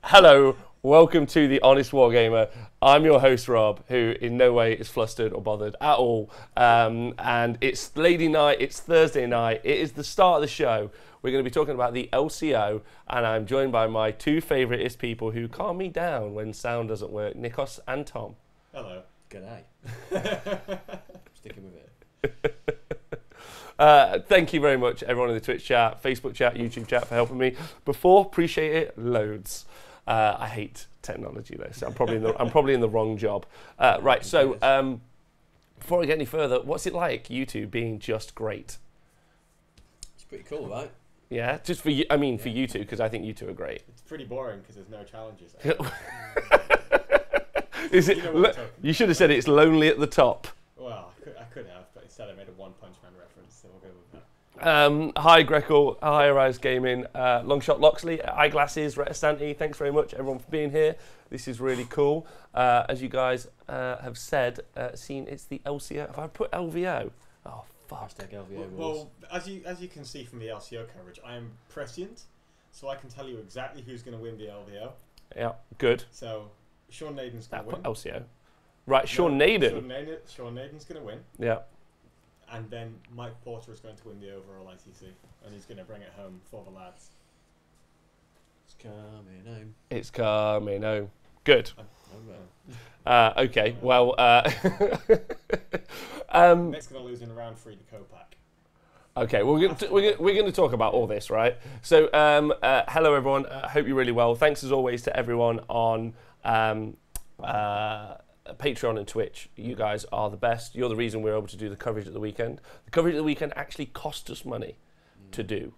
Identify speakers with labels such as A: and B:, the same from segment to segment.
A: Hello, welcome to the Honest Wargamer. I'm your host Rob, who in no way is flustered or bothered at all. And it's lady night, it's Thursday night, it is the start of the show. We're going to be talking about the LCO, and I'm joined by my two favouriteest people who calm me down when sound doesn't work, Nikos and Tom.
B: Hello.
C: G'day. Sticking with it.
A: Thank you very much, everyone in the Twitch chat, Facebook chat, YouTube chat for helping me. Before, appreciate it loads. I hate technology though, so I'm probably in the wrong job. Right, so before I get any further, what's it like, you two being just great?
C: It's pretty cool, right?
A: Yeah, just for you. I mean, for you two, because I think you two are great.
B: It's pretty boring because there's no challenges.
A: Is it? You should have said it's lonely at the top.
B: Well, I could have, but instead I made a One Punch Man reference, so we'll go with that.
A: Hi Greco, hi Arise Gaming, Longshot Loxley, Eyeglasses, Retastanti, thanks very much everyone for being here. This is really cool. As you guys have said, seen it's the LCO. Have I put LVO? Oh fuck.
C: LVO
B: well, as you can see from the LCO coverage, I am prescient, so I can tell you exactly who's going to win the LVO.
A: Yeah, good.
B: So Sean Naden's going to win.
A: LCO. Right, Sean Naden.
B: Sean Naden's going to win.
A: Yeah.
B: And then Mike Porter is going to win the overall ITC, and he's going to bring it home for the lads.
C: It's coming home.
A: It's coming home. Good.
C: Well.
A: Okay, well...
B: Nick's going to lose in round 3 to Copac.
A: Okay, we're going to talk about all this, right? So, hello everyone. I hope you're really well. Thanks as always to everyone on Patreon and Twitch. You guys are the best. You're the reason we're able to do the coverage at the weekend. The coverage at the weekend actually cost us money to do.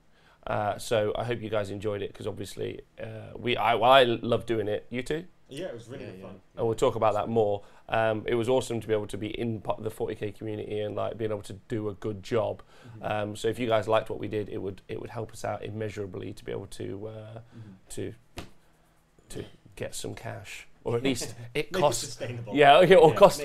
A: So I hope you guys enjoyed it, because obviously I love doing it. You too?
B: Yeah, it was really fun.
A: And we'll talk about that more. It was awesome to be able to be in the 40k community and like being able to do a good job. So if you guys liked what we did, it would help us out immeasurably to be able to get some cash, or at least it costs.
B: Sustainable.
A: Yeah, okay, or cost.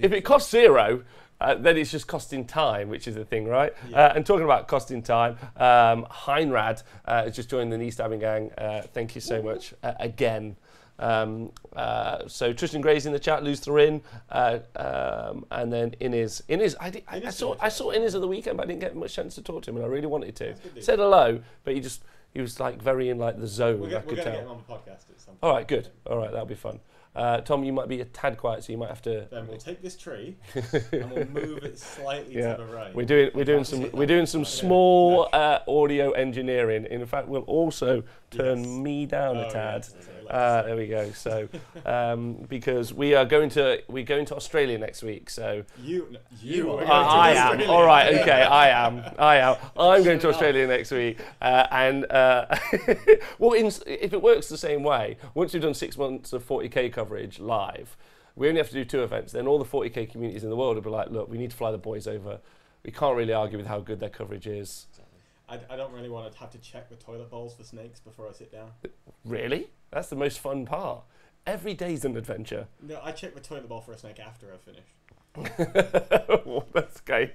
A: If it costs zero, then it's just costing time, which is the thing, right?
B: Yeah.
A: And talking about costing time, Heinrad has just joined the knee stabbing gang. Thank you so much again. So Tristan Gray's in the chat, Luz Thurin, and then Inez. I saw Inez at the weekend, but I didn't get much chance to talk to him, and I really wanted to. Said hello, but he was like very in like the zone.
B: We're going to get him on the podcast at some point.
A: All right, good. All right, that'll be fun. Tom, you might be a tad quiet, so you might have to.
B: Then we'll take this tree and we'll move it slightly to the right.
A: We're doing some small audio engineering. In fact, we'll also turn me down a tad. There we go. So because we're going to Australia next week. So
B: you
A: I am. All right. Okay. I am. I'm going to Australia next week. And well, if it works the same way, once we've done 6 months of 40k coverage live, we only have to do 2 events. Then all the 40k communities in the world will be like, look, we need to fly the boys over. We can't really argue with how good their coverage is.
B: I don't really want to have to check the toilet bowls for snakes before I sit down.
A: Really? That's the most fun part. Every day's an adventure.
B: No, I check the toilet bowl for a snake after I finish.
A: Well, that's great.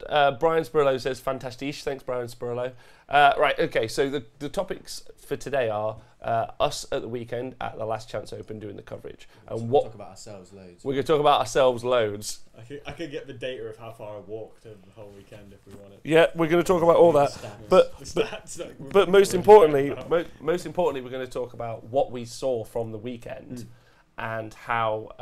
A: Brian Spirillo says, fantastic. Thanks, Brian Spirillo. Right, okay, so the topics for today are us at the weekend at the Last Chance Open doing the coverage. And
C: Talk about ourselves loads.
A: We're going to talk about ourselves loads.
B: I could get the data of how far I walked over the whole weekend if we wanted.
A: Yeah, we're going to talk about all that. But most importantly, we're going to talk about what we saw from the weekend and how...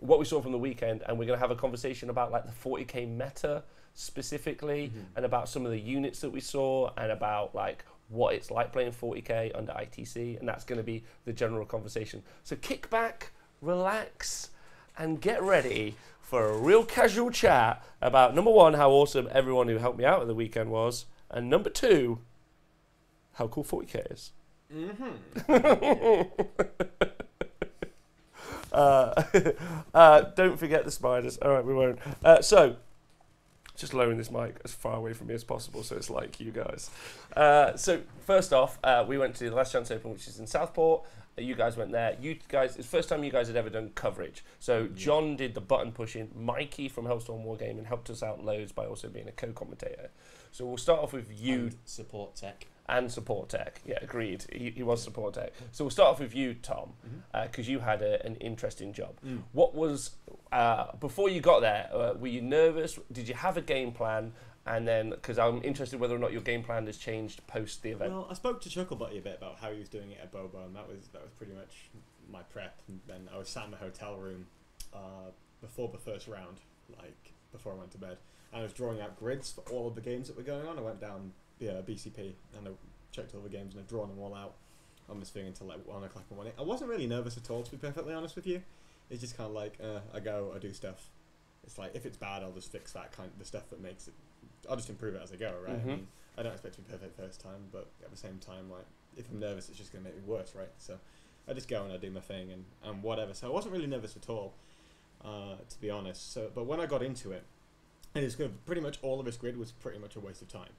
A: what we saw from the weekend, and we're going to have a conversation about like the 40k meta specifically, and about some of the units that we saw, and about like what it's like playing 40k under ITC, and that's going to be the general conversation. So kick back, relax, and get ready for a real casual chat about, number one, how awesome everyone who helped me out at the weekend was, and number two, how cool 40k is. Don't forget the spiders. All right, we won't. So, just lowering this mic as far away from me as possible so it's like you guys. So, first off, we went to the Last Chance Open, which is in Southport. You guys went there. You guys, it's the first time you guys had ever done coverage. So John did the button pushing. Mikey from Hellstorm Wargaming helped us out loads by also being a co-commentator. So we'll start off with you.
C: And support tech.
A: And support tech. Yeah, agreed. He was support tech. So we'll start off with you, Tom, because you had an interesting job. What was, before you got there, were you nervous? Did you have a game plan? And then, because I'm interested whether or not your game plan has changed post the event.
B: Well, I spoke to Chucklebuddy a bit about how he was doing it at Bobo, and that was pretty much my prep. And then I was sat in the hotel room before the first round, like before I went to bed, and I was drawing out grids for all of the games that were going on. I went down the BCP and I checked all the games, and I've drawn them all out on this thing until like 1 o'clock in the morning. I wasn't really nervous at all, to be perfectly honest with you. It's just kind of like I go, I do stuff. It's like if it's bad, I'll just fix that kind of the stuff that makes it. I'll just improve it as I go, right? I mean, I don't expect to be perfect first time, but at the same time, like if I'm nervous, it's just going to make me worse, right? So I just go and I do my thing and whatever. So I wasn't really nervous at all, to be honest. So, but when I got into it, and it's good. Pretty much all of this grid was pretty much a waste of time,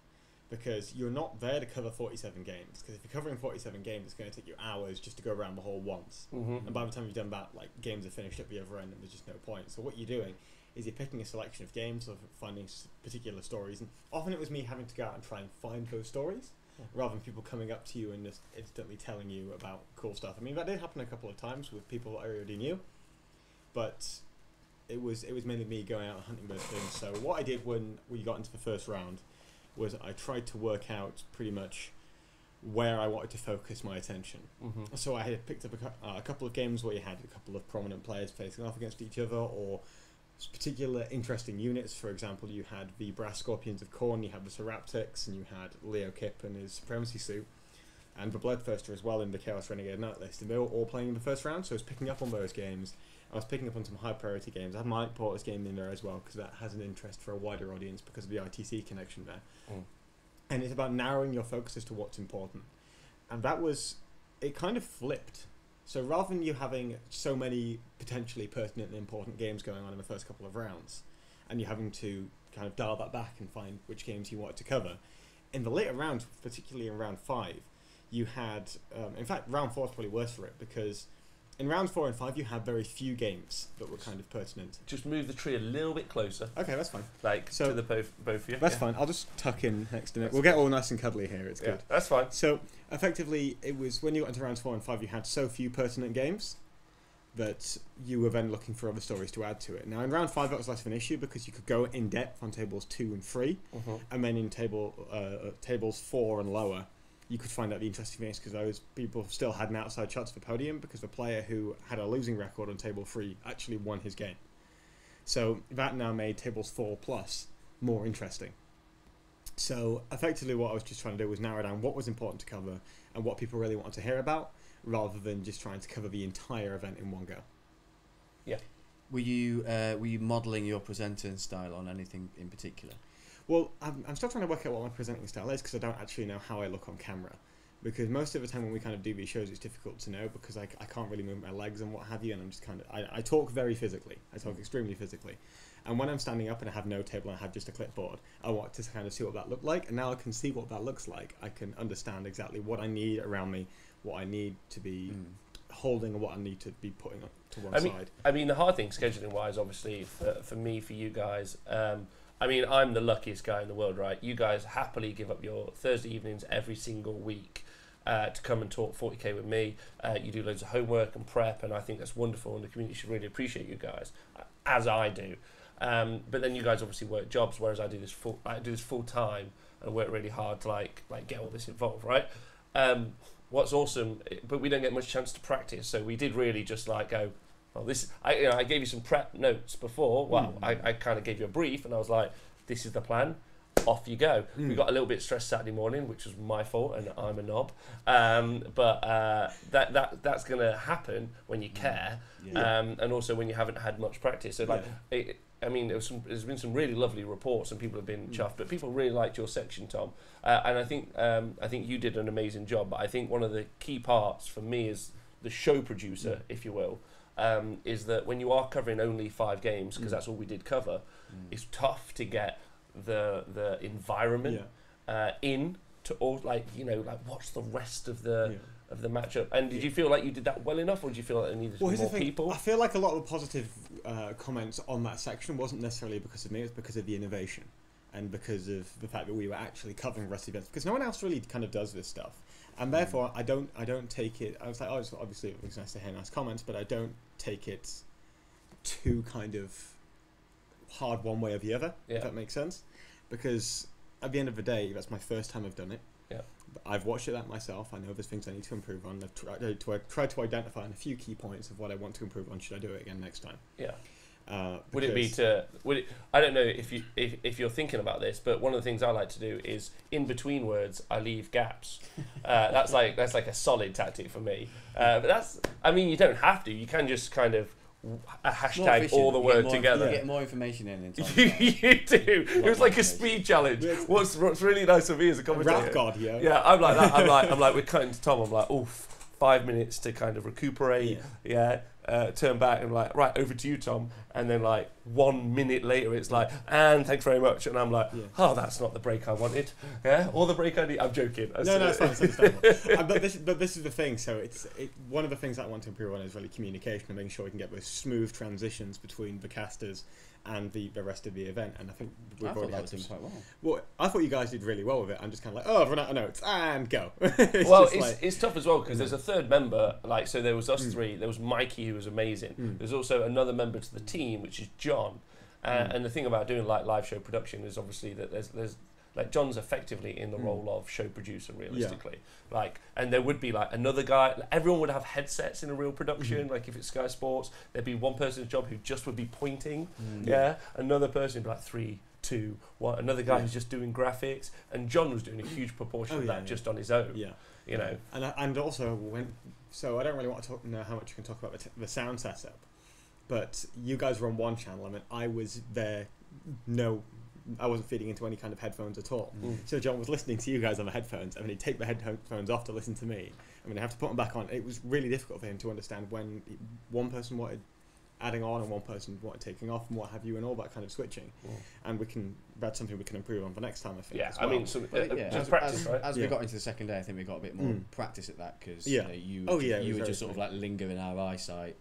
B: because you're not there to cover 47 games. Because if you're covering 47 games, it's going to take you hours just to go around the hall once. And by the time you've done that, like games are finished at the other end, and there's just no point. So what you're doing is you're picking a selection of games or finding particular stories, and often it was me having to go out and try and find those stories rather than people coming up to you and just instantly telling you about cool stuff. I mean, that did happen a couple of times with people I already knew, but it was mainly me going out and hunting those things. So what I did when we got into the first round was I tried to work out pretty much where I wanted to focus my attention. So I had picked up a couple of games where you had a couple of prominent players facing off against each other, or particular interesting units. For example, you had the Brass Scorpions of Khorne, you had the Seraptics, and you had Leo Kip and his Supremacy suit, and the Bloodthirster as well in the Chaos Renegade Knight list, and they were all playing in the first round, so I was picking up on those games. I was picking up on some high priority games. I had my Porter's game in there as well, because that has an interest for a wider audience because of the ITC connection there. And it's about narrowing your focus as to what's important. And that was, it kind of flipped. So rather than you having so many potentially pertinent and important games going on in the first couple of rounds, and you having to kind of dial that back and find which games you wanted to cover, in the later rounds, particularly in round 5, you had, in fact, round 4 is probably worse for it, because in rounds 4 and 5 you had very few games that were kind of pertinent.
A: Just move the tree a little bit closer.
B: Okay, that's fine.
A: Like
B: so
A: to the both of you.
B: That's fine. I'll just tuck in next to it. We'll get all nice and cuddly here. It's good.
A: That's fine.
B: So effectively, it was when you got into rounds 4 and 5, you had so few pertinent games that you were then looking for other stories to add to it. Now in round 5 that was less of an issue, because you could go in depth on tables 2 and 3, and then in tables 4 and lower, you could find out the interesting things, because those people still had an outside shot to the podium, because the player who had a losing record on table 3 actually won his game. So that now made tables 4 plus more interesting. So effectively what I was just trying to do was narrow down what was important to cover and what people really wanted to hear about, rather than just trying to cover the entire event in one go.
A: Yeah.
C: Were you modelling your presenting style on anything in particular?
B: Well, I'm still trying to work out what my presenting style is, because I don't actually know how I look on camera. Because most of the time when we kind of do these shows, it's difficult to know, because I can't really move my legs and what have you, and I'm just kind of... I talk very physically. I talk extremely physically. And when I'm standing up and I have no table and I have just a clipboard, I want to kind of see what that looked like, and now I can see what that looks like. I can understand exactly what I need around me, what I need to be holding, and what I need to be putting to one side.
A: I mean, the hard thing, scheduling-wise, obviously, for me, for you guys... I mean, I'm the luckiest guy in the world, right? You guys happily give up your Thursday evenings every single week to come and talk 40k with me. You do loads of homework and prep, and I think that's wonderful, and the community should really appreciate you guys, as I do. But then you guys obviously work jobs, whereas I do this full time and work really hard to like get all this involved, right? What's awesome, but we don't get much chance to practice, so we did really just like go. Well, I gave you some prep notes before. Well, I kind of gave you a brief, and I was like, "This is the plan. Off you go." We got a little bit stressed Saturday morning, which was my fault, and I'm a knob. But that's going to happen when you care, and also when you haven't had much practice. So there's been some really lovely reports, and people have been chuffed. But people really liked your section, Tom, and I think you did an amazing job. But I think one of the key parts for me as the show producer, if you will. Is that when you are covering only 5 games, because that's all we did cover, it's tough to get the environment in to all, like, you know, like what's the rest of the of the matchup. And did you feel like you did that well enough, or did you feel like there needed to be
B: here's the
A: more
B: thing.
A: people?
B: I feel like a lot of the positive comments on that section wasn't necessarily because of me, it was because of the innovation and because of the fact that we were actually covering rest events, because no one else really kind of does this stuff. And therefore, I don't take it. I was like, obviously it was nice to hear nice comments, but I don't take it too kind of hard one way or the other. If that makes sense, because at the end of the day, that's my first time I've done it.
A: Yeah.
B: I've watched it that myself. I know there's things I need to improve on. I've tried to identify a few key points of what I want to improve on. Should I do it again next time?
A: Yeah. Would it be to? I don't know if you're thinking about this, but one of the things I like to do is in between words I leave gaps. That's like a solid tactic for me. But that's. I mean, you don't have to. You can just kind of hashtag all the word together.
C: You get more information in time.
A: You do. It was like a speed challenge. What's really nice for me as a commentator.
B: Rap god, yeah.
A: Yeah, I'm like that. I'm like we're cutting to Tom. I'm like, oof, 5 minutes to kind of recuperate. Yeah. Turn back and like, right, over to you, Tom. And then like 1 minute later, it's like, and thanks very much. And I'm like, oh, that's not the break I wanted. Yeah, or the break I need. I'm joking.
B: No, it's fine. It's understandable. but this is the thing. So one of the things that I want to improve on is really communication and making sure we can get those smooth transitions between the casters and the rest of the event. And I think we've already had some
C: quite well.
B: Well, I thought you guys did really well with it. I'm just kind of like, oh, I've run out of notes and go.
A: It's tough as well because there's a third member. Like, so there was us three. There was Mikey, who was amazing. There's also another member to the team, which is John. And the thing about doing like live show production is obviously that there's like John's effectively in the role of show producer realistically. Like, and there would be like another guy. Like, everyone would have headsets in a real production. Like if it's Sky Sports, there'd be one person's job who just would be pointing. Another person would be like 3, 2, 1. Another guy who's just doing graphics. And John was doing a huge proportion of that just on his own. Yeah, you know.
B: And also so I don't really want to know how much you can talk about the sound setup, but you guys were on one channel. I mean, I was there. No, I wasn't feeding into any kind of headphones at all. So John was listening to you guys on the headphones, and then he'd take the headphones off to listen to me. I mean, I have to put them back on. It was really difficult for him to understand when one person wanted adding on and one person wanted taking off and what have you, and all that kind of switching. And that's something we can improve on for next time, I think.
A: Yeah,
B: as well.
A: I mean, just practice, right?
C: As we got into the second day, I think we got a bit more practice at that because you would just sort of like linger in our eyesight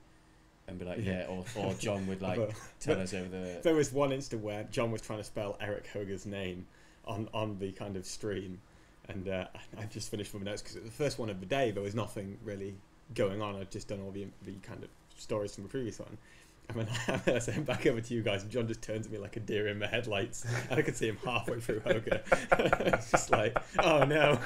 C: and be like, or John would like tell us over the...
B: There was one instant where John was trying to spell Eric Hoger's name on the kind of stream, and I just finished with my notes because it was the first one of the day. There was nothing really going on. I'd just done all the kind of stories from the previous one. And then I sent back over to you guys, and John just turns at me like a deer in the headlights, and I could see him halfway through Hoger. It's just like, oh no,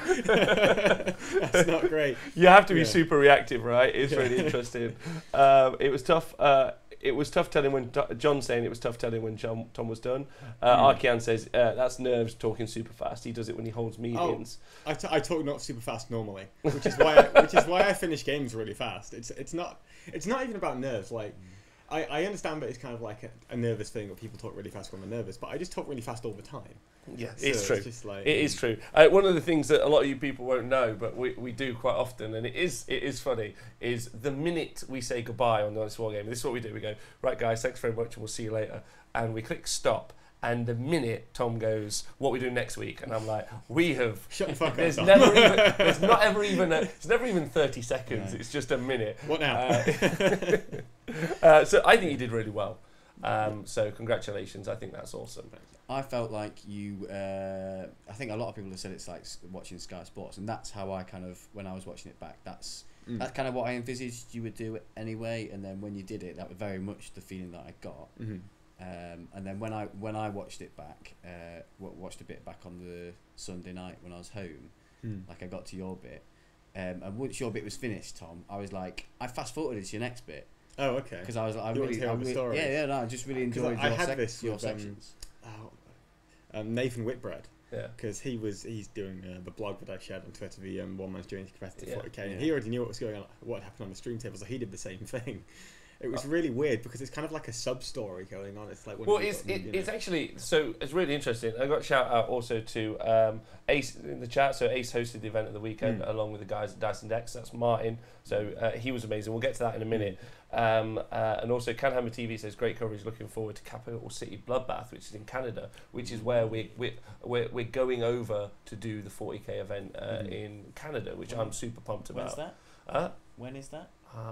B: that's not great.
A: You have to be super reactive, right? It's really interesting. It was tough. It was tough telling when John's saying it was tough telling when Tom was done. Arkian says that's nerves talking super fast. He does it when he holds meetings.
B: I talk not super fast normally, which is why I finish games really fast. It's not even about nerves. Like I understand that it's kind of like a nervous thing, or people talk really fast when they're nervous, but I just talk really fast all the time.
A: Yeah,
B: so
A: it's true.
B: It's just like,
A: it is true. One of the things that a lot of you people won't know, but we do quite often, and it is funny, is the minute we say goodbye on the Honest War Game, this is what we do. We go, right guys, thanks very much, and we'll see you later. And we click stop. And the minute Tom goes, what are we doing next week? And I'm like, we have...
B: Shut the fuck up,
A: It's never even 30 seconds. No. It's just a minute.
B: What now?
A: So I think you did really well. So congratulations. I think that's awesome.
C: I felt like you... I think a lot of people have said it's like watching Sky Sports. And that's how I kind of... When I was watching it back, that's kind of what I envisaged you would do it anyway. And then when you did it, that was very much the feeling that I got. And then when I watched it back, watched a bit back on the Sunday night when I was home, like I got to your bit, and once your bit was finished, Tom, I was like, I fast forwarded to your next bit.
B: Oh, okay.
C: Because I was like, I just really enjoyed your sections.
B: Nathan Whitbread.
A: Yeah.
B: Because he's doing the blog that I shared on Twitter, the one man's journey to competitive 40k, and he already knew what was going on, what happened on the stream table, so he did the same thing. It was really weird because it's kind of like a sub story going on. It's like
A: it's actually so it's really interesting. I got a shout out also to Ace in the chat. So Ace hosted the event of the weekend along with the guys at Dice and Decks. That's Martin. So he was amazing. We'll get to that in a minute. And also Canhammer TV says great coverage. Looking forward to Capital City Bloodbath, which is in Canada, which is where we're going over to do the 40k event in Canada, which I'm super pumped about.
C: When's that? When is that?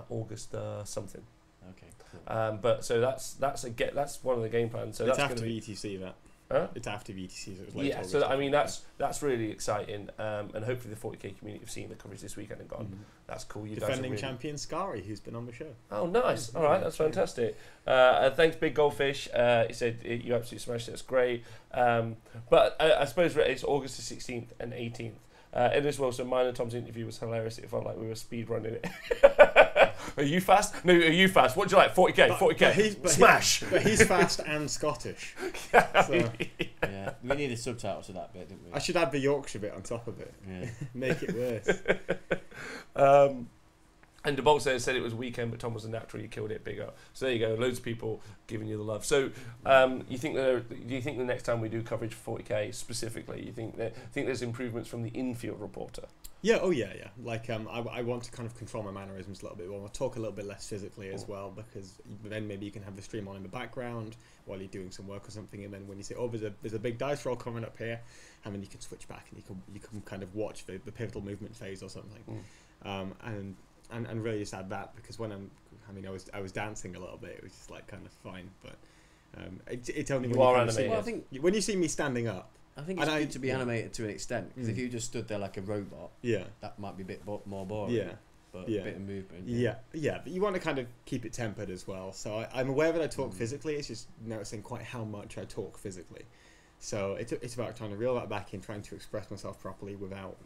A: August something.
C: Okay. Cool.
A: But so that's one of the game plans. So
B: it's
A: that's
B: after
A: going
B: the ETC that.
A: Huh?
B: It's after the ETC. So it was late
A: Yeah.
B: August,
A: So I mean that's really exciting, and hopefully the 40k community have seen the coverage this weekend and gone. That's cool. You
B: defending
A: guys are
B: champion Scary, who's been on the show.
A: Oh, nice. All right, that's fantastic. Thanks, Big Goldfish. He said you absolutely smashed it. That's great. But I suppose it's August the 16th and 18th. And as well, so mine and Tom's interview was hilarious. It felt like we were speed running it. Are you fast? No, are you fast? What do you like? 40k, 40k. Smash!
B: But he's fast and Scottish. So.
C: Yeah, we needed subtitles to that bit, didn't we?
B: I should add the Yorkshire bit on top of it.
C: Yeah.
B: Make it worse.
A: And DeBolt said it was weekend, but Tom was a natural. You killed it, big up. So there you go. Loads of people giving you the love. So do you think the next time we do coverage for 40k specifically, you think there's improvements from the infield reporter?
B: Yeah. Oh yeah. Like I want to kind of control my mannerisms a little bit. Well, I'll talk a little bit less physically as well, because then maybe you can have the stream on in the background while you're doing some work or something, and then when you say, oh, there's a big dice roll coming up here, and then you can switch back and you can kind of watch the pivotal movement phase or something. And really just add that, because when I was dancing a little bit, it was just like kind of fine, but it's only when you see me standing up.
C: I think it's good to be animated to an extent, because if you just stood there like a robot, that might be a bit more boring. But a bit of movement.
B: But you want to kind of keep it tempered as well. So I'm aware that I talk physically. It's just noticing quite how much I talk physically. So it's about trying to reel that back in, trying to express myself properly without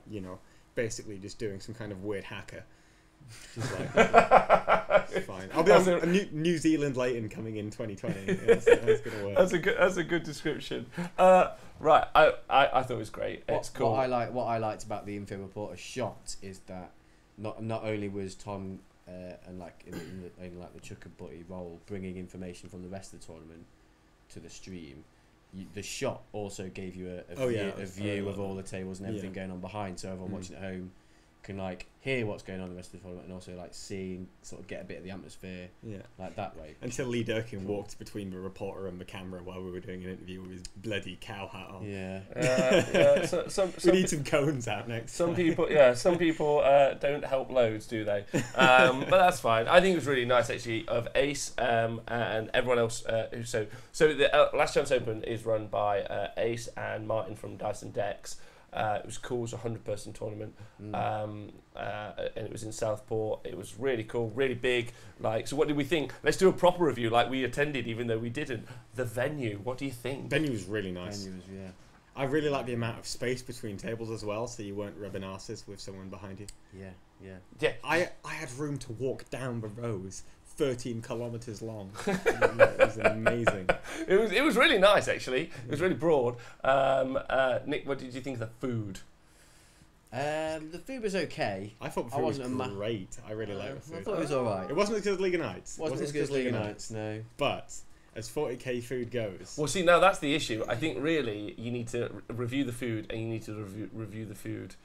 B: basically just doing some kind of weird hacker. It's fine. I'll be on a New Zealand Leighton coming in 2020. That's gonna work.
A: That's a good description. Right, I thought it was great. It's cool.
C: What I liked about the Info Reporter shot is that not only was Tom and like in like the Chuck and Butty role bringing information from the rest of the tournament to the stream, the shot also gave you a view of all the tables and everything going on behind, so everyone watching at home can like hear what's going on in the rest of the tournament, and also like sort of get a bit of the atmosphere like that way. Until
B: Lee Durkin walked between the reporter and the camera while we were doing an interview with his bloody cow hat on. We need some cones out next.
A: Some people don't help loads, do they? But that's fine. I think it was really nice actually of Ace and everyone else. So the Last Chance Open is run by Ace and Martin from Dice and Decks. It was cool. It was a 100-person tournament, and it was in Southport. It was really cool, really big. Like, so what did we think? Let's do a proper review. Like, we attended, even though we didn't. The venue. What do you think?
B: Venue was really nice. I really like the amount of space between tables as well, so you weren't rubbing arses with someone behind you.
A: Yeah.
B: I had room to walk down the rows. 13 kilometers long. It was amazing.
A: It was really nice actually. It was really broad. Nick, what did you think of the food?
C: The food was okay.
B: I thought the food was great. I really liked the food.
C: I thought it was alright.
B: It wasn't as good as League of Nights.
C: Wasn't as good as League of Nights, no.
B: But as 40k food goes.
A: Well, see, now that's the issue. I think really you need to review the food, and you need to review the food.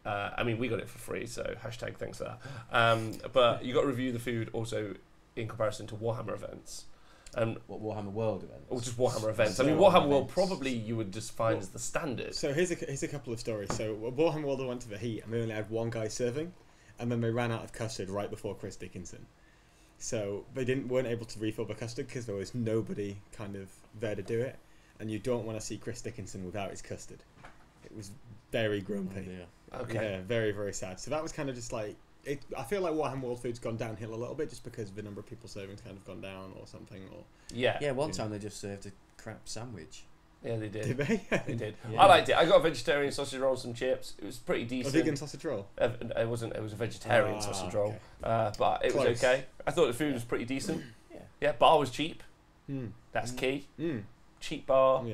A: I mean, we got it for free, so hashtag thanks for that. But you got to review the food also in comparison to Warhammer events.
C: What, Warhammer World events?
A: Or just Warhammer events. I mean, Warhammer World probably you would just find as the standard.
B: So here's a couple of stories. So Warhammer World, I went to the heat, and they only had one guy serving, and then they ran out of custard right before Chris Dickinson. So they weren't able to refill the custard because there was nobody kind of there to do it, and you don't want to see Chris Dickinson without his custard. It was very grumpy.
A: Okay.
B: Yeah, very, very sad. So that was kind of just like, I feel like Warhammer World Food's gone downhill a little bit just because the number of people serving's kind of gone down or something.
C: One time they just served a crap sandwich.
A: Yeah, they did.
B: Did they?
A: They did. Yeah. I liked it. I got a vegetarian sausage roll and some chips. It was pretty decent.
B: A vegan sausage roll?
A: It wasn't. It was a vegetarian sausage roll. But it was okay. I thought the food was pretty decent. Yeah, bar was cheap. That's key. Cheap bar.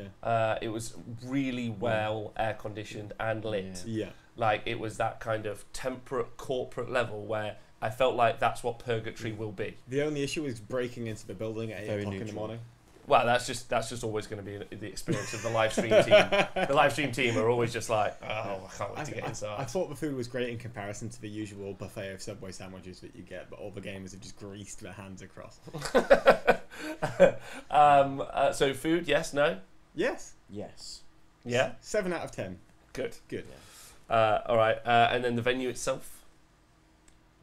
A: It was really well air conditioned and lit.
B: Yeah.
A: Like, it was that kind of temperate corporate level where I felt like that's what Purgatory will be.
B: The only issue is breaking into the building at 8 o'clock in the morning.
A: Well, that's just always going to be the experience of the live stream team. The live stream team are always just like, oh, I can't wait to get inside.
B: I thought the food was great in comparison to the usual buffet of Subway sandwiches that you get, but all the gamers have just greased their hands across.
A: So food, yes, no?
B: Yes.
C: Yes.
A: Yeah?
B: 7 out of 10.
A: Good.
C: Yeah.
A: All right. And then the venue itself?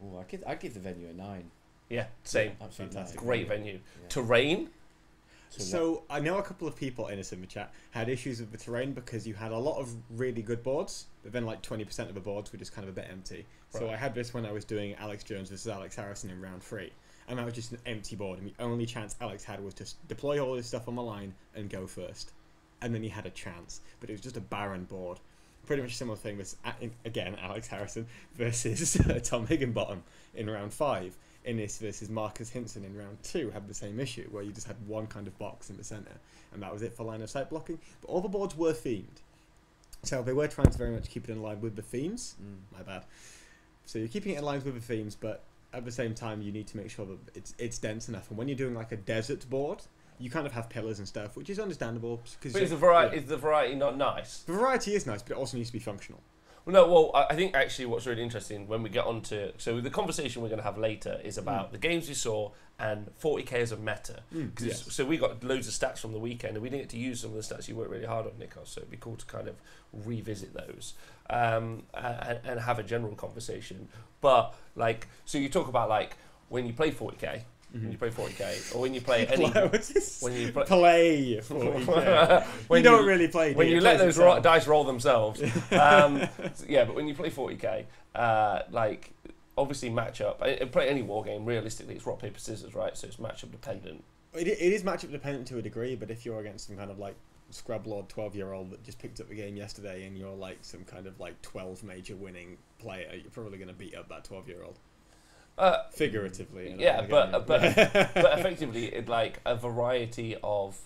C: Oh, I'd give the venue a 9.
A: Yeah, same.
C: Absolutely
B: Fantastic.
A: Great venue.
C: Yeah.
A: Terrain?
B: So I know a couple of people in the chat had issues with the terrain because you had a lot of really good boards, but then like 20% of the boards were just kind of a bit empty. So
A: Right.
B: I had this when I was doing Alex Jones versus Alex Harrison in round 3, and that was just an empty board, and the only chance Alex had was to deploy all his stuff on the line and go first, and then he had a chance, but it was just a barren board. Pretty much a similar thing was again Alex Harrison versus Tom Higginbottom in round 5. Innis versus Marcus Hinson in round 2 had the same issue, where you just had one kind of box in the centre, and that was it for line of sight blocking. But all the boards were themed, so they were trying to very much keep it in line with the themes. My bad. So you're keeping it in line with the themes, but at the same time you need to make sure that it's dense enough. And when you're doing like a desert board, you kind of have pillars and stuff, which is understandable.
A: But is the variety not nice?
B: The variety is nice, but it also needs to be functional.
A: Well, no, well, I think actually what's really interesting when we get on to... So the conversation we're going to have later is about the games we saw and 40k as a meta.
B: Yes.
A: So we got loads of stats from the weekend, and we didn't get to use some of the stats you worked really hard on, Nikos, so it'd be cool to kind of revisit those and have a general conversation. But, like, so you talk about, like, when you play 40k... When you play 40k, or when you play any, when you play
B: 40k, you don't really play.
A: When you let those dice roll themselves, yeah. But when you play 40k, like obviously matchup. Play any war game. Realistically, it's rock paper scissors, right? So it's matchup dependent.
B: It is matchup dependent to a degree, but if you're against some kind of like scrub lord 12-year-old that just picked up the game yesterday, and you're like some kind of like 12 major winning player, you're probably going to beat up that 12-year-old. Figuratively,
A: yeah, but effectively, it like a variety of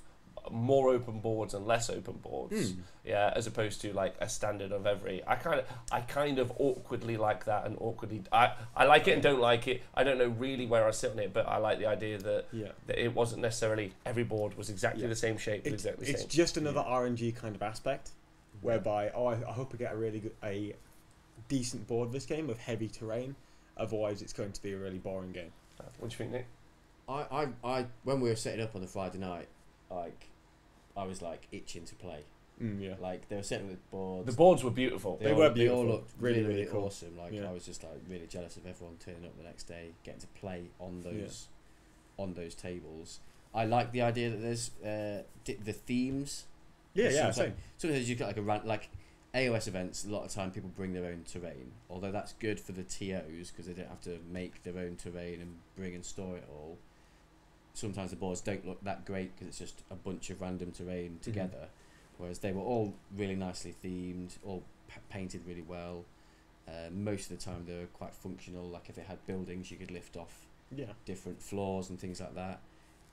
A: more open boards and less open boards, yeah, as opposed to like a standard of every. I kind of awkwardly like that, and awkwardly I like it and don't like it. I don't know really where I sit on it, but I like the idea that it wasn't necessarily every board was exactly the same shape, exactly the same.
B: It's just another RNG kind of aspect, whereby I hope I get a decent board this game with heavy terrain. Otherwise, it's going to be a really boring game.
A: What do you think, Nick?
C: I when we were setting up on the Friday night, like, I was like itching to play.
B: Yeah.
C: Like they were setting with boards.
A: The boards were beautiful.
B: They were beautiful.
C: They all looked really
B: cool.
C: awesome. Like I was just like really jealous of everyone turning up the next day, getting to play on those tables. I like the idea that there's the themes.
B: Yeah,
C: same. Sometimes you get like AOS events, a lot of time people bring their own terrain, although that's good for the TOs because they don't have to make their own terrain and bring and store it all. Sometimes the boards don't look that great because it's just a bunch of random terrain together, whereas they were all really nicely themed, all painted really well. Most of the time they were quite functional, like if it had buildings you could lift off different floors and things like that.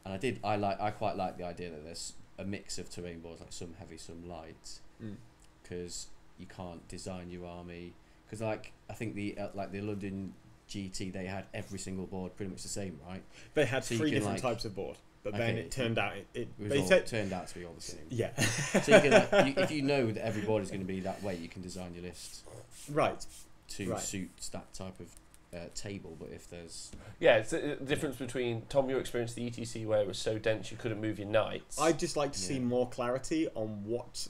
C: And I quite like the idea that there's a mix of terrain boards, like some heavy, some light. Because you can't design your army. Because like I think the London GT, they had every single board pretty much the same, right?
B: They had three different types of board, but then it turned out
C: turned out to be all the same.
B: Yeah.
C: So you can if you know that every board is going to be that way, you can design your list to suit that type of table. But if there's
A: it's the difference between Tom, your experience the ETC where it was so dense you couldn't move your knights.
B: I'd just like to see more clarity on what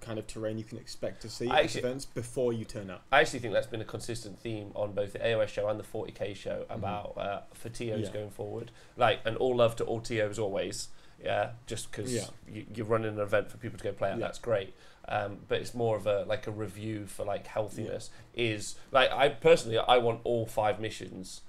B: kind of terrain you can expect to see at events before you turn up.
A: I actually think that's been a consistent theme on both the AOS show and the 40k show about for TOs going forward. Like, and all love to all TOs always. Yeah, just because you're running an event for people to go play at, that's great. But it's more of a review for like healthiness. Is like I want all 5 missions.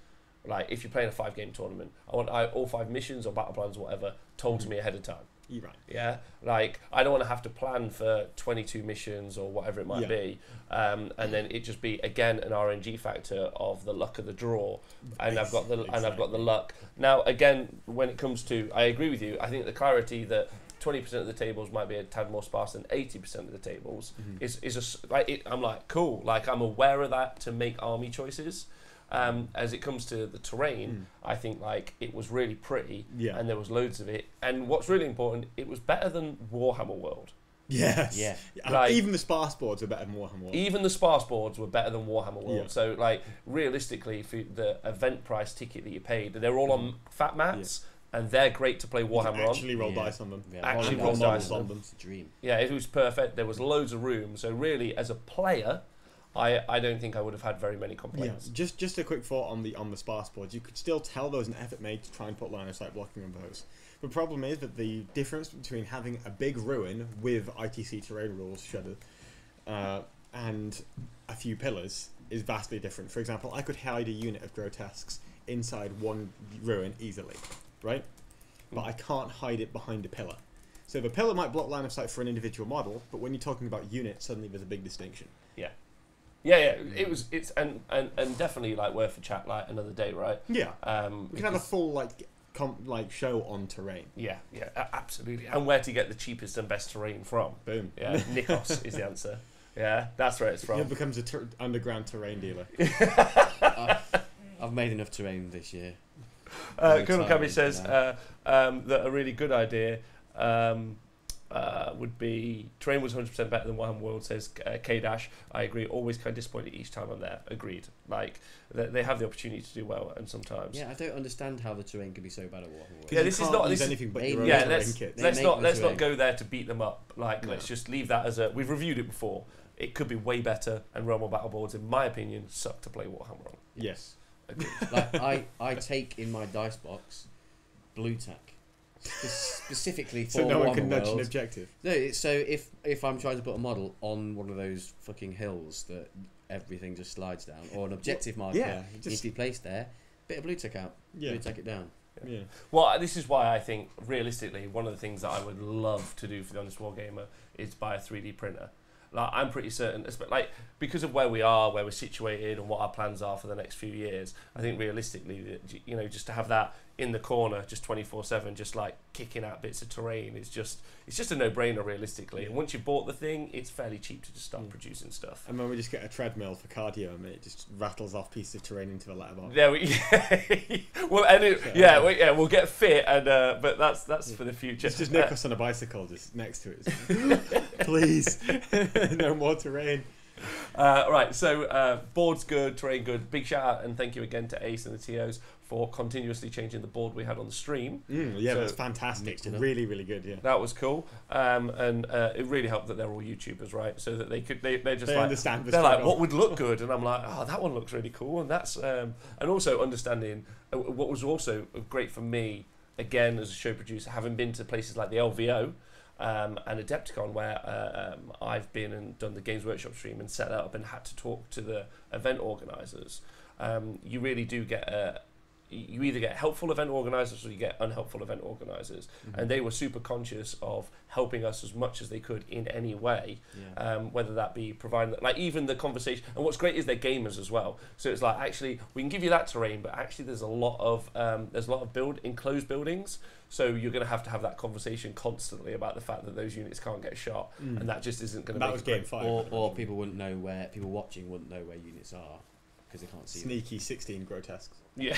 A: Like if you're playing a 5-game tournament, I want all 5 missions or battle plans or whatever told to me ahead of time.
B: You're right.
A: Yeah, like I don't want to have to plan for 22 missions or whatever it might be, and then it just be again an RNG factor of the luck of the draw, and I've got the luck. Now again, when it comes to, I agree with you. I think the clarity that 20% of the tables might be a tad more sparse than 80% of the tables is I'm like cool. Like I'm aware of that to make army choices. As it comes to the terrain, I think like it was really pretty,
B: Yeah.
A: and there was loads of it. And what's really important, it was better than Warhammer World.
B: Yes.
C: Yeah.
A: Like-
B: even the sparse boards are better than Warhammer World.
A: Even the sparse boards were better than Warhammer World.
B: Yeah.
A: So, like, realistically, for the event price ticket that you paid, they're all on fat mats, and they're great to play
B: You
A: Warhammer
B: can
A: on.
B: actually roll
C: Yeah.
B: dice on them.
C: Yeah,
A: Actually
C: rolling
A: roll
C: dice
A: dice on
B: them.
C: It's a dream.
A: Yeah, it was perfect. There was loads of room. So, really, as a player, I don't think I would have had very many
B: Yeah,
A: complaints.
B: just a quick thought on the sparse boards. You could still tell there was an effort made to try and put line of sight blocking on those. The problem is that the difference between having a big ruin with ITC terrain rules shudder and a few pillars is vastly different. For example, I could hide a unit of grotesques inside one ruin easily, right? But I can't hide it behind a pillar. So the pillar might block line of sight for an individual model, but when you're talking about units, suddenly there's a big distinction.
A: Yeah, it's definitely like worth a chat like another day, right?
B: Yeah, we can have a
A: because-
B: full like show on terrain.
A: Yeah, absolutely. And where to get the cheapest and best terrain from?
B: Boom.
A: Yeah, Nikos is the answer. Yeah, that's where it's from.
B: It becomes a underground terrain dealer.
C: I've made enough terrain this year.
A: Colonel Cabby says that a really good idea would be terrain was 100% better than Warhammer World, says K-Dash. I agree, always kind of disappointed each time I'm there. Agreed. Like, they have the opportunity to do well, and sometimes...
C: Yeah, I don't understand how the terrain can be so bad at Warhammer World.
A: Yeah, this is not...
B: use
A: This
B: anything but
C: they-
B: your own
A: yeah,
B: terrain
A: let's
B: kit.
C: They make the
A: let's not
C: terrain.
A: go there to beat them up. Like,
B: No.
A: let's just leave that as a... We've reviewed it before. It could be way better, and Realm Battle Boards, in my opinion, suck to play Warhammer on.
B: Yes.
A: Agreed.
C: Like I take in my dice box blue tack specifically for
B: So no one
C: Warhammer
B: can nudge an
C: World.
B: objective.
C: No, so if I'm trying to put a model on one of those fucking hills that everything just slides down, or an objective marker
B: Yeah,
C: needs
B: just
C: to be placed there, bit of blue tack out,
B: yeah,
C: blue tack it down.
B: yeah.
A: Well, this is why I think, realistically, one of the things that I would love to do for the Honest Wargamer is buy a 3D printer. Like, I'm pretty certain, like, because of where we are, where we're situated, and what our plans are for the next few years, I think realistically, you know, just to have that in the corner, just 24/7, just like kicking out bits of terrain, it's just a no-brainer realistically. And once you've bought the thing, it's fairly cheap to just start producing stuff.
B: And then we just get a treadmill for cardio, and it just rattles off pieces of terrain into the letterbox.
A: There we, well, we'll get fit, and but that's for the future.
B: It's just Nikos on a bicycle just next to it. Please, no more terrain.
A: Right, so board's good, terrain good. Big shout out and thank you again to Ace and the TOs for continuously changing the board we had on the stream.
B: Yeah,
A: So,
B: that's fantastic.
C: mixed it up.
B: Really, really good. Yeah.
A: That was cool, and it really helped that they're all YouTubers, right? So that they're just
B: They
A: like
B: understand the
A: they're like,
B: struggle.
A: what would look good, and I'm like, oh, that one looks really cool, and that's and also understanding what was also great for me again as a show producer, having been to places like the LVO. And Adepticon, where I've been and done the Games Workshop stream and set that up and had to talk to the event organisers, you really do get you either get helpful event organisers or you get unhelpful event organisers, and they were super conscious of helping us as much as they could in any way, whether that be providing like even the conversation. And what's great is they're gamers as well, so it's like actually we can give you that terrain, but actually there's a lot of enclosed buildings. So you're going to have that conversation constantly about the fact that those units can't get shot, and that just isn't going to.
B: That was game 5.
C: Or people wouldn't know where people watching wouldn't know where units are because they can't see them.
B: Sneaky 16 grotesques.
A: Yeah.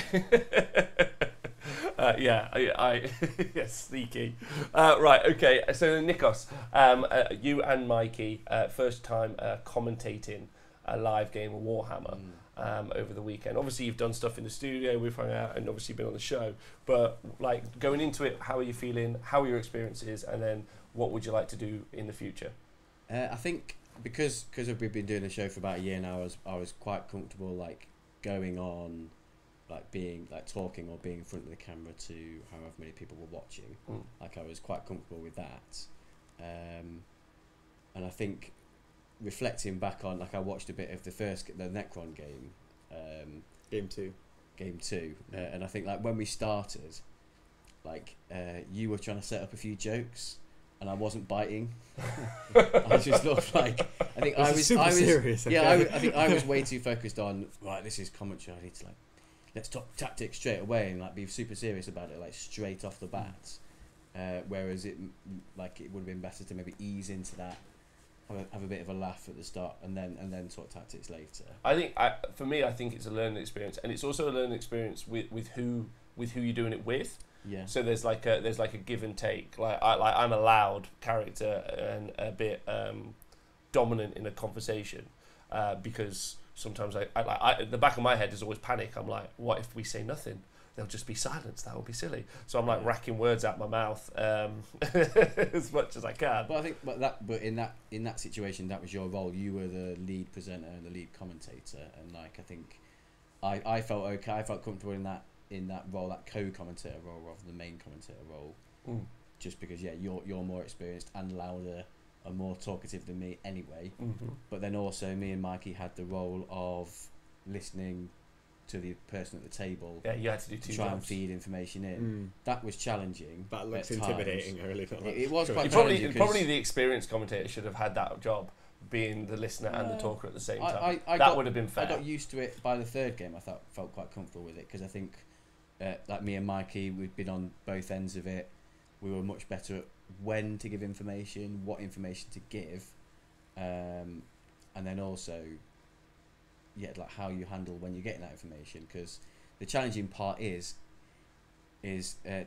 A: I yeah, sneaky. Right, okay. So Nikos, you and Mikey, first time commentating a live game of Warhammer. Over the weekend. Obviously, you've done stuff in the studio, we've hung out, and obviously been on the show. But like going into it, how are you feeling? How are your experiences? And then what would you like to do in the future?
C: I think because we've been doing the show for about a year now, I was quite comfortable like going on, like being like talking or being in front of the camera to however many people were watching. Like I was quite comfortable with that, and I think. Reflecting back on, like I watched a bit of the Necron game,
B: Game 2.
C: and I think like when we started, like you were trying to set up a few jokes, and I wasn't biting. I just looked like I think I was
B: serious.
C: Yeah,
B: okay.
C: I think I was way too focused on right. This is commentary. I need to like let's talk tactics straight away and like be super serious about it like straight off the bat. Whereas it would have been better to maybe ease into that have a bit of a laugh at the start, and then talk tactics later.
A: I think for me, I think it's a learning experience, and it's also a learning experience with who you're doing it with.
C: Yeah.
A: So there's like a give and take. I'm a loud character and a bit dominant in a conversation because sometimes I the back of my head is always panic. I'm like, what if we say nothing? There'll just be silence. That would be silly. So I'm like racking words out my mouth as much as I can.
C: But I think, but in that situation, that was your role. You were the lead presenter and the lead commentator, and like I think, I felt okay. I felt comfortable in that role, that co-commentator role rather than the main commentator role, just because you're more experienced and louder and more talkative than me anyway. Mm-hmm. But then also me and Mikey had the role of listening to the person at the table.
A: Yeah, you had to do two
C: try
A: jobs.
C: And feed information in. That was challenging.
B: That looks intimidating.
C: It was quite
A: challenging. Probably the experienced commentator should have had that job, being the listener and the talker at the same time. That would have been fair.
C: I got used to it by the third game. I felt quite comfortable with it because I think, like me and Mikey, we'd been on both ends of it. We were much better at when to give information, what information to give, and then also, like how you handle when you're getting that information. Because the challenging part is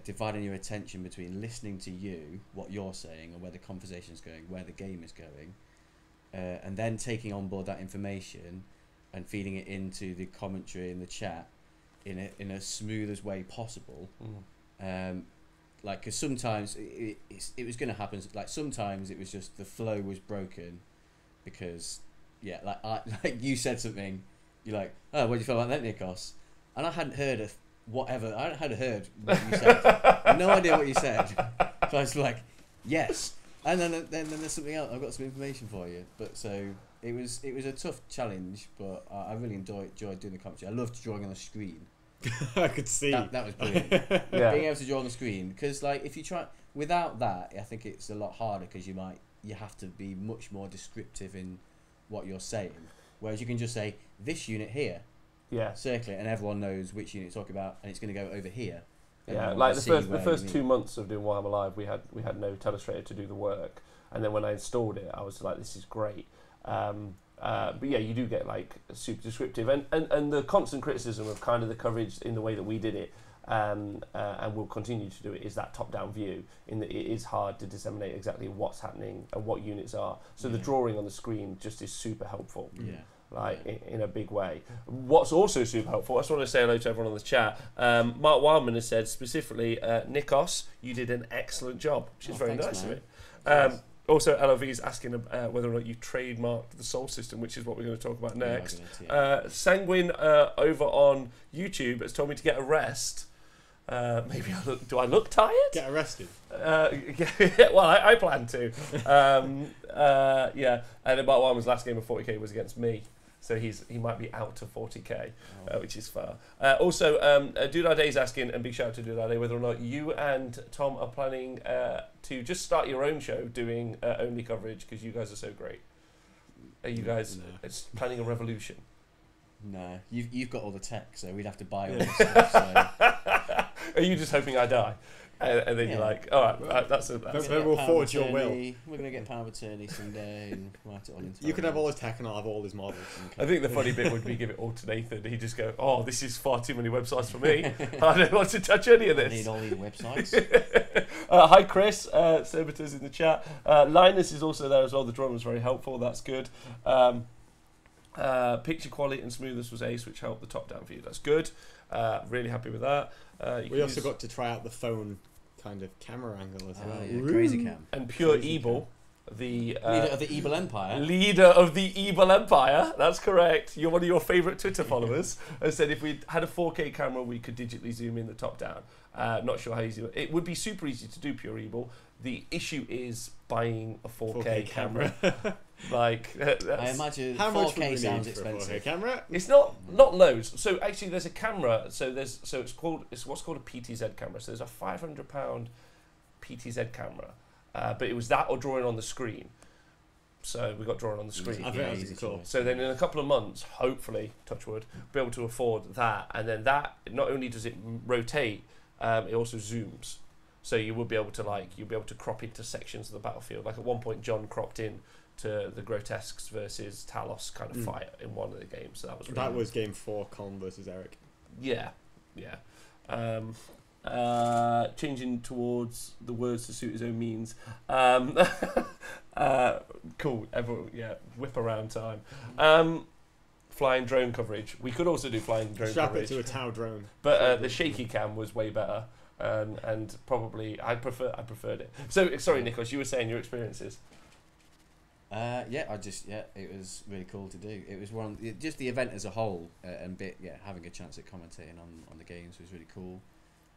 C: dividing your attention between listening to you, what you're saying, and where the conversation's going, where the game is going, and then taking on board that information and feeding it into the commentary and the chat in a smoothest way possible. Like, because sometimes it was going to happen. Like sometimes it was just the flow was broken because like you said something, you're like, oh, what do you feel about that, Nikos? And I hadn't heard whatever. I hadn't heard what you said. No idea what you said. So I was like, yes. And then there's something else. I've got some information for you. But so it was a tough challenge, but I really enjoyed doing the commentary. I loved drawing on the screen.
B: I could see
C: that was brilliant. Being able to draw on the screen, because like if you try without that, I think it's a lot harder because you have to be much more descriptive in what you're saying. Whereas you can just say this unit here, circle it, and everyone knows which unit you're talking about, and it's going to go over here.
A: Yeah, like the first 2 months of doing While I'm Alive, we had no telestrator to do the work, and then when I installed it, I was like, this is great. But yeah, you do get like super descriptive, and the constant criticism of kind of the coverage in the way that we did it, and we'll continue to do it, is that top-down view. In that it is hard to disseminate exactly what's happening and what units are. So the drawing on the screen just is super helpful. In a big way. What's also super helpful, I just want to say hello to everyone on the chat. Mark Wildman has said specifically, Nikos, you did an excellent job, which is very nice of it. Also, LOV is asking whether or not you trademarked the Soul System, which is what we're going to talk about next. Sanguine over on YouTube has told me to get a rest. Maybe do I look tired?
B: Get arrested.
A: Well, I plan to. Yeah, and Mark Wyman's last game of 40k was against me. So he might be out to 40k, which is fair. Also, Dude Day's asking, and big shout out to Dude Day, whether or not you and Tom are planning to just start your own show doing only coverage, because you guys are so great. Are you guys planning a revolution?
C: No, you've got all the tech, so we'd have to buy all the stuff. So.
A: Are you just hoping I die? And then you're like, all right, that's
B: we'll forge your will.
C: We're going to get power of attorney someday and write it all into.
B: You can have all his tech and I'll have all his models.
A: I think the funny bit would be give it all to Nathan. He'd just go, oh, this is far too many websites for me. I don't want to touch any of this.
C: I need all these websites.
A: Hi, Chris. Servitors in the chat. Linus is also there as well. The drawing was very helpful. That's good. Picture quality and smoothness was ace, which helped the top-down view. That's good. Really happy with that.
B: We also got to try out the phone kind of camera angle as well.
C: Yeah, crazy cam.
A: And Pure Evil, the
C: leader of the Evil Empire.
A: Leader of the Evil Empire. That's correct. You're one of your favourite Twitter followers. I said if we had a 4K camera, we could digitally zoom in the top down. Not sure how easy it would be. Super easy to do Pure Evil. The issue is buying a 4K camera. Like
C: I imagine
B: how
C: 4K
B: much would we
C: sounds
B: need for
C: expensive.
B: a 4K camera?
A: It's not loads. So actually, there's a camera. It's what's called a PTZ camera. So there's a £500 PTZ camera, but it was that or drawing on the screen. So we got drawing on the screen.
B: I think that was cool.
A: So then in a couple of months, hopefully, touch wood, be able to afford that, and then that not only does it rotate, it also zooms. So you would be able to you'll be able to crop into sections of the battlefield. Like at one point, John cropped in to the Grotesques versus Talos kind of fight in one of the games. So that was really
B: was game 4, Colin versus Eric.
A: Yeah. Changing towards the words to suit his own means. Cool. Everyone, whip around time. Flying drone coverage. We could also do flying drone coverage.
B: Strap it to a Tau drone.
A: But the shaky cam was way better, and probably I preferred it. So sorry, Nikos, you were saying your experiences.
C: It was really cool to do. It was just the event as a whole, having a chance at commentating on the games was really cool.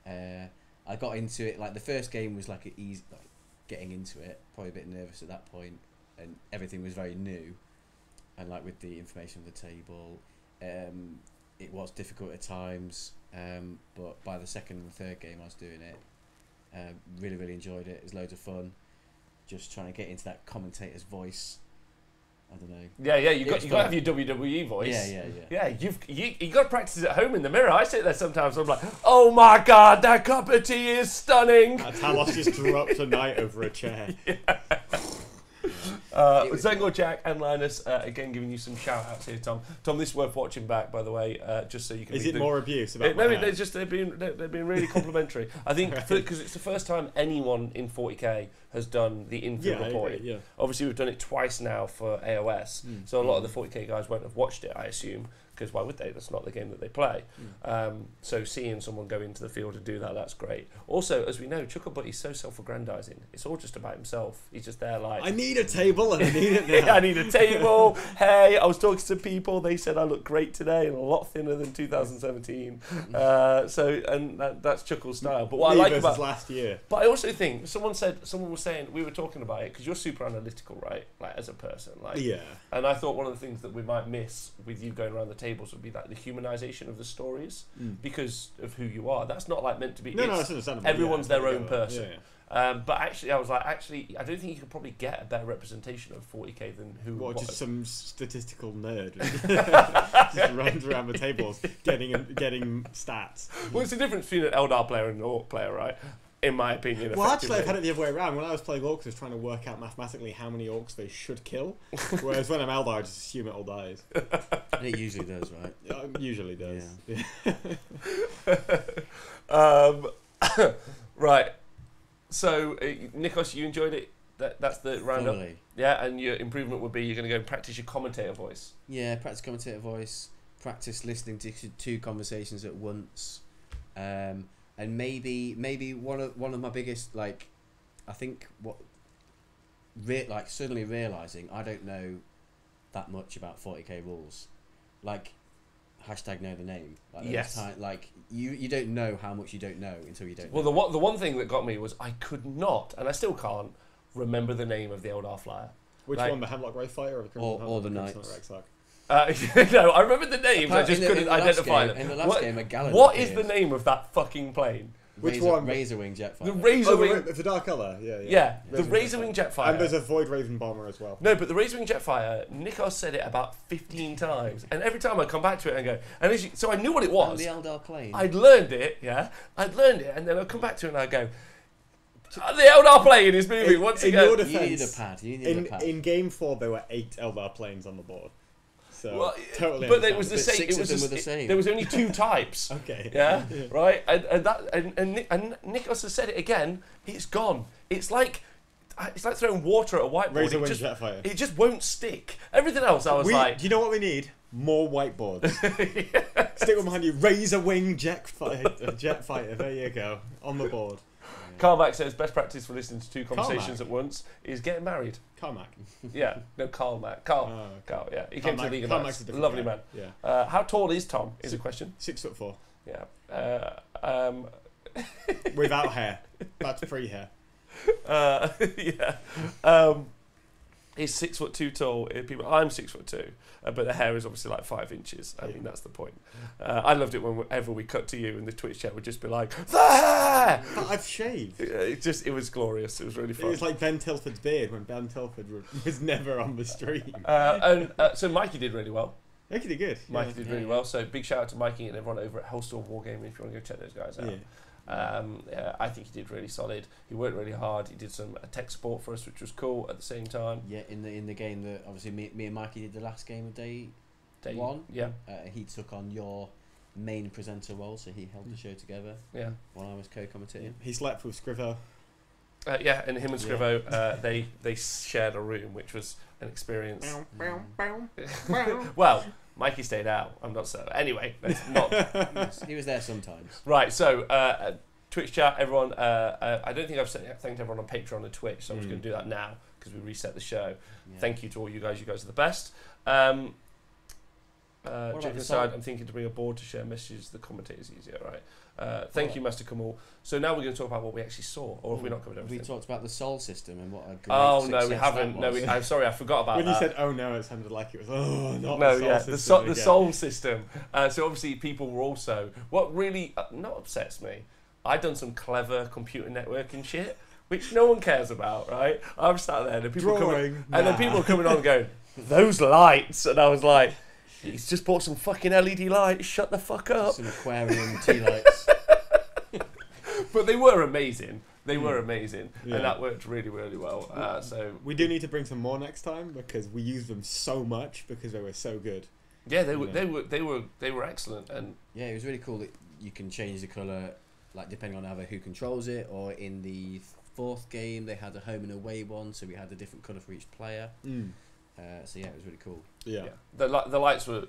C: I got into it, like the first game was like easy, like getting into it, probably a bit nervous at that point, and everything was very new, and like with the information on the table, it was difficult at times, but by the second and third game I was doing it, really, really enjoyed it. It was loads of fun, just trying to get into that commentator's voice. I don't know.
A: Yeah, you got to have your WWE voice. Yeah, you got to practice at home in the mirror. I sit there sometimes and I'm like, oh my god, that cup of tea is stunning.
B: Talos just dropped a knight over a chair.
A: Zengor, Jack, and Linus again giving you some shout outs here, Tom. Tom, this is worth watching back, by the way, just so you can.
B: Is it more abuse? About
A: no, they've been really complimentary. I think because it's the first time anyone in 40k has done the infield reporting.
B: Yeah.
A: Obviously, we've done it twice now for AOS, so a lot of the 40k guys won't have watched it, I assume. Because why would they? That's not the game that they play. So seeing someone go into the field and do that, that's great. Also, as we know, Chucklebutt's so self-aggrandizing. It's all just about himself. He's just there like...
B: I need a table and I need it now.
A: I need a table. Hey, I was talking to people. They said I look great today and a lot thinner than 2017. That's Chuckle's style. But what I like about...
B: last year.
A: But I also think, someone was saying, we were talking about it, because you're super analytical, right? Like, as a person.
B: Yeah.
A: And I thought one of the things that we might miss with you going around the tables would be like the humanization of the stories because of who you are. That's not like meant to be.
B: No, that's understandable.
A: Everyone's their own person.
B: Yeah.
A: But actually, I was like, I don't think you could probably get a better representation of 40k than who.
B: Just some statistical nerd just runs around the tables getting stats.
A: Well, it's the difference between an Eldar player and an Orc player, right? In my opinion.
B: Well, actually, I've had it the other way around. When I was playing Orcs, I was trying to work out mathematically how many Orcs they should kill. Whereas when I'm Eldar, I just assume it all dies.
C: It usually does, right?
B: It usually does.
A: Yeah. Right. So, Nikos, you enjoyed it? That's the roundup?
C: Totally.
A: Yeah, and your improvement would be you're going to go and practice your commentator voice.
C: Yeah, practice commentator voice, practice listening to two conversations at once. And maybe one of my biggest, like, I think suddenly realising I don't know that much about 40k rules, like #know the name. Like,
A: yes.
C: You don't know how much you don't know until you don't.
A: Well,
C: know.
A: the one thing that got me was I could not, and I still can't remember the name of the Eldar flyer.
B: Which one, the Hemlock Wraith Fighter or the Crimson
C: or the Knights?
A: No, I remember the names. I just couldn't identify them.
C: In the last game, a Gallon
A: what
C: appeared.
A: Is the name of that fucking plane?
B: Which one?
C: Razorwing Jetfighter.
A: The Razorwing.
B: The Dark Colour, yeah.
A: Yeah, the Razorwing Jetfighter.
B: And there's a Void Raven Bomber as well.
A: No, but the Razorwing Jetfighter, Nikos said it about 15 times, and every time I come back to it and go, so I knew what it was.
C: And the Eldar plane.
A: I'd learned it, and then I'd come back to it and I'd go, the Eldar plane is moving once again.
B: In your defense,
C: you need a pad.
B: In Game 4, there were 8 Eldar planes on the board. So totally.
A: But it was the same.
C: Six of them were the same.
A: There was only 2 types.
B: Okay.
A: Yeah. Right. And Nikos has said it again. It's gone. It's like throwing water at a whiteboard.
B: Jetfire.
A: It just won't stick. Everything else, I was like.
B: Do you know what we need? More whiteboards. Stick one behind you. Razorwing Jetfighter. There you go. On the board.
A: Carmack says best practice for listening to 2 conversations at once is getting married.
B: Carmack.
A: Yeah, no, Carl. Carl, yeah. He came to the League of Knights. Lovely man.
B: Yeah.
A: How tall is Tom? Is a question.
B: 6'4".
A: Yeah.
B: Without hair. That's pre-hair.
A: Yeah. He's 6'2" tall. I'm 6'2", but the hair is obviously like 5 inches. I mean, that's the point. I loved it whenever we cut to you and the Twitch chat would just be like, the hair!
B: But I've shaved.
A: It was glorious. It was really fun.
B: It was like Ben Tilford's beard when Ben Tilford was never on the stream.
A: So Mikey did really well.
B: Mikey did good.
A: Mikey did really well. So big shout out to Mikey and everyone over at Hellstorm Wargaming if you want to go check those guys out. I think he did really solid. He worked really hard. He did some tech support for us, which was cool at the same time.
C: Yeah, in the game that obviously me and Mikey did the last game of day one.
A: Yeah.
C: He took on your main presenter role, so he held the show together.
A: Yeah.
C: While I was co-commentating.
B: He slept with Scrivo.
A: Yeah, and him and Scrivo, they shared a room, which was an experience. Well, Mikey stayed out. I'm not so. Anyway, that's not.
C: He was there sometimes.
A: Right. So Twitch chat, everyone. I don't think I've thanked everyone on Patreon and Twitch, so I'm just going to do that now because we reset the show. Yeah. Thank you to all you guys. You guys are the best. Joking aside, I'm thinking to bring a board to share messages. The commentators easier, right? Thank you, Master Kamal. So now we're going to talk about what we actually saw, or have we not covered everything?
C: We talked about the Soul system and what a great
A: no, we haven't. No, I'm sorry, I forgot about
B: that.
A: When
B: you said, "Oh no," it sounded like it was, not
A: no,
B: the Soul system.
A: The Soul system. So obviously, people were also what really not upsets me. I've done some clever computer networking shit, which no one cares about, right? I'm sat there, and people then people are coming on going, "Those lights," and I was like. He's just bought some fucking LED lights. Shut the fuck up.
C: Some aquarium tea lights.
A: But they were amazing. They were amazing, and that worked really, really well. So
B: we do need to bring some more next time because we used them so much because they were so good.
A: Yeah, they were excellent, and
C: yeah, it was really cool that you can change the colour, like depending on either who controls it, or in the fourth game they had a home and away one, so we had a different colour for each player. So yeah, it was really cool.
B: Yeah,
A: the lights were,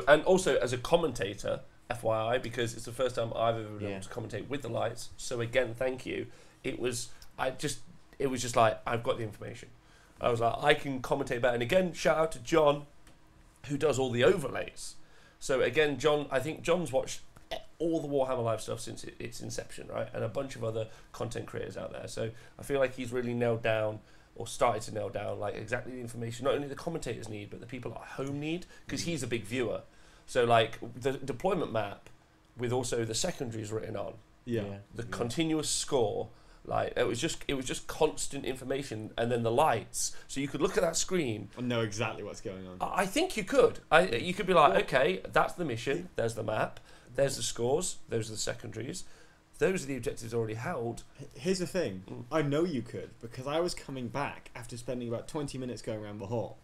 A: and also as a commentator, FYI, because it's the first time I've ever been able to commentate with the lights. So again, thank you. It was just like I've got the information. I was like I can commentate better. And again, shout out to John, who does all the overlays. So again, John, I think John's watched all the Warhammer Live stuff since its inception, right? And a bunch of other content creators out there. So I feel like he's really nailed down. Or started to nail down like exactly the information not only the commentators need but the people at home need, because he's a big viewer. So like the deployment map with also the secondaries written on, the continuous score, like it was just constant information, and then the lights, so you could look at that screen
B: and know exactly what's going on.
A: I think you could. You could be like, okay, that's the mission, there's the map, there's the scores, those are the secondaries. Those are the objectives already held.
B: Here's the thing. I know you could, because I was coming back after spending about 20 minutes going around the hall,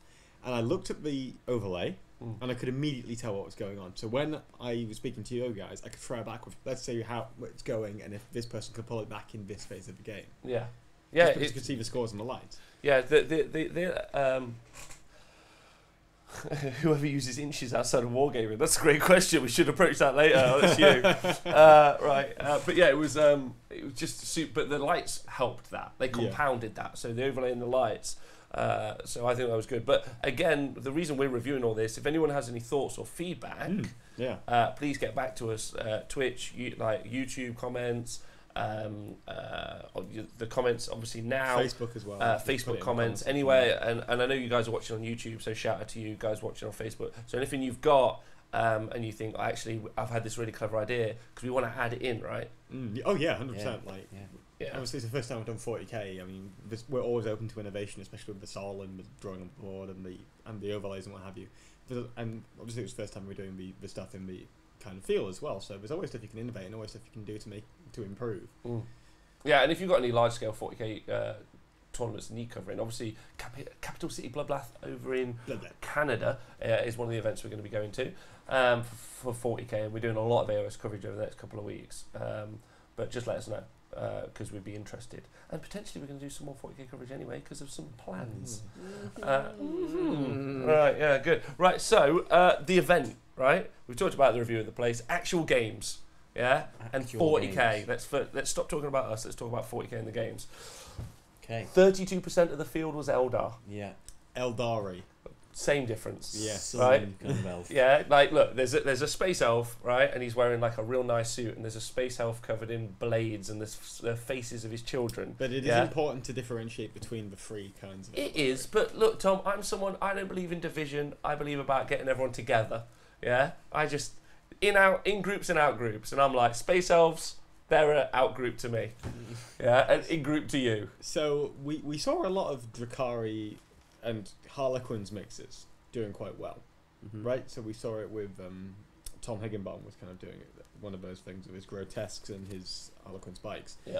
B: and I looked at the overlay, and I could immediately tell what was going on. So when I was speaking to you guys, I could throw it back with, let's say, how it's going, and if this person could pull it back in this phase of the game.
A: Yeah.
B: Yeah, you could see the scores and the lights.
A: Yeah, whoever uses inches outside of wargaming, that's a great question. We should approach that later. That's you. Right. But yeah, it was just super. But the lights helped that. They compounded that. So the overlay and the lights. So I think that was good. But again, the reason we're reviewing all this, if anyone has any thoughts or feedback, please get back to us. Twitch, YouTube comments. The comments obviously now,
B: Facebook as well,
A: Facebook comments anyway, and I know you guys are watching on YouTube, so shout out to you guys watching on Facebook. So anything you've got and you think, actually I've had this really clever idea, because we want to add it in, right?
B: Oh yeah, 100%. Obviously it's the first time we've done 40k. I mean, we're always open to innovation, especially with the Soul and the drawing on the board and the overlays and what have you. And obviously it was the first time we were doing the stuff in the kind of feel as well, so there's always stuff you can innovate and always stuff you can do to improve.
A: Yeah, and if you've got any large scale 40k tournaments need covering, obviously Capital City Bloodbath over in Canada is one of the events we're going to be going to for 40k, and we're doing a lot of AOS coverage over the next couple of weeks, but just let us know, because we'd be interested, and potentially we're going to do some more 40k coverage anyway because of some plans. Right, yeah, good. Right, so the event, right, we've talked about the review of the place, actual games, and 40k. Let's stop talking about us, let's talk about 40k in the games.
C: Okay.
A: 32% of the field was Eldar.
C: Yeah.
B: Eldari.
A: Same difference.
B: Yes.
A: Right?
C: Kind of elf.
A: Yeah, like look, there's a space elf, right, and he's wearing like a real nice suit, and there's a space elf covered in blades, and there's the faces of his children.
B: But it is important to differentiate between the three kinds of
A: It is, but look, Tom, I don't believe in division. I believe about getting everyone together. Yeah? I just in groups and out groups, and I'm like, space elves, they're an out group to me. Yeah, and in group to you.
B: So we saw a lot of Drukhari and Harlequins mixes doing quite well, right? So we saw it with Tom Higginbottom was kind of doing one of those things with his grotesques and his Harlequin spikes.
A: Yeah.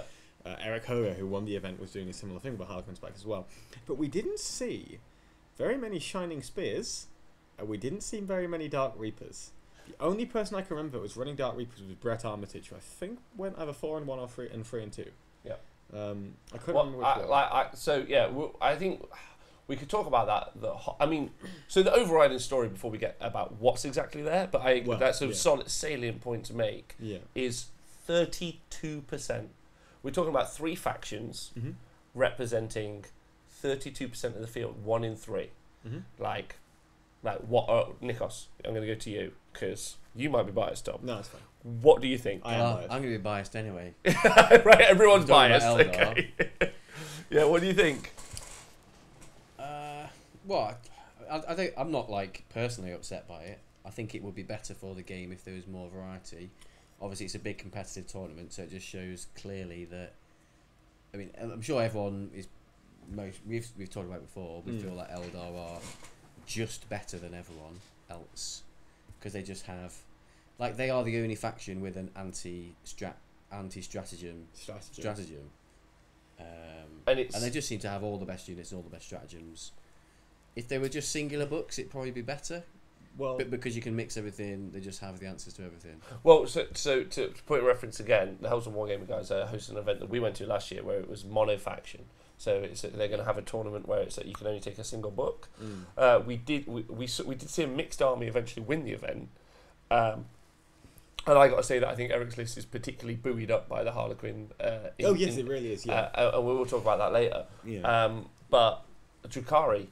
B: Eric Hoger, who won the event, was doing a similar thing with Harlequin spikes as well. But we didn't see very many Shining Spears, and we didn't see very many Dark Reapers. The only person I can remember that was running Dark Reapers was Brett Armitage, who I think went either 4-1 or 3-2.
A: Yeah.
B: I couldn't remember which one.
A: I think we could talk about that. So the overriding story before we get about what's exactly there, but that's a solid salient point to make.
B: Yeah.
A: Is 32%. We're talking about 3 factions representing 32% of the field, 1 in 3. Like what? Nikos, I'm going to go to you because you might be biased, Tom.
B: No, it's fine.
A: What do you think?
C: I'm going to be biased anyway.
A: Right, everyone's biased.
C: Eldar.
A: Okay. Yeah, what do you think?
C: Well, I think I'm not like personally upset by it. I think it would be better for the game if there was more variety. Obviously, it's a big competitive tournament, so it just shows clearly that. I mean, I'm sure everyone is. We've talked about it before. We feel like Eldar are just better than everyone else because they just have, like, they are the only faction with an anti-stratagem. And they just seem to have all the best units and all the best stratagems. If they were just singular books, it'd probably be better.
B: Well,
C: but because you can mix everything, they just have the answers to everything.
A: Well, so to put in reference again, the Hells and Wargaming guys hosted an event that we went to last year where it was mono faction. So they're going to have a tournament where it's that you can only take a single book. We did see a mixed army eventually win the event, and I got to say that I think Eric's list is particularly buoyed up by the Harlequin.
B: It really is. Yeah,
A: and we will talk about that later.
B: Yeah.
A: But Drukhari,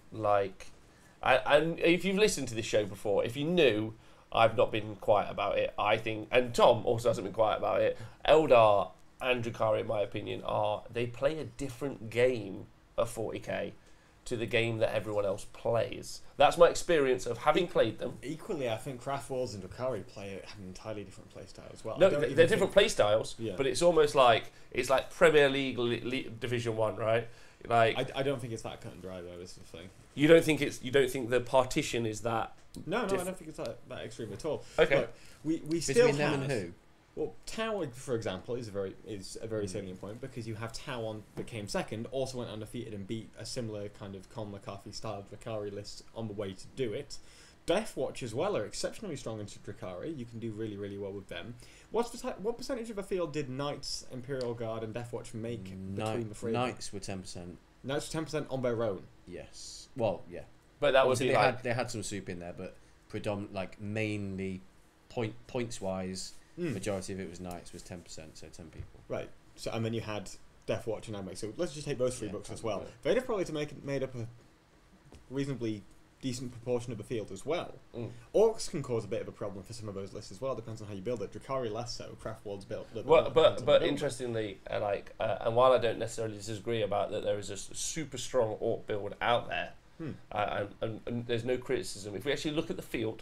A: and if you've listened to this show before, if you knew I've not been quiet about it, I think, and Tom also hasn't been quiet about it, Eldar and Drukhari, in my opinion, they play a different game of 40k to the game that everyone else plays. That's my experience of having played them.
B: Equally, I think Craft Wars and Drukhari have an entirely different playstyle as well.
A: No, they're different playstyles, but it's almost like Premier League Division 1, right? Like
B: I don't think it's that cut and dry though. This is the thing.
A: You don't think the partition is that?
B: No, I don't think it's that extreme at all.
A: Okay.
B: Look, we still
C: Between them and who?
B: Well, Tau, for example, is a very salient point because you have Tau that came second, also went undefeated and beat a similar kind of Colin McCarthy style Drukhari list on the way to do it. Deathwatch as well are exceptionally strong into Drukhari. You can do really, really well with them. What percentage of the field did Knights, Imperial Guard, and Deathwatch make between the three?
C: Knights were 10%.
B: Knights were 10% on their own.
C: Yes. Well, yeah.
A: But that would be
C: they had some soup in there, but mainly points wise. Majority of it was Knights, was 10%, so 10 people.
B: Right. So and then you had Deathwatch and Nightmare. So let's just take those 3 books as well. They'd have probably made up a reasonably decent proportion of the field as well. Orcs can cause a bit of a problem for some of those lists as well. Depends on how you build it. Drukhari less so. Craft World's built.
A: But interestingly, and while I don't necessarily disagree about that, there is a super strong orc build out there, and there's no criticism. If we actually look at the field.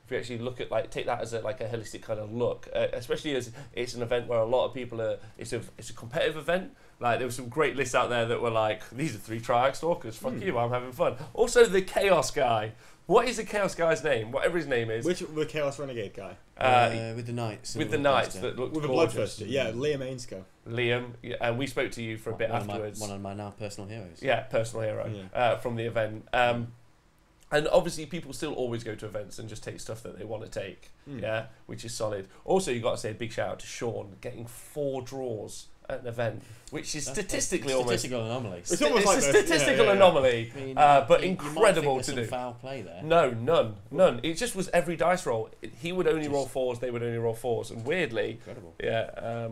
A: If you actually look at take that as a holistic kind of look, especially as it's an event where a lot of people are, it's a competitive event. Like there were some great lists out there that were like, these are 3 Triarch Stalkers. Fuck you, I'm having fun. Also the Chaos guy. What is the Chaos guy's name? Whatever his name is.
B: The Chaos Renegade guy.
C: With the Knights.
A: With the Knights that looked
B: with
A: gorgeous.
B: The Bloodthirster. Yeah, Liam Ainsko.
A: Liam, and we spoke to you for a bit afterwards.
C: One of my now personal heroes.
A: Yeah, personal hero from the event. And obviously, people still always go to events and just take stuff that they want to take, which is solid. Also, you've got to say a big shout out to Sean getting 4 draws at an event, which is statistically almost...
C: Statistical anomaly.
A: It's a statistical anomaly,
C: I mean,
A: but
C: you
A: incredible
C: might think
A: to
C: there's
A: do.
C: some foul play there.
A: No, none. It just was every dice roll. He would only roll 4s, they would only roll 4s, and weirdly...
C: Incredible.
A: Yeah.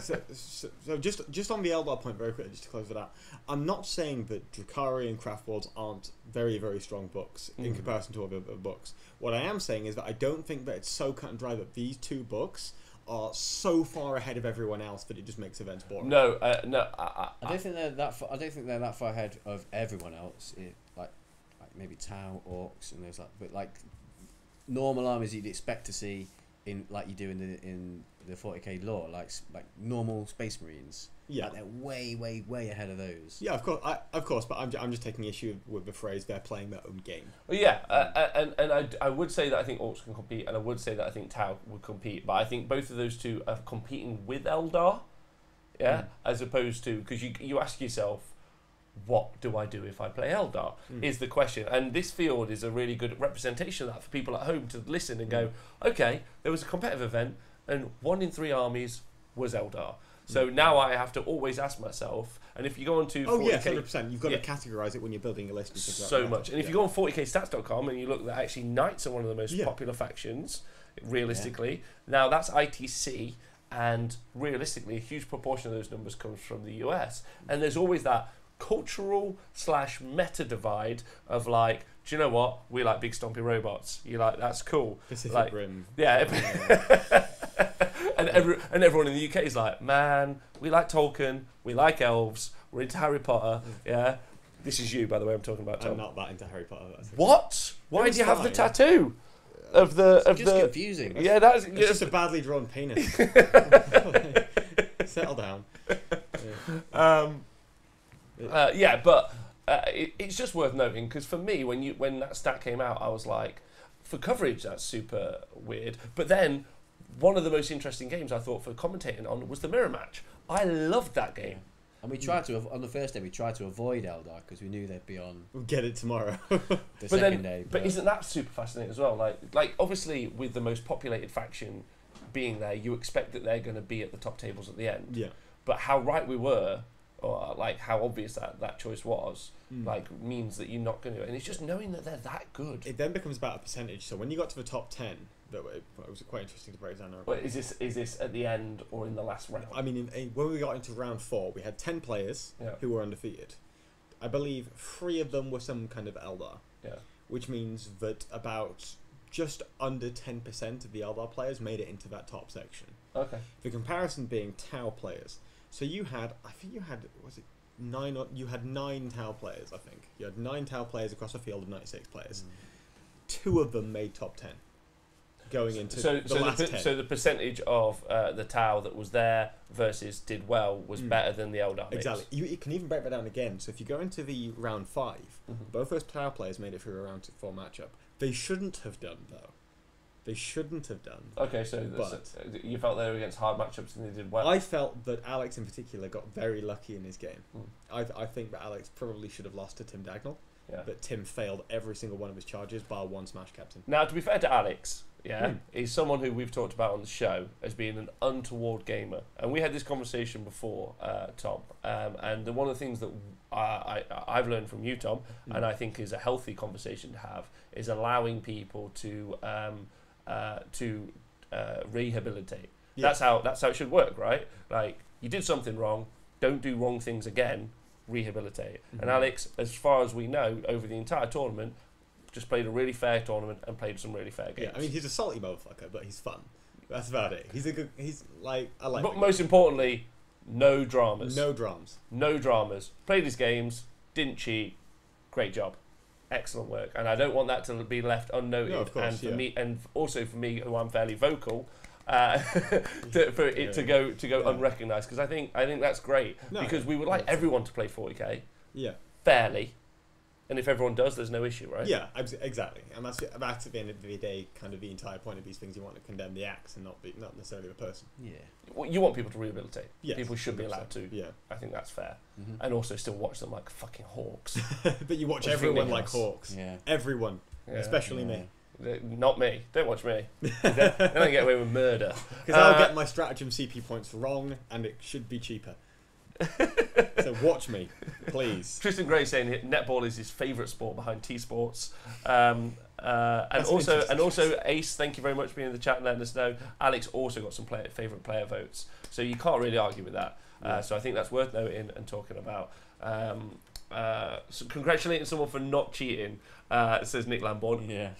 B: So just on the Eldar point, very quickly, just to close it out, I'm not saying that Drukhari and Craft Worlds aren't very, very strong books in comparison to other books. What I am saying is that I don't think that it's so cut and dry that these 2 books are so far ahead of everyone else that it just makes events boring.
A: No.
C: I don't think they're that far. I don't think they're that far ahead of everyone else. Like maybe Tau, Orcs, and there's but normal armies you'd expect to see in like you do in the 40k lore, like normal Space Marines.
B: Yeah,
C: like they're way ahead of those.
B: Yeah, of course, but I'm just taking issue with the phrase they're playing their own game.
A: Well, yeah, and I would say that I think Orcs can compete, and I would say that I think Tau would compete, but I think both of those two are competing with Eldar, as opposed to, because you ask yourself, what do I do if I play Eldar? Is the question, and this field is a really good representation of that for people at home to listen and go, okay, there was a competitive event, and 1 in 3 armies was Eldar. So now I have to always ask myself, and if you go on to 40K...
B: 100%. You've got to categorise it when you're building a list. And
A: so much. And if you go on 40kstats.com and you look that actually Knights are one of the most popular factions, realistically. Now that's ITC, and realistically a huge proportion of those numbers comes from the US. And there's always that cultural/meta divide of like, do you know what? We like big stompy robots. You like, that's cool.
B: Pacific Rim.
A: Yeah. And everyone in the UK is like, man, we like Tolkien, we like elves, we're into Harry Potter, This is you, by the way, I'm talking about, Tom.
B: I'm not that into Harry Potter.
A: What? Why do you have the tattoo? Of the...
C: It's just confusing.
A: Yeah, that's...
B: It's just a badly drawn penis. Settle down.
A: It's just worth noting, because for me, when that stat came out, I was like, for coverage, that's super weird. But then... one of the most interesting games I thought for commentating on was the mirror match. I loved that game.
C: And we tried to, on the first day, we tried to avoid Eldar because we knew they'd be on.
B: We'll get it tomorrow.
C: the second day.
A: But isn't that super fascinating as well? Like obviously with the most populated faction being there, you expect that they're going to be at the top tables at the end.
B: Yeah.
A: But how right we were, or like how obvious that choice was, like means that you're not going to. And it's just knowing that they're that good.
B: It then becomes about a percentage. So when you got to the top 10. That it was quite interesting to break down.
A: But is this at the end or in the last round?
B: I mean, when we got into round 4, we had 10 players who were undefeated. I believe 3 of them were some kind of Eldar.
A: Yeah. Which
B: means that about just under 10% of the Eldar players made it into that top section.
A: Okay.
B: The comparison being Tau players. So you had 9 Tau players, I think. You had 9 Tau players across a field of 96 players. 2 of them made top 10. Going into the last 10.
A: So the percentage of the Tau that was there versus did well was better than the Eldar mix.
B: Exactly. You can even break that down again. So if you go into the round 5, both those Tau players made it through a round 4 matchup. They shouldn't have done, though. They shouldn't have done.
A: Okay, so you felt they were against hard matchups and they did well.
B: I felt that Alex in particular got very lucky in his game. I think that Alex probably should have lost to Tim Dagnall.
A: Yeah.
B: But Tim failed every single one of his charges bar 1 Smash Captain.
A: Now, to be fair to Alex, he's someone who we've talked about on the show as being an untoward gamer. And we had this conversation before, Tom. And one of the things that I've learned from you, Tom, and I think is a healthy conversation to have, is allowing people to rehabilitate. Yeah. That's how it should work, right? Like, you did something wrong, don't do wrong things again, rehabilitate. And Alex, as far as we know, over the entire tournament, just played a really fair tournament and played some really fair games.
B: Yeah, I mean, he's a salty motherfucker, but he's fun. That's about it. I like.
A: But most importantly, no dramas.
B: No dramas.
A: No dramas. Played his games, didn't cheat. Great job. Excellent work. And I don't want that to be left unnoted.
B: No, of course,
A: and for me, and also for me, who I'm fairly vocal, to go unrecognised, because I think that's great, because we would like everyone to play 40k fairly, and if everyone does, there's no issue, right?
B: Yeah, exactly. And that's at the end of the day kind of the entire point of these things. You want to condemn the acts and not necessarily the person.
C: Yeah.
A: Well, you want people to rehabilitate.
B: Yes,
A: people should be allowed to.
B: Yeah.
A: I think that's fair. And also still watch them like fucking hawks.
B: But you watch everyone like hawks.
C: Yeah.
B: Everyone, especially me.
A: Not me. Don't watch me. Then I get away with murder.
B: Because I'll get my stratagem CP points wrong, and it should be cheaper. So watch me, please.
A: Tristan Gray saying netball is his favourite sport behind T-Sports. And also Ace, thank you very much for being in the chat and letting us know. Alex also got some favourite player votes, so you can't really argue with that. So I think that's worth noting and talking about. So congratulating someone for not cheating, says Nick Lamborn.
C: Yeah.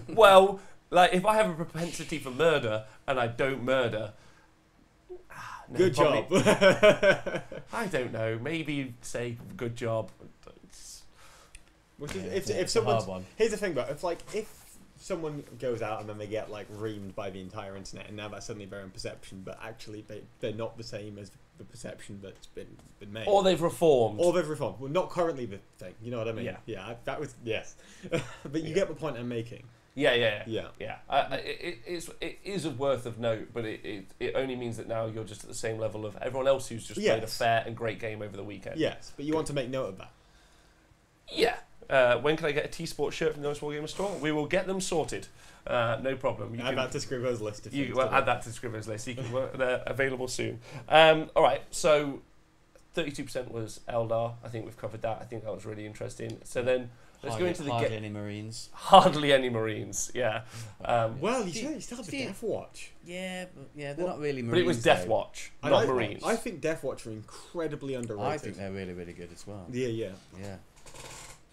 A: Well, like, if I have a propensity for murder and I don't murder,
B: good job.
A: I don't know. Maybe say good job.
B: If someone's, here's the thing, though. If someone goes out and then they get like reamed by the entire internet, and now that's suddenly their own perception, but actually they're not the same as the perception that's been made.
A: Or they've reformed.
B: Well, not currently the thing. You know what I mean?
A: Yeah.
B: That was yes. But you get the point I'm making.
A: Yeah. It is a worth of note, but it only means that now you're just at the same level of everyone else who's just played a fair and great game over the weekend.
B: Yes, but you want to make note of that.
A: Yeah. When can I get a T-Sport shirt from the Honest Wargamer store? We will get them sorted. No problem.
B: Add that to Scrivo's list.
A: Add that to Scrivo's list. They're available soon. All right, so 32% was Eldar. I think we've covered that. I think that was really interesting. So then let's go into the
C: hardly any Marines.
A: Hardly any Marines. Yeah.
B: Well, you still have the Deathwatch.
C: Yeah, they're not really Marines.
A: But it was Deathwatch, not Marines.
B: I think Deathwatch are incredibly underrated.
C: I think they're really, really good as well.
B: Yeah.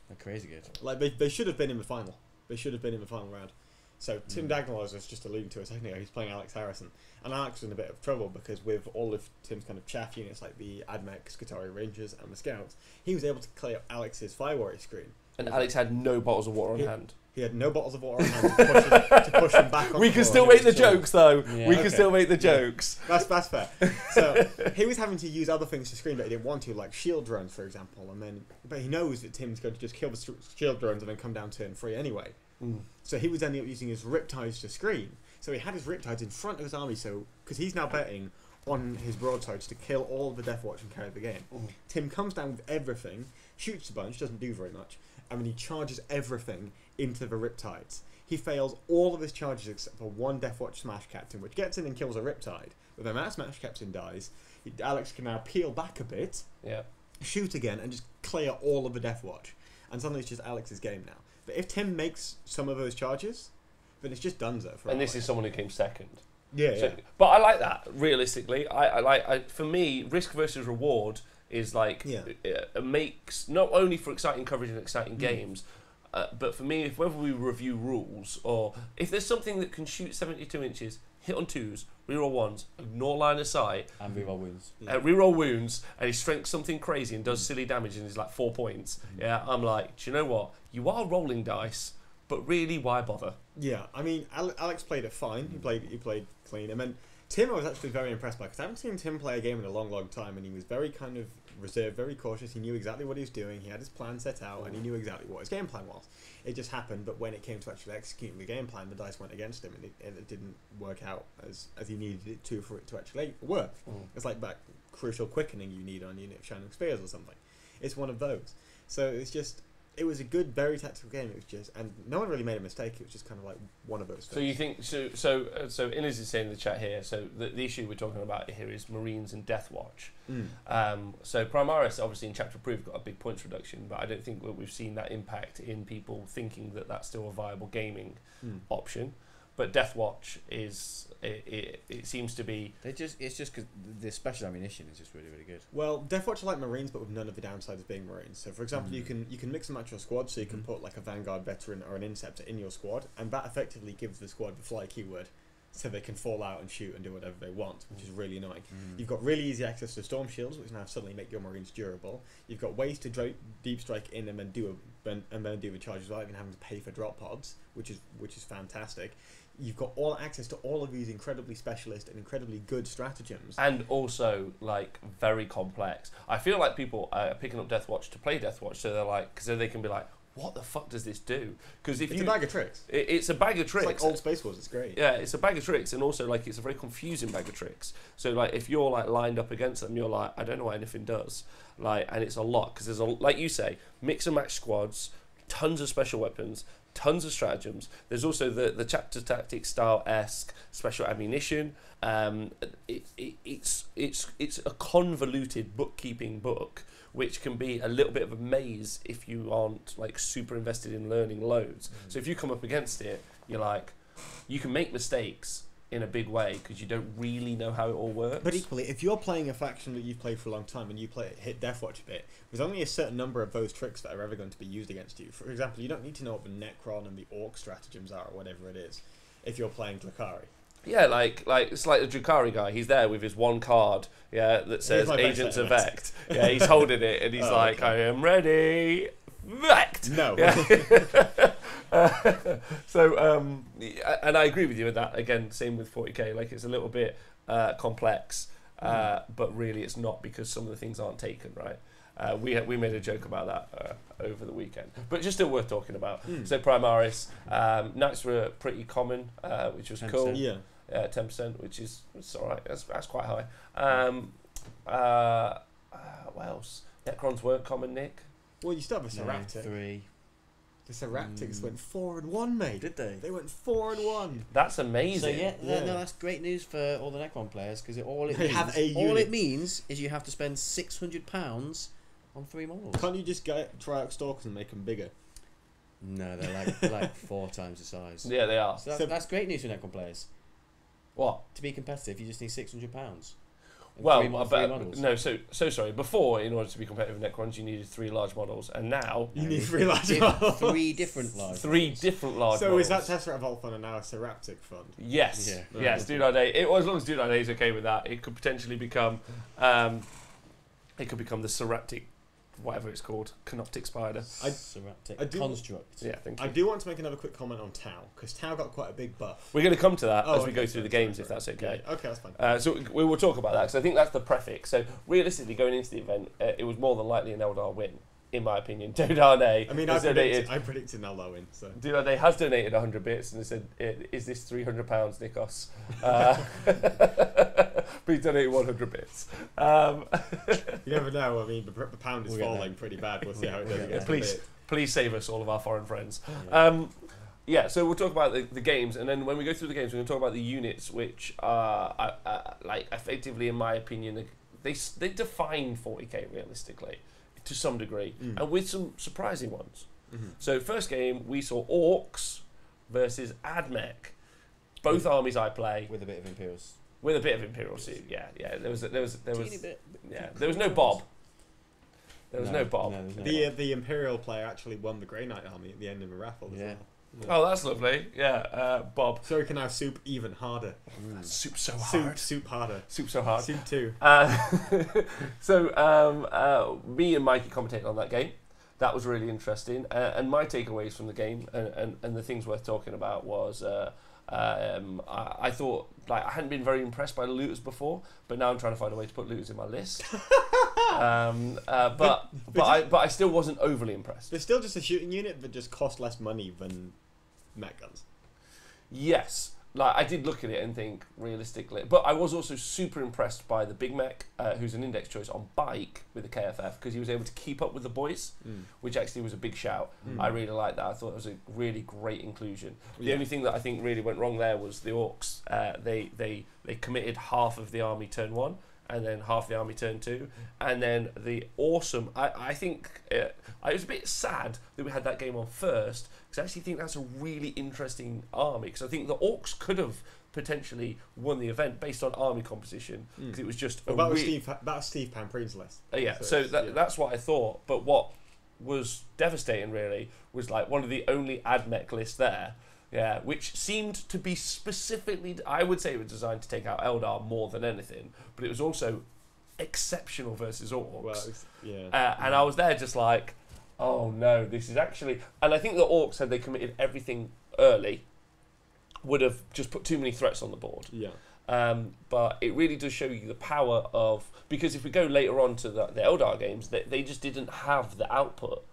C: They're crazy good.
B: Like they should have been in the final. They should have been in the final round. So Tim Dagnall, as I was just alluding to a second ago, he's playing Alex Harrison, and Alex was in a bit of trouble because with all of Tim's kind of chaff units like the Admech, Skitarii Rangers, and the Scouts, he was able to clear Alex's Fire Warrior screen.
A: And Alex had no bottles of water on hand.
B: He had no bottles of water on hand to push him back on.
A: We can still make the jokes, though.
C: Yeah.
A: We can still make the jokes.
B: That's fair. So he was having to use other things to screen that he didn't want to, like shield drones, for example. But he knows that Tim's going to just kill the shield drones and then come down turn 3 anyway. So he was ending up using his Riptides to screen. So he had his Riptides in front of his army, because he's now betting on his broadsides to kill all of the Deathwatch and carry the game. Tim comes down with everything, shoots a bunch, doesn't do very much, and then he charges everything into the Riptides. He fails all of his charges except for one Deathwatch Smash Captain, which gets in and kills a Riptide. But then that Smash Captain dies. Alex can now peel back a bit, shoot again, and just clear all of the Deathwatch. And suddenly it's just Alex's game now. But if Tim makes some of those charges, then it's just donezo for
A: And this is someone who came second.
B: Yeah.
A: But I like that, realistically. For me, risk versus reward is like, it makes, not only for exciting coverage and exciting games, but for me, whether we review rules, or if there's something that can shoot 72 inches, hit on 2s, reroll 1s, ignore line of sight,
C: and reroll wounds.
A: Reroll wounds, and he strengths something crazy and does silly damage and is like 4 points. I'm like, do you know what? You are rolling dice, but really, why bother?
B: Yeah, I mean, Alex played it fine. He played clean. And then Tim, I was actually very impressed by, because I haven't seen Tim play a game in a long, long time, and he was very kind of reserved, very cautious. He knew exactly what he was doing. He had his plan set out, and he knew exactly what his game plan was. It just happened that when it came to actually executing the game plan, the dice went against him, and it didn't work out as he needed it to for it to actually work. It's like that crucial quickening you need on Unit of Shining Spears or something. It's one of those. So it's just, it was a good, very tactical game. It was just, and no one really made a mistake. It was just kind of like one of those things.
A: So you think so? Inez is saying in the chat here. So the issue we're talking about here is Marines and Deathwatch. So Primaris, obviously in Chapter Approved, got a big points reduction, but I don't think we've seen that impact in people thinking that that's still a viable gaming option. But Deathwatch is it seems to be.
C: It's just because the special ammunition is just really, really good.
B: Well, Deathwatch are like Marines, but with none of the downsides of being Marines. So, for example, you can mix and match your squad, so you can put like a Vanguard veteran or an Inceptor in your squad, and that effectively gives the squad the fly keyword, so they can fall out and shoot and do whatever they want, which is really annoying. You've got really easy access to Storm Shields, which now suddenly make your Marines durable. You've got ways to deep strike in and then do the charges without even having to pay for drop pods, which is fantastic. You've got all access to all of these incredibly specialist and incredibly good stratagems. And
A: also, like, very complex. I feel like people are picking up Deathwatch to play Deathwatch, so they're like, so they can be like, what the fuck does this do? Because it's
B: a bag of tricks.
A: It's a bag of tricks.
B: It's like old Space Wars. It's great.
A: Yeah, it's a bag of tricks, and also like it's a very confusing bag of tricks. So like if you're like lined up against them, you're like, I don't know what anything does. Like, and it's a lot because there's like you say, mix and match squads, tons of special weapons, tons of stratagems. There's also the chapter tactics style-esque special ammunition. It's a convoluted bookkeeping book, which can be a little bit of a maze if you aren't like super invested in learning loads. So if you come up against it, you're like, you can make mistakes in a big way because you don't really know how it all works.
B: But equally, if you're playing a faction that you've played for a long time and you hit Deathwatch a bit, there's only a certain number of those tricks that are ever going to be used against you. For example, you don't need to know what the Necron and the Orc stratagems are or whatever it is if you're playing Drukhari.
A: Yeah, like it's like the Drukhari guy. He's there with his one card, that says Agents of Vect. Yeah, he's holding it and he's like, okay. I am ready, Vect.
B: No.
A: Yeah. And I agree with you with that. Again, same with 40k. Like, it's a little bit complex, but really it's not, because some of the things aren't taken, right? We made a joke about that over the weekend, but just still worth talking about. So Primaris, Knights were pretty common, which was
C: 10%.
A: cool.
B: Yeah.
A: 10%, which is, it's all right. That's quite high. What else? Necrons weren't common, Nick.
B: Well, you still have a
C: No,
B: Seraptic.
C: 3.
B: The Seraptics went 4-1, mate.
C: Did they?
B: They went 4-1.
A: That's
C: So
A: amazing.
C: yeah,
B: Yeah.
C: no, that's great news for all the Necron players, because all
B: They have a
C: all
B: unit.
C: it means is you have to spend £600 on 3 models.
B: Can't you just try out Stalkers and make them bigger?
C: No, they're like 4 times the size.
A: Yeah, they are.
C: So that's great news for Necron players.
A: What?
C: To be competitive, you just need £600.
A: Well,
C: three models.
A: no. So sorry. Before, in order to be competitive with Necrons, you needed 3 large models, and now
B: You need 3 large models.
C: 3 different large.
A: 3
C: models.
A: different large
B: So
A: models.
B: is that Tesseract Vault Fund and now a Seraptic Fund?
A: Yes.
C: Yeah.
A: Yes. Dude-Day. As long as Dude-Day is okay with that, it could potentially become. It could become the Seraptic, whatever it's called, Canoptic Spider.
C: Seraptic
B: I do-
C: construct.
A: Yeah. Thank
B: I
A: you.
B: do want to make another quick comment on Tau, because Tau got quite a big buff.
A: We're going to come to that
B: Oh,
A: as we go
B: okay,
A: through the
B: sorry,
A: games,
B: sorry,
A: if that's
B: sorry.
A: okay.
B: Yeah, okay, that's fine.
A: So we will talk about that, because I think that's the prefix. So realistically, going into the event, it was more than likely an Eldar win, in my opinion. Dude-Day.
B: I mean, I predicted an Eldar win, so...
A: Dude-Day has donated 100 bits, and they said, "Is this £300, Nikos?" But he donated 100 bits.
B: You never know, I mean, the pound is
C: We'll get
B: falling
C: there.
B: pretty bad. We'll see how it does
C: Yeah,
B: against
A: please.
B: the bit.
A: Please save us, all of our foreign friends.
C: Yeah.
A: So we'll talk about the games, and then when we go through the games, we're going to talk about the units, which are, like, effectively, in my opinion, they define 40k realistically, to some degree, and with some surprising ones. So first game, we saw Orcs versus Admech. Both armies I play
C: With a bit of Imperials.
A: with a bit of Imperial suit. Yeah. There was
C: Teeny bit.
A: yeah. There was no Bob. There was no Bob.
C: No, there's no Bob.
B: The Imperial player actually won the Grey Knight army at the end of a raffle as
C: Yeah.
B: well.
A: Oh, that's lovely. Yeah, Bob.
B: So we can now soup even harder.
A: Soup so hard.
B: Soup harder.
A: Soup so hard.
B: Soup 2.
A: Me and Mikey commentated on that game. That was really interesting. And my takeaways from the game and the things worth talking about was I thought, like, I hadn't been very impressed by the looters before, but now I'm trying to find a way to put looters in my list. But I still wasn't overly impressed.
B: They're still just a shooting unit that just cost less money than mech guns.
A: Yes. Like, I did look at it and think, realistically, but I was also super impressed by the Big Mech, who's an index choice on bike with the KFF, because he was able to keep up with the boys, which actually was a big shout. I really liked that. I thought it was a really great inclusion. The only thing that I think really went wrong there was the Orcs. They committed half of the army turn 1, and then half the army turn 2, and then the awesome. I think I was a bit sad that we had that game on first, because I actually think that's a really interesting army, because I think the Orcs could have potentially won the event based on army composition, because it was just
B: Well, that was Steve Pamprine's list.
A: so that's what I thought. But what was devastating really was, like, one of the only Admech lists there. Yeah, which seemed to be specifically, I would say it was designed to take out Eldar more than anything, but it was also exceptional versus Orcs.
B: Well,
A: And I was there just like, oh no, this is actually... And I think the Orcs, had they committed everything early, would have just put too many threats on the board.
B: Yeah.
A: But it really does show you the power of... Because if we go later on to the Eldar games, they just didn't have the output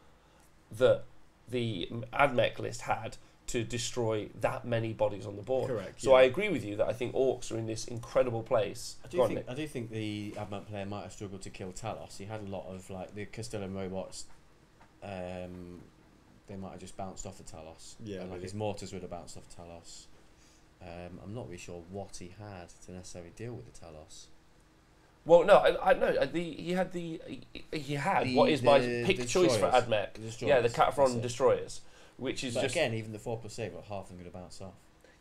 A: that the Admech list had to destroy that many bodies on the board.
B: Correct.
A: So I agree with you that I think Orcs are in this incredible place.
C: I do think the Advent player might have struggled to kill Talos. He had a lot of, like, the Castellan robots. They might have just bounced off the Talos.
B: Yeah,
C: And, like,
B: really.
C: his mortars would have bounced off Talos. I'm not really sure what he had to necessarily deal with the Talos.
A: Well, no, I know he had what is my pick choice for
C: destroyers.
A: Admech.
C: The
A: Yeah, the
C: destroyers,
A: Catphron
C: that's it.
A: destroyers, which is
C: But
A: just
C: again, even the 4+ save, got half of them going to bounce off.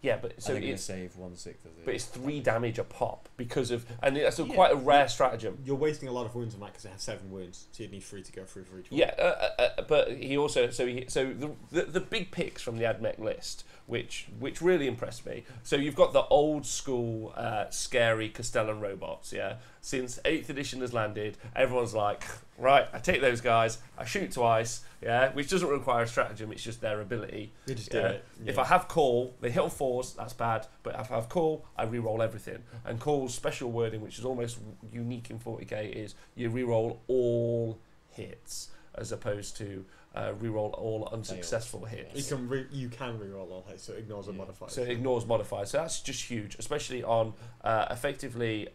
A: yeah, but so
C: So they're going to
A: it's
C: save 1/6 of it.
A: but it's 3 damage a pop because of, and that's
C: Yeah.
A: quite a rare stratagem.
B: You're wasting a lot of wounds on that because they have 7 wounds, so you'd need 3 to go through for each one.
A: Yeah, but he also the big picks from the Admech list, which really impressed me. So you've got the old school scary Castellan robots. Yeah, since 8th edition has landed, everyone's like, right? I take those guys, I shoot twice, yeah, which doesn't require a stratagem, it's just their ability.
B: You just do it.
A: If I have call, they hit on 4s, that's bad, but if I have call, I re-roll everything. And call's special wording, which is almost unique in 40k, is you re-roll all hits, as opposed to re-roll all unsuccessful hits.
B: You can re-roll all hits, so it ignores the modifiers.
A: So it ignores modifiers. So that's just huge, especially on effectively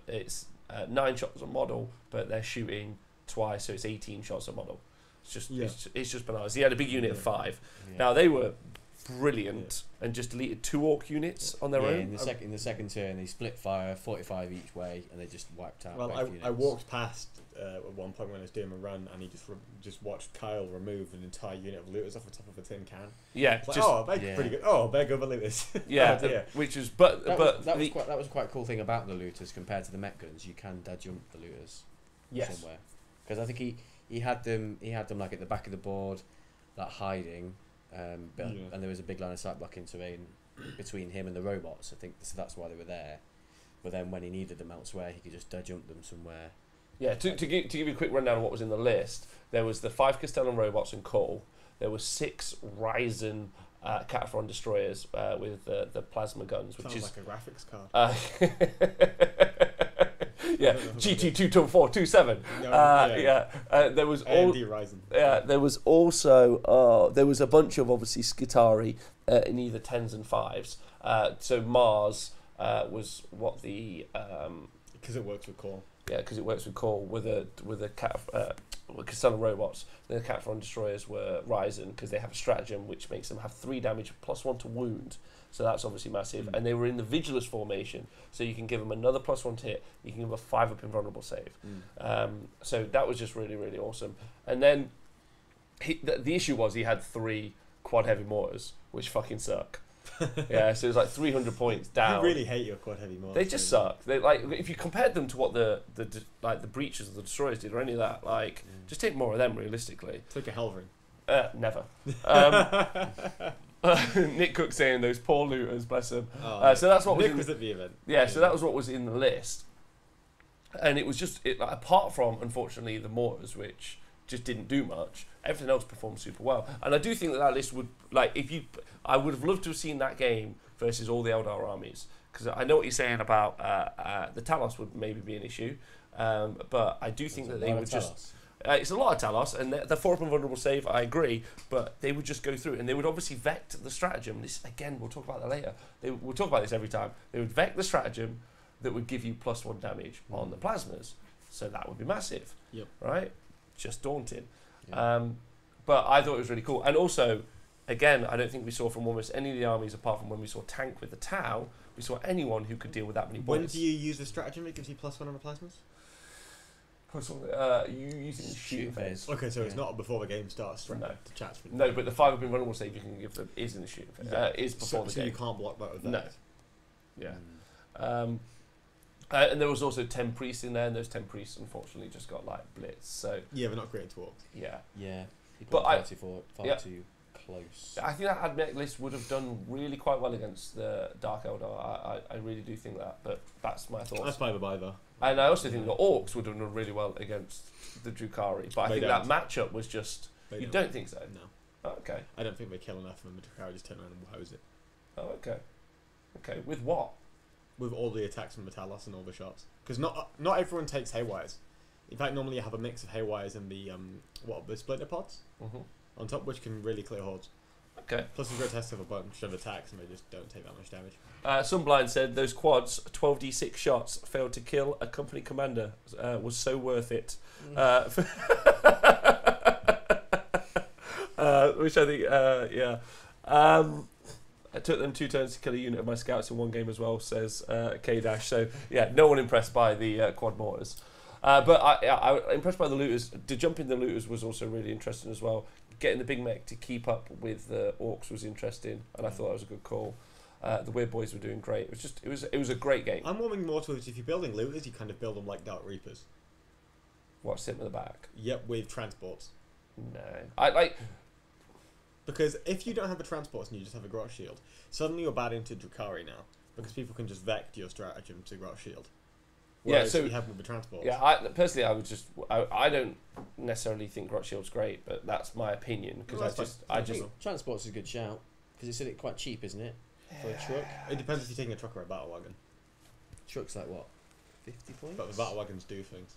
A: it's 9 shots a model, but they're shooting twice, so it's 18 shots a model. It's just it's just bananas. He had a big unit of 5. Yeah. Now they were brilliant and just deleted 2 orc units on their own.
C: In the second turn, they split fire 45 each way, and they just wiped out.
B: Well, I walked past at one point when I was doing a run, and he just watched Kyle remove an entire unit of looters off the top of a tin can.
A: Yeah,
B: like, they're pretty good. Oh, they're good looters.
A: Yeah, which is that
C: was quite a cool thing about the looters compared to the mech guns. You can dead jump the looters somewhere, because I think he had them like at the back of the board, like hiding. And there was a big line of sight blocking terrain between him and the robots. I think that's why they were there. But then when he needed them elsewhere, he could just dead jump them somewhere.
A: Yeah, to give you a quick rundown of what was in the list, there was the 5 Castellan robots and Cole. There were 6 Ryzen Cataphren destroyers with the plasma guns, which
B: sounds
A: is
B: like a graphics card.
A: Yeah, GT22427. There was there was also there was a bunch of obviously Skitari in either 10s and 5s. So Mars was what the
B: because it works with core.
A: Yeah, because it works with core with the Castellan robots. The Cataphren destroyers were Ryzen because they have a stratagem which makes them have 3 damage +1 to wound. So that's obviously massive. And they were in the Vigilus formation, so you can give them another +1 to hit. You can give them a 5-up invulnerable save. So that was just really, really awesome. And then the issue was he had 3 quad heavy mortars, which fucking suck. Yeah, so it was like 300 points down.
B: I really hate your quad heavy mortars.
A: They just suck. They like if you compared them to what the breaches of the destroyers did or any of that, just take more of them realistically.
B: Take a Helvering.
A: Never. Nick Cook saying those poor looters, bless them. So that's what
B: Nick was at the event.
A: Yeah, so that was what was in the list, and it was just apart from unfortunately the mortars, which just didn't do much. Everything else performed super well, and I do think that list would I would have loved to have seen that game versus all the Eldar armies, because I know what you're saying about the Talos would maybe be an issue, but I do think that they would just. It's a lot of Talos, and the 4-up invulnerable save, I agree, but they would just go through, and they would obviously vect the stratagem. This, again, we'll talk about that later. We'll talk about this every time. They would vect the stratagem that would give you +1 damage on the plasmas, so that would be massive, right? Just daunting. But I thought it was really cool. And also, again, I don't think we saw from almost any of the armies, apart from when we saw Tank with the Tau, we saw anyone who could deal with that many points.
B: When do you use the stratagem that gives you +1 on the plasmas?
A: You using the shooting phase.
B: Okay, so it's not before the game starts.
A: No.
B: The chats.
A: No, but the 5-up invulnerable save you can give them is in the shooting phase. Is before the game.
B: So you can't block that with that.
A: No. Yeah. And there was also 10 priests in there, and those 10 priests unfortunately just got blitz. So
B: yeah, they're not great to walk.
A: Yeah.
C: Yeah.
A: But
C: far too close.
A: I think that Admech list would have done really quite well against the Dark Eldar. I really do think that, but that's my thoughts.
B: That's by the by, though.
A: And I also think the Orcs would have done really well against the Drukhari, but I think that matchup was just. You don't think so?
B: No.
A: Oh, okay.
B: I don't think they kill enough, and the Drukhari just turn around and wows it.
A: Oh, okay. Okay, with what?
B: With all the attacks from Metalos and all the shots, because not everyone takes Haywires. In fact, normally you have a mix of Haywires and the Splinter Pods on top, which can really clear hordes.
A: Okay.
B: Plus, the Grotesque have a bunch of attacks, and they just don't take that much damage.
A: Sunblind said those quads, 12d6 shots, failed to kill a company commander. Was so worth it. Which I think, it took them 2 turns to kill a unit of my scouts in one game as well, says K-Dash. So, yeah, no one impressed by the quad mortars. But I was impressed by the looters. To jump in the looters was also really interesting as well. Getting the big mech to keep up with the orcs was interesting, and I thought that was a good call. The Weird Boys were doing great. It was a great game.
B: I'm warming more towards if you're building looters, you kind of build them like Dark Reapers.
A: What, sit in the back?
B: Yep, with transports.
A: No, I like.
B: Because if you don't have the transports and you just have a grot shield, suddenly you're bad into Drukhari now, because people can just vect your stratagem to grot shield. Whereas
A: so
B: you have with the transport.
A: yeah, personally, I don't necessarily think Grot Shield's great, but that's my opinion because
B: Well,
A: I just
C: Transport's a good shout because it's quite cheap, isn't it, for a truck?
B: It depends if you're taking a truck or a battle wagon.
C: Truck's like what, 50 points?
B: But the battle wagons do things.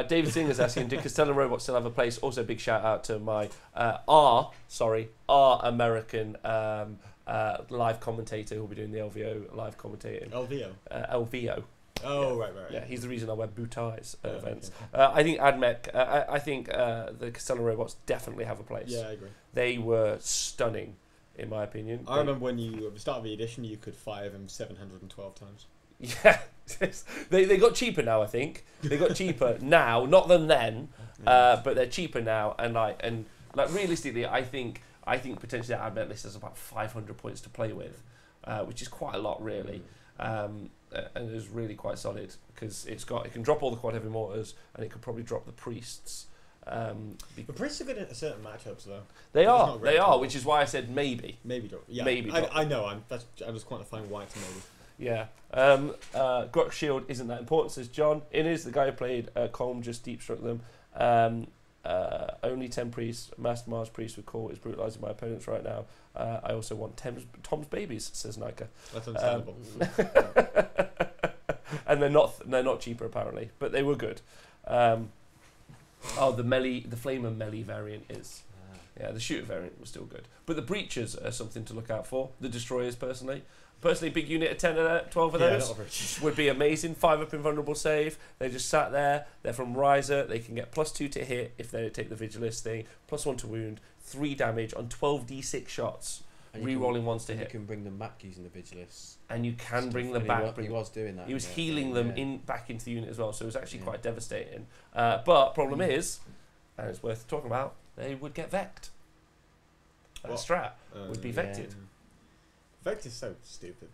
A: David Singer's asking, do Castellan robots still have a place? Also, big shout out to my our American live commentator who'll be doing the LVO live commentating.
B: LVO.
A: LVO.
B: Oh
A: yeah.
B: right.
A: Yeah, he's the reason I wear bow ties at events.
B: Okay.
A: I think AdMech. I think the Castellan robots definitely have a place.
B: Yeah, I agree.
A: They were stunning, in my opinion.
B: I remember when at the start of the edition, you could fire them 712 times.
A: Yeah, they got cheaper now. I think they got cheaper now, not than then, but they're cheaper now. And realistically, I think potentially that AdMech list has about 500 points to play with, which is quite a lot really, and it's really quite solid because it can drop all the quad heavy mortars and it could probably drop the priests.
B: The priests are good at certain matchups though.
A: They are, which is why I said maybe.
B: Maybe drop. Yeah,
A: maybe.
B: I know. I'm just quantifying why it's maybe.
A: Yeah. Grok Shield isn't that important, says John. Innes, the guy who played Colm, just deep struck them. Only 10 priests, masked Mars priest with core is brutalising my opponents right now. I also want Tom's babies, says Nika.
B: That's understandable.
A: And they're not cheaper apparently, but they were good. The Flamer melee variant is. Yeah, the shooter variant was still good. But the breachers are something to look out for. The destroyers, personally, big unit of 10 of 12 of those would be amazing. 5 up invulnerable save. They just sat there. They're from Riser. They can get +2 to hit if they take the Vigilist thing. +1 to wound. 3 damage on 12d6 shots. Rerolling ones to hit.
C: You can bring them back using the Vigilist.
A: And you can bring them back.
C: He was doing that.
A: He was healing them back into the unit as well. So it was actually quite devastating. But problem is, and it's worth talking about, they would get vec'd. That strat would be vected.
B: Vect is so stupid.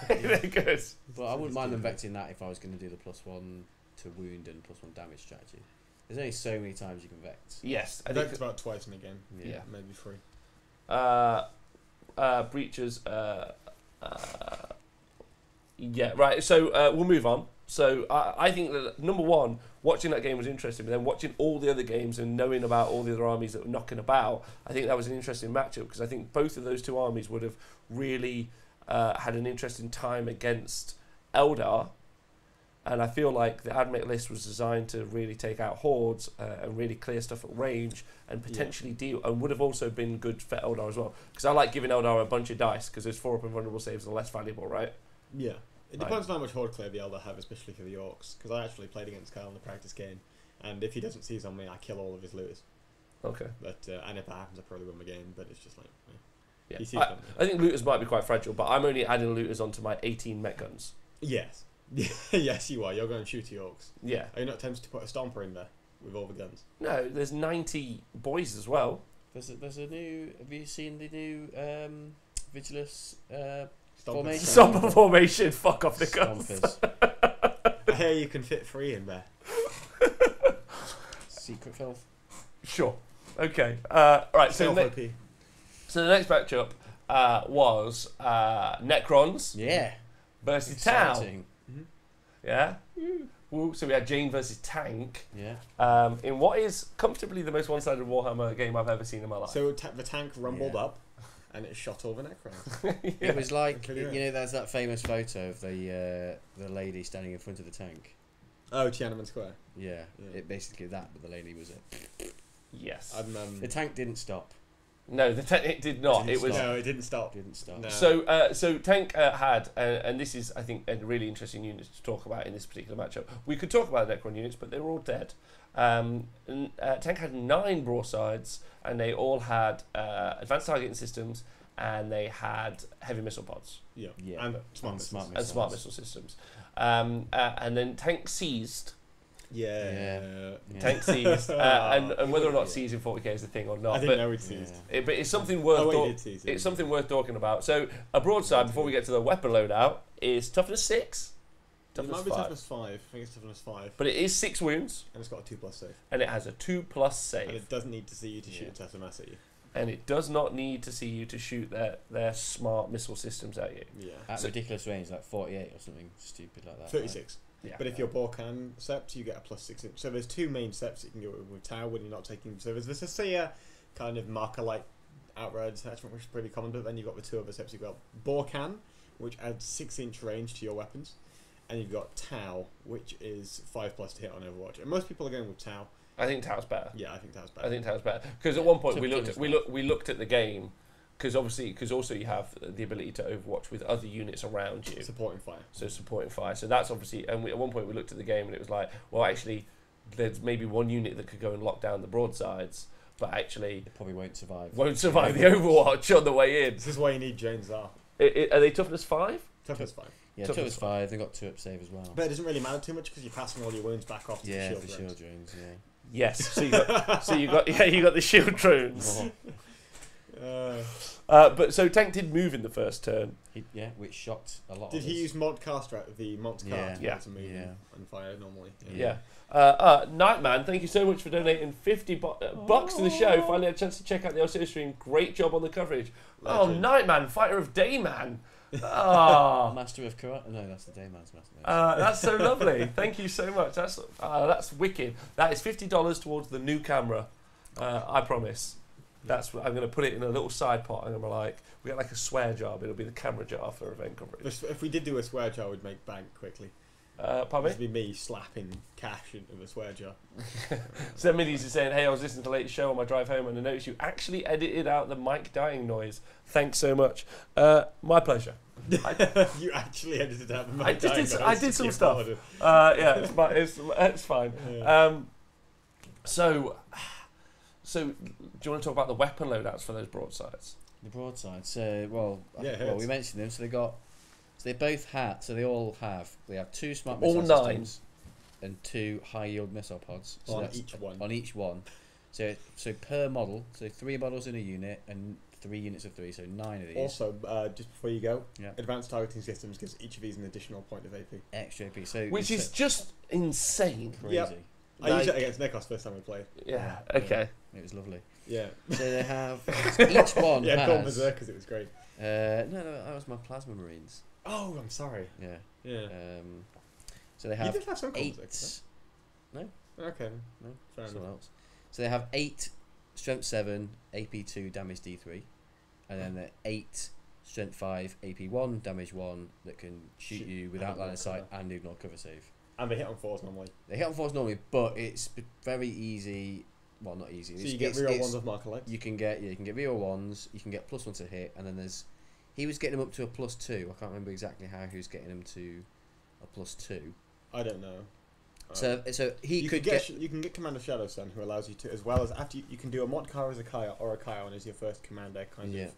A: They're good.
C: But I wouldn't mind them vecting that if I was going to do the +1 to wound and +1 damage strategy. There's only so many times you can vect.
A: Yes.
B: I think it's about twice in a game.
A: Yeah.
B: Maybe 3.
A: Breachers. Yeah, right. So we'll move on. So I think that number one, watching that game was interesting, but then watching all the other games and knowing about all the other armies that were knocking about, I think that was an interesting matchup because I think both of those two armies would have really had an interesting time against Eldar, and I feel like the AdMech list was designed to really take out hordes and really clear stuff at range and potentially deal, and would have also been good for Eldar as well because I like giving Eldar a bunch of dice because those 4 up invulnerable saves are less valuable, right?
B: Yeah. It depends on how much horde clear the Eldar have, especially for the Orcs. Because I actually played against Kyle in the practice game, and if he doesn't seize on me, I kill all of his looters.
A: Okay.
B: But and if that happens, I probably win the game. But it's just like,
A: yeah.
B: He sees them.
A: I think looters might be quite fragile, but I'm only adding looters onto my 18 mech guns.
B: Yes, yes, you are. You're going to shoot the Orcs.
A: Yeah.
B: Are you not tempted to put a Stomper in there with all the guns?
A: No, there's 90 boys as well.
C: There's a new. Have you seen the new Vigilus?
B: Formation.
A: Stomper formation. Fuck off the guns.
B: I hear you can fit 3 in there.
C: Secret filth.
A: Sure. Okay. Right. So the next matchup was Necrons.
C: Yeah.
A: Versus Tau.
C: Mm-hmm.
A: Yeah. Woo. So we had Jane versus Tank.
C: Yeah.
A: In what is comfortably the most one-sided Warhammer game I've ever seen in my life.
B: So the tank rumbled up. And it shot all the Necrons.
C: It was like, there's that famous photo of the lady standing in front of the tank.
B: Oh, Tiananmen Square.
C: Yeah. It basically that, but the lady was it.
A: Yes.
C: The tank didn't stop.
A: No, it did not.
B: No, it didn't stop.
C: No.
A: So Tank had, and this is, I think, a really interesting unit to talk about in this particular matchup. We could talk about the Necron units, but they were all dead. Tank had 9 broadsides, and they all had advanced targeting systems, and they had heavy missile pods.
B: Yeah. And smart
A: missile systems. And then Tank seized. Tank seized, and whether or not seizing 40k is a thing or not.
B: I didn't know it seized.
A: But it's something worth. It's something worth talking about. So a broadside, before we get to the weapon loadout, is toughness 6.
B: It might be toughness 5. I think it's toughness 5.
A: But it is 6 wounds.
B: And it's got a 2+ save.
A: And it has a 2+ save.
B: And it doesn't need to see you to shoot SMS at you.
A: And it does not need to see you to shoot their smart missile systems at you.
B: Yeah.
C: At ridiculous range, like 48 or something stupid like that.
B: 36.
A: Yeah.
B: But if you're Borkan Sept, you get a +6 inch. So there's two main Septs you can go with Tau when you're not taking. So there's a Seer kind of marker-like outright attachment, which is pretty common. But then you've got the two other Septs. You've got Borkan, which adds 6-inch range to your weapons, and you've got Tau, which is 5+ to hit on Overwatch. And most people are going with Tau.
A: I think Tau's better.
B: Yeah, I think Tau's better.
A: Because at one point we looked at the game, because also you have the ability to Overwatch with other units around you.
B: Supporting fire.
A: So that's obviously, and at one point we looked at the game and it was like, well, actually, there's maybe one unit that could go and lock down the broadsides, but actually
C: It probably won't survive.
A: the Overwatch on the way in.
B: This is why you need Jane's R.
A: Are they toughness 5?
B: Toughness 5.
C: Yeah,
A: Toughness
C: 5. They've got 2 up save as well.
B: But it doesn't really matter too much because you're passing all your wounds back off to
C: Yeah,
B: the shield
C: for
B: drones.
C: shield drones, yeah.
A: Yes. So you got the shield drones.
C: Oh.
A: But so Tank did move in the first turn.
C: Which shocked a lot
B: Did
C: of
B: he
C: us.
B: use mod cast the mod card
A: Yeah.
B: to move and fire normally?
A: Yeah. Nightman, thank you so much for donating 50 bucks to the show. Finally had a chance to check out the LCO stream. Great job on the coverage. Oh,
B: Legend.
A: Nightman, fighter of Dayman. Oh,
C: Master of Karate? No, that's the Dayman's master.
A: that's so lovely. Thank you so much. That's wicked. That is $50 towards the new camera. I promise. I'm going to put it in a little side pot. I'm going to we get like a swear jar, but it'll be the camera jar for event coverage.
B: If we did do a swear jar, we'd make bank quickly.
A: Pardon
B: This would be me slapping cash into the swear jar.
A: So Millies is saying, hey, I was listening to the latest show on my drive home and I noticed you actually edited out the mic dying noise. Thanks so much. My pleasure.
B: You actually edited out the
A: I
B: mic
A: just
B: dying
A: did,
B: noise
A: I
B: to
A: did some
B: keep
A: stuff.
B: order.
A: It's fine.
B: Yeah.
A: So do you want to talk about the weapon loadouts for those broadsides?
C: The broadside. So,
B: Yeah,
C: we mentioned them. So they all have 2 smart
A: All
C: missile
A: 9.
C: systems and 2 high yield missile pods. So
B: On
C: that's
B: each one.
C: On each one. So per model, so 3 models in a unit and 3 units of 3, so 9 of these.
B: Also, just before you go,
C: Yeah.
B: advanced targeting systems gives each of these an additional point of AP.
C: Extra AP. So
A: Which is just insane.
C: crazy.
B: Yep. I used it against Necrons first time we played.
A: Yeah, okay.
C: It was lovely.
B: Yeah.
C: So they have each one
B: Yeah,
C: has.
B: Gone Berserk because it was great.
C: No, that was my plasma marines.
B: Oh, I'm sorry.
C: Yeah.
B: Yeah.
C: So they
B: You
C: have
B: did have some Gone
C: 8.
B: Berserk,
C: No,
B: okay.
C: no,
B: Fair enough.
C: someone else. So they have 8 strength 7, AP 2, damage D3, and then they're 8 strength 5, AP 1, damage 1 that can shoot
B: Shoot
C: you without
B: and
C: line of
B: ignore
C: sight
B: cover.
C: and ignore cover save.
B: And they hit on 4s normally.
C: They hit on 4s normally, but it's very easy. Well, not easy.
B: So you get reroll 1s of marker lights.
C: You can get reroll 1s. You can get +1 to hit, and then he was getting them up to a +2. I can't remember exactly how he was getting them to a +2.
B: I don't know.
C: So he
B: you
C: could
B: get you can get Commander Shadow Sun, who allows you to, as well as after you can do a Modkar as a Kion or a Kion as your first commander kind of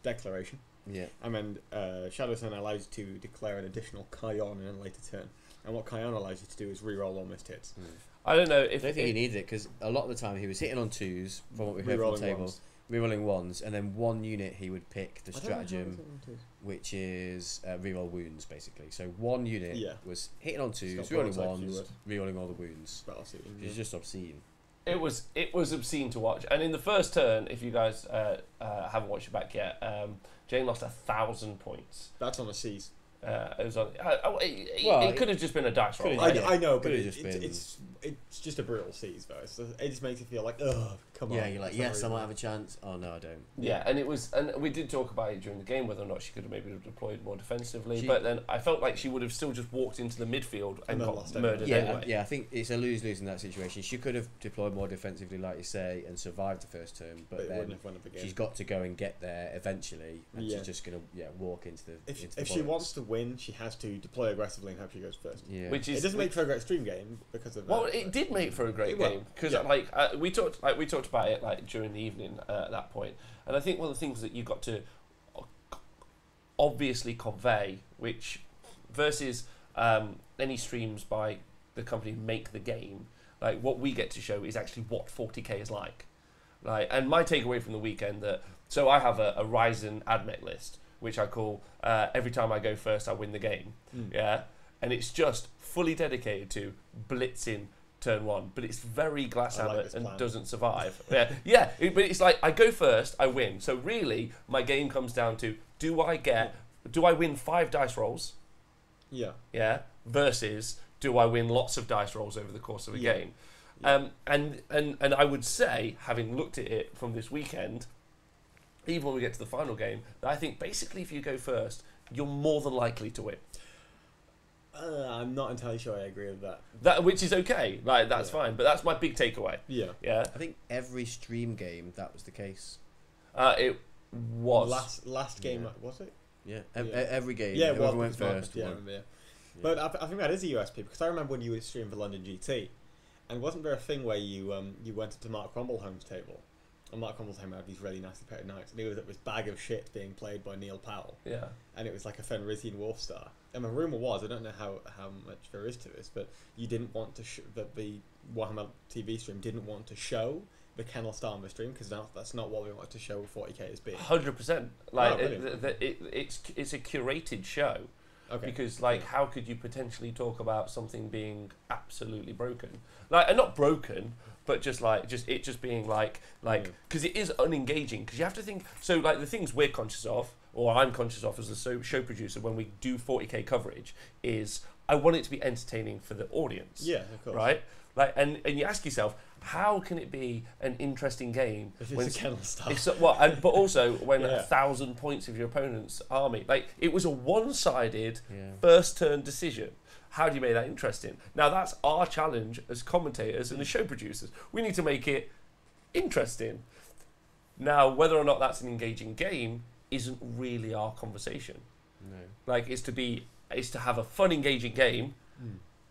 B: declaration.
C: Yeah.
B: And then Shadow Sun allows you to declare an additional Kion in a later turn. And what Kion allows you to do is reroll all missed hits.
A: I don't know
C: I don't think he needed it because a lot of the time he was hitting on 2s from what we heard from the table, rerolling 1s, and then one unit he would pick the stratagem, which is reroll wounds basically. So one unit was hitting on 2s, rerolling 1s, rerolling all the wounds. It's just obscene.
A: It was obscene to watch. And in the first turn, if you guys haven't watched it back yet, Jane lost 1,000 points.
B: That's on a C's.
A: It was on. It could have just been a dice roll.
B: I know, but
C: it's
B: just a brutal C's though. It just makes you feel like, ugh, come on.
C: Yeah, you're like, yes, I might have a chance. Oh no, I don't.
A: Yeah, and we did talk about it during the game whether or not she could have maybe deployed more defensively. But then I felt like she would have still just walked into the midfield and got murdered anyway.
C: Yeah, I think it's a lose-lose in that situation. She could have deployed more defensively, like you say, and survived the first turn. But then she's got to go and get there eventually, and she's just gonna walk into the.
B: If she wants to win, she has to deploy aggressively and hope she goes first.
C: Yeah.
A: Which
B: it doesn't make for a great stream game because of.
A: Well, it did make for a great game because we talked about it during the evening at that point, and I think one of the things that you got to obviously convey, which versus any streams by the company who make the game, like what we get to show is actually what 40k is like. And my takeaway from the weekend so I have a Ryzen admech list, which I call every time I go first I win the game. Yeah, and it's just fully dedicated to blitzing turn 1, but it's very glass hammered and doesn't survive. But it's like I go first, I win. So really, my game comes down to do I win 5 dice rolls?
B: Yeah.
A: Yeah. Versus do I win lots of dice rolls over the course of a game?
B: Yeah.
A: And I would say, having looked at it from this weekend, even when we get to the final game, that I think basically if you go first, you're more than likely to win.
B: I'm not entirely sure I agree with that.
A: Which is okay, like that's fine, but that's my big takeaway.
B: Yeah.
A: Yeah.
C: I think every stream game that was the case.
A: It was
B: last game,
C: Yeah.
B: was it?
C: Yeah,
B: Yeah.
C: every game.
B: Yeah,
C: whoever
B: well,
C: went first.
B: yeah, I
C: won.
B: remember, yeah.
C: Yeah.
B: But I think that is a USP, because I remember when you would stream for London GT, and wasn't there a thing where you went to Mark Crumblehome's table, and Mark Crumbleholme had these really nasty painted knights, and he was at this bag of shit being played by Neil Powell,
A: Yeah.
B: and it was like a Fenrisian Wolfstar. And the rumour was, I don't know how much there is to this, but you didn't want to that the Warhammer TV stream didn't want to show the Kennel Star on the stream, because that's not what we wanted to show 40k as being.
A: 100%. Like
B: Oh,
A: it's a curated show.
B: Okay.
A: Because like, how could you potentially talk about something being absolutely broken, like, and not broken, but just being like because it is unengaging. Because you have to think. So like the things we're conscious of, or I'm conscious of as a show producer when we do 40k coverage, is I want it to be entertaining for the audience.
B: Yeah, of course.
A: Right. Like, and you ask yourself, how can it be an interesting game
B: If
A: when
B: it's a Kennel Star.
A: but also when
B: Yeah.
A: 1,000 points of your opponent's army, like it was a one-sided
C: Yeah.
A: first turn decision. How do you make that interesting? Now that's our challenge as commentators and as show producers. We need to make it interesting. Now, whether or not that's an engaging game isn't really our conversation.
C: No.
A: Like, it's to have a fun, engaging game,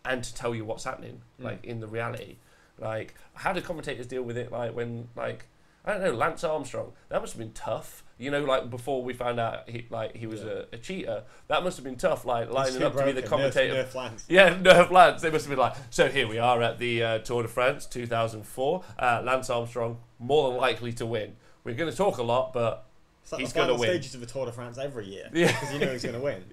A: and to tell you what's happening, like in the reality. Like, how do commentators deal with it? Like when, like, I don't know, Lance Armstrong. That must have been tough. You know, like before we found out he was a cheater. That must have been tough. Like lining up to be the commentator.
B: Nerf Lance.
A: Yeah, Nerf Lance. They must have been like, so here we are at the Tour de France 2004. Lance Armstrong more than likely to win. We're going to talk a lot, but
B: It's like
A: he's
B: the
A: going to
B: final
A: win.
B: stages of the Tour de France every year.
A: Yeah.
B: Because you know he's going to win.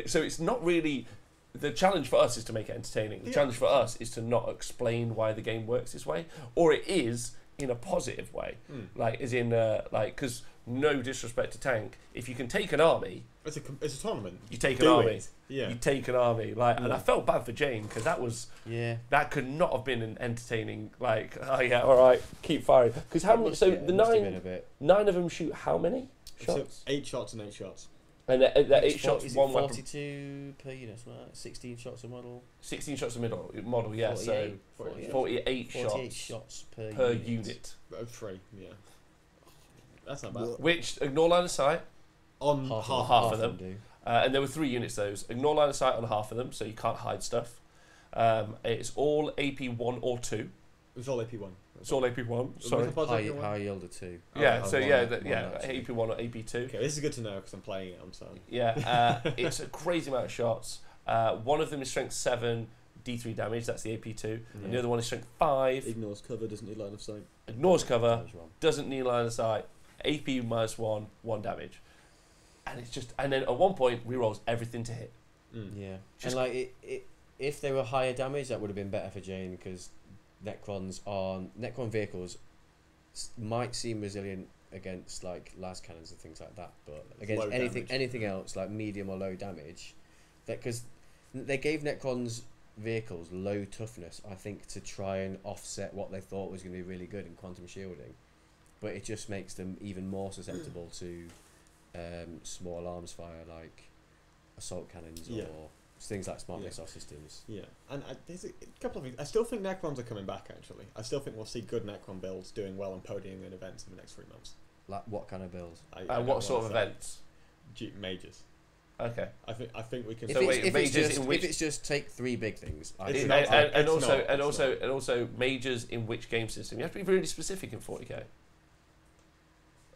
A: So it's not really. The challenge for us is to make it entertaining. The challenge for us is to not explain why the game works this way, or it is in a positive way, like as in because no disrespect to Tank, if you can take an army,
B: It's a tournament.
A: you take an
B: Do
A: army.
B: it. Yeah.
A: You take an army, like, and I felt bad for Jane because that could not have been an entertaining. Like, oh yeah, all right, keep firing. Because how many? So the nine of them shoot how many shots?
B: So 8 shots and 8 shots.
A: And they're 8 shots,
C: is it
A: one weapon.
C: 42 per unit, something like that? 16 shots a model.
A: 16 shots a model, yeah.
C: 48,
A: So
C: 48
A: 48
C: shots
A: per unit.
B: 3, yeah. That's not bad.
A: Which ignore line of sight
B: On
C: Half
A: of them.
C: do.
A: And there were 3 units those. Ignore line of sight on half of them, so you can't hide stuff. It's all AP 1 or 2.
B: It's all AP1.
A: It's all AP 1. Sorry.
C: High yield 2.
A: Yeah.
C: Oh,
A: So
C: one-
A: yeah,
C: one actually.
A: AP 1 or AP 2.
B: Okay, this is good to know because I'm playing it on Sun.
A: Yeah. It's a crazy amount of shots. One of them is strength 7, D3 damage. That's the AP 2. And the other one is strength 5.
D: Ignores cover, doesn't need line of sight.
A: Ignores cover.
C: Damage one.
A: Doesn't need line of sight. AP -1, 1 damage. And it's just, and then at one point rerolls everything to hit.
C: Yeah.
A: Just-
C: And like if they were higher damage, that would have been better for Jane because Necron vehicles might seem resilient against like las cannons and things like that, but against
B: Low
C: anything else like medium or low damage, that because they gave Necron's vehicles low toughness, I think, to try and offset what they thought was going to be really good in quantum shielding, but it just makes them even more susceptible to small arms fire like assault cannons
B: Yeah.
C: or things like smart
B: Yeah.
C: missile systems.
B: Yeah, and there's a couple of things. I still think Necrons are coming back, actually. I still think we'll see good Necron builds doing well on podium in events in the next 3 months.
C: Like what kind of builds?
B: I don't
A: What sort
B: wanna
A: of
B: say.
A: events?
B: Mages.
A: Okay.
B: I think we can.
A: So wait, mages in which-
C: if it's just take 3 big things,
B: It's
A: And,
B: not-
A: and
B: it's not,
A: and
B: it's
A: also majors in which game system? You have to be really specific in 40k.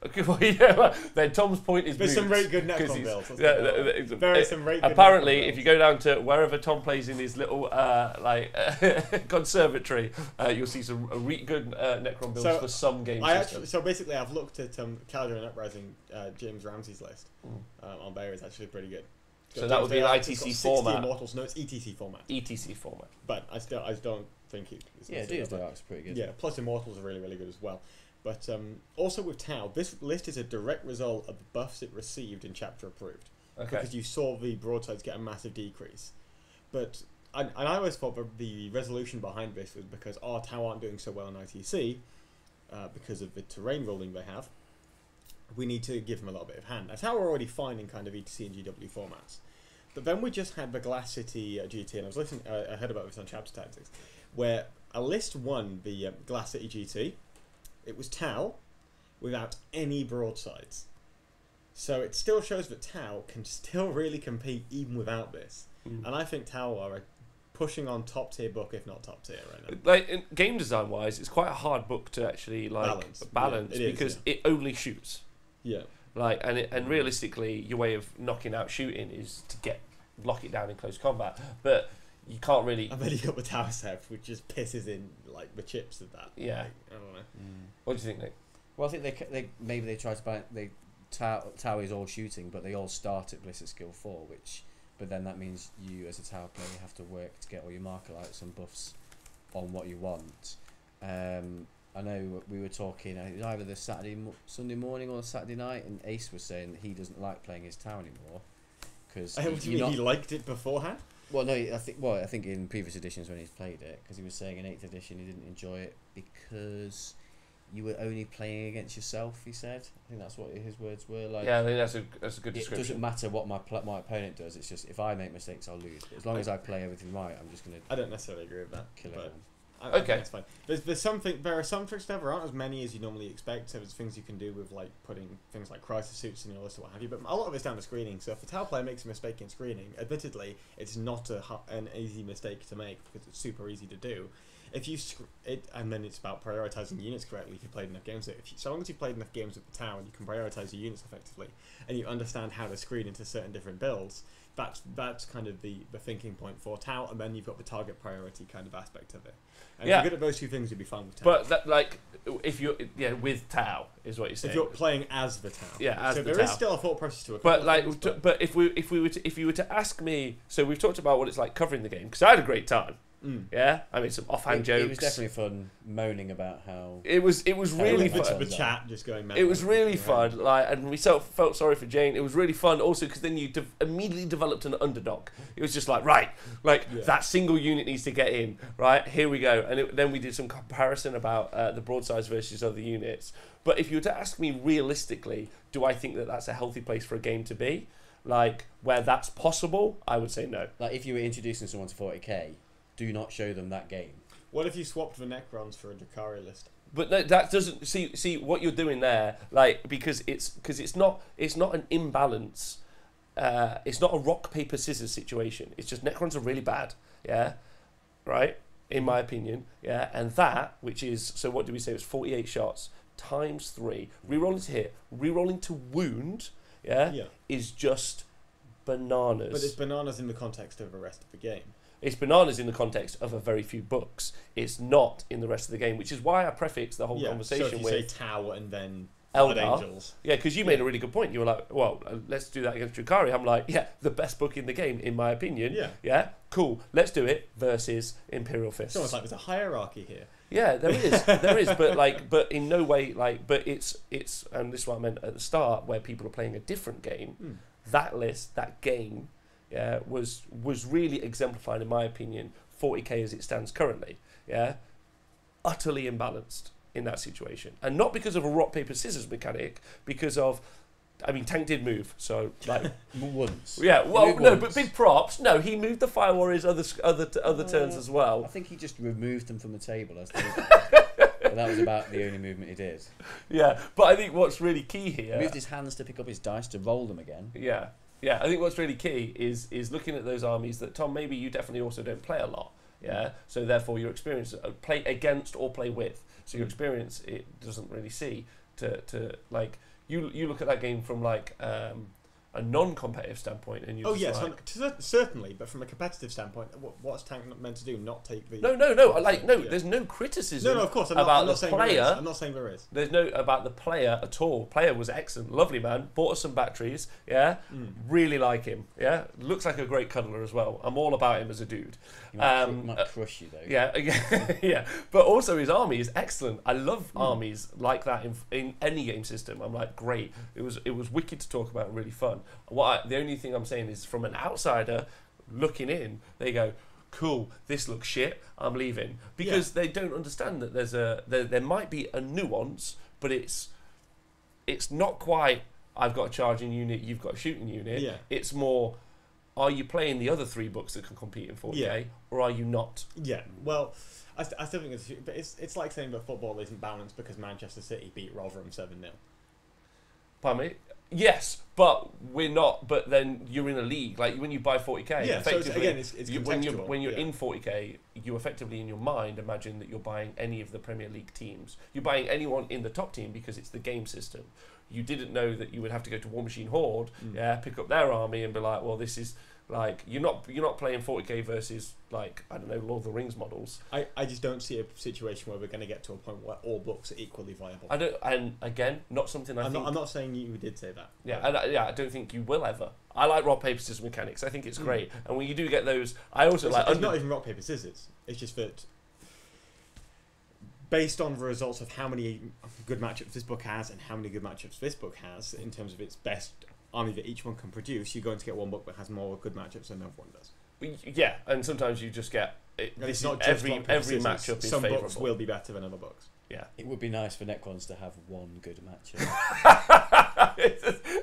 A: Okay, well, yeah. Then Tom's point is
B: There's some
A: moot,
B: very good
A: 'cause
B: Necron
A: he's-
B: builds. let's
A: yeah,
B: put it that way.
A: it's-
B: There are some very good
A: apparently,
B: Necron
A: if you
B: builds.
A: go down to wherever Tom plays in his little conservatory, you'll see some good Necron builds
B: So,
A: for some game systems.
B: So basically, I've looked at Calendar and Uprising, James Ramsey's list on Bayer. It's actually pretty good.
A: So that would be an
B: It's got
A: ITC
B: 60
A: format.
B: Immortals. No, it's ETC format.
A: ETC format.
B: But I don't think it's
C: yeah,
B: necessarily-
C: Doomsday Arc's pretty good.
B: Yeah, plus Immortals are really, really good as well. But also with Tau, this list is a direct result of the buffs it received in Chapter Approved. because you saw the broadsides get a massive decrease. But and I always thought the resolution behind this was because our Tau aren't doing so well in ITC because of the terrain ruling they have. We need to give them a little bit of hand. Now, Tau are already fine in kind of ETC and GW formats. But then we just had the Glass City GT, and I was listening. I heard about this on Chapter Tactics, where a list won the Glass City GT. It was Tau without any broadsides. So it still shows that Tau can still really compete even without this. And I think Tau are pushing on top tier book, if not top tier right now.
A: Like game design wise, it's quite a hard book to actually balance
B: yeah,
A: because it only shoots.
B: Yeah.
A: Like and realistically, your way of knocking out shooting is to lock it down in close combat, but you can't really.
B: And then you got the Tower Set, which just pisses in like the chips of that.
A: Yeah.
B: Like, I don't know.
A: What do you think, Nick?
C: Well, I think they maybe they try to buy Tau is all shooting, but they all start at Blizzard Skill 4, but then that means you as a Tau player have to work to get all your marker lights and buffs on what you want. I know we were talking either the Sunday morning or Saturday night, and Ace was saying that he doesn't like playing his Tau anymore because
B: he liked it beforehand.
C: Well, no, I think in previous editions when he's played it, because he was saying in 8th edition he didn't enjoy it because you were only playing against yourself. He said, I think that's what his words were. Like,
A: yeah, I think that's a good description.
C: It doesn't matter what my opponent does. It's just if I make mistakes, I'll lose. But as long as I play everything right, I'm just gonna.
B: I don't necessarily agree with that.
C: Kill it.
B: Okay, that's fine. There are some tricks there aren't as many as you normally expect. So there's things you can do with like putting things like crisis suits in your list or what have you. But a lot of it's down to screening. So if a Tau player makes a mistake in screening, admittedly, it's not an easy mistake to make because it's super easy to do. If you and then it's about prioritizing units correctly. If you played enough games, so long as you've played enough games with the Tau and you can prioritize your units effectively, and you understand how to screen into certain different builds, that's kind of the thinking point for Tau. And then you've got the target priority kind of aspect of it. And if you're good at those two things, you'll be fine with Tau.
A: But that, if you're with Tau is what you're saying.
B: If you're playing as the Tau,
A: so
B: there is still a thought process to it.
A: But if you were to ask me, so we've talked about what it's like covering the game because I had a great time. Yeah, I mean some offhand jokes.
C: It was definitely fun moaning about how
A: it was really fun.
B: The chat just going mad.
A: It was really fun, and we felt sorry for Jane. It was really fun also because then you immediately developed an underdog. It was just that single unit needs to get in. Right, here we go, and then we did some comparison about the broadsides versus other units. But if you were to ask me realistically, do I think that that's a healthy place for a game to be? Like where that's possible, I would say no.
C: Like if you were introducing someone to 40k. Do not show them that game.
B: What if you swapped the Necrons for a Drukhari list?
A: But no, that doesn't see what you're doing there. Like because it's not an imbalance. It's not a rock paper scissors situation. It's just Necrons are really bad. Yeah, right. In my opinion. Yeah, and that which is so. What do we say? It was 48 shots times 3. Rerolling to hit, rerolling to wound. Yeah, is just bananas.
B: But it's bananas in the context of the rest of the game.
A: It's bananas in the context of a very few books. It's not in the rest of the game, which is why I prefix the whole conversation
B: so if you
A: with
B: say Tau and then
A: Eldar.
B: Angels.
A: Yeah, because you made a really good point. You were like, well, let's do that against Drukhari. I'm like, the best book in the game, in my opinion. Yeah, cool. Let's do it versus Imperial Fists.
B: It's almost like there's a hierarchy here.
A: Yeah, there is, but in no way, but it's, and this is what I meant at the start, where people are playing a different game. That list, that game, was really exemplified, in my opinion, 40k as it stands currently. Yeah, utterly imbalanced in that situation, and not because of a rock paper scissors mechanic, because of, I mean, Tank did move, so like
C: once.
A: Yeah, well, no, but big props. No, he moved the Fire Warriors other turns as well.
C: I think he just removed them from the table as they but that was about the only movement he did.
A: Yeah, but I think what's really key here,
C: he moved his hands to pick up his dice to roll them again.
A: Yeah, I think what's really key is looking at those armies that, Tom, maybe you definitely also don't play a lot. Yeah, so therefore your experience play against or play with. So your experience it doesn't really see to like you look at that game from like a non-competitive standpoint, and you
B: certainly, but from a competitive standpoint, what's Tank meant to do? Not take the
A: There's no criticism.
B: No, of course,
A: about the player.
B: I'm not saying there is.
A: There's no about the player at all. Player was excellent, lovely man. Bought us some batteries. Yeah, really like him. Yeah, looks like a great cuddler as well. I'm all about him as a dude.
C: He might crush you though.
A: Yeah. But also his army is excellent. I love armies like that in any game system. I'm like, great. It was wicked to talk about and really fun. fun. The only thing I'm saying is, from an outsider looking in, they go, cool, this looks shit, I'm leaving, because they don't understand that there might be a nuance, but it's not quite, I've got a charging unit, you've got a shooting unit.
B: Yeah.
A: It's more, are you playing the other 3 books that can compete in 40k, or are you not?
B: Yeah, well, I still think it's like saying that football isn't balanced because Manchester City beat Rotherham 7-0.
A: Pardon me? Yes, but we're not. But then you're in a league. Like when you buy 40k,
B: Yeah, so
A: effectively,
B: it's contextual.
A: when you're in 40k, you effectively in your mind imagine that you're buying any of the Premier League teams. You're buying anyone in the top team because it's the game system. You didn't know that you would have to go to War Machine Horde, pick up their army and be like, well, this is like you're not playing 40k versus like, I don't know, Lord of the Rings models.
B: I just don't see a situation where we're going to get to a point where all books are equally viable.
A: I don't, and again, not something
B: I'm not saying you did say that.
A: Yeah, and I don't think you will ever. I like rock paper scissors mechanics. I think it's great, and when you do get those, I also like.
B: It's not even rock paper scissors. It's just that based on the results of how many good matchups this book has and how many good matchups this book has in terms of its best army that each one can produce, you're going to get one book that has more good matchups than another one does.
A: Yeah, and sometimes you just get
B: it's not just
A: every matchup is
B: some
A: favourable.
B: books will be better than other books.
A: Yeah,
C: it would be nice for Necrons to have one good matchup.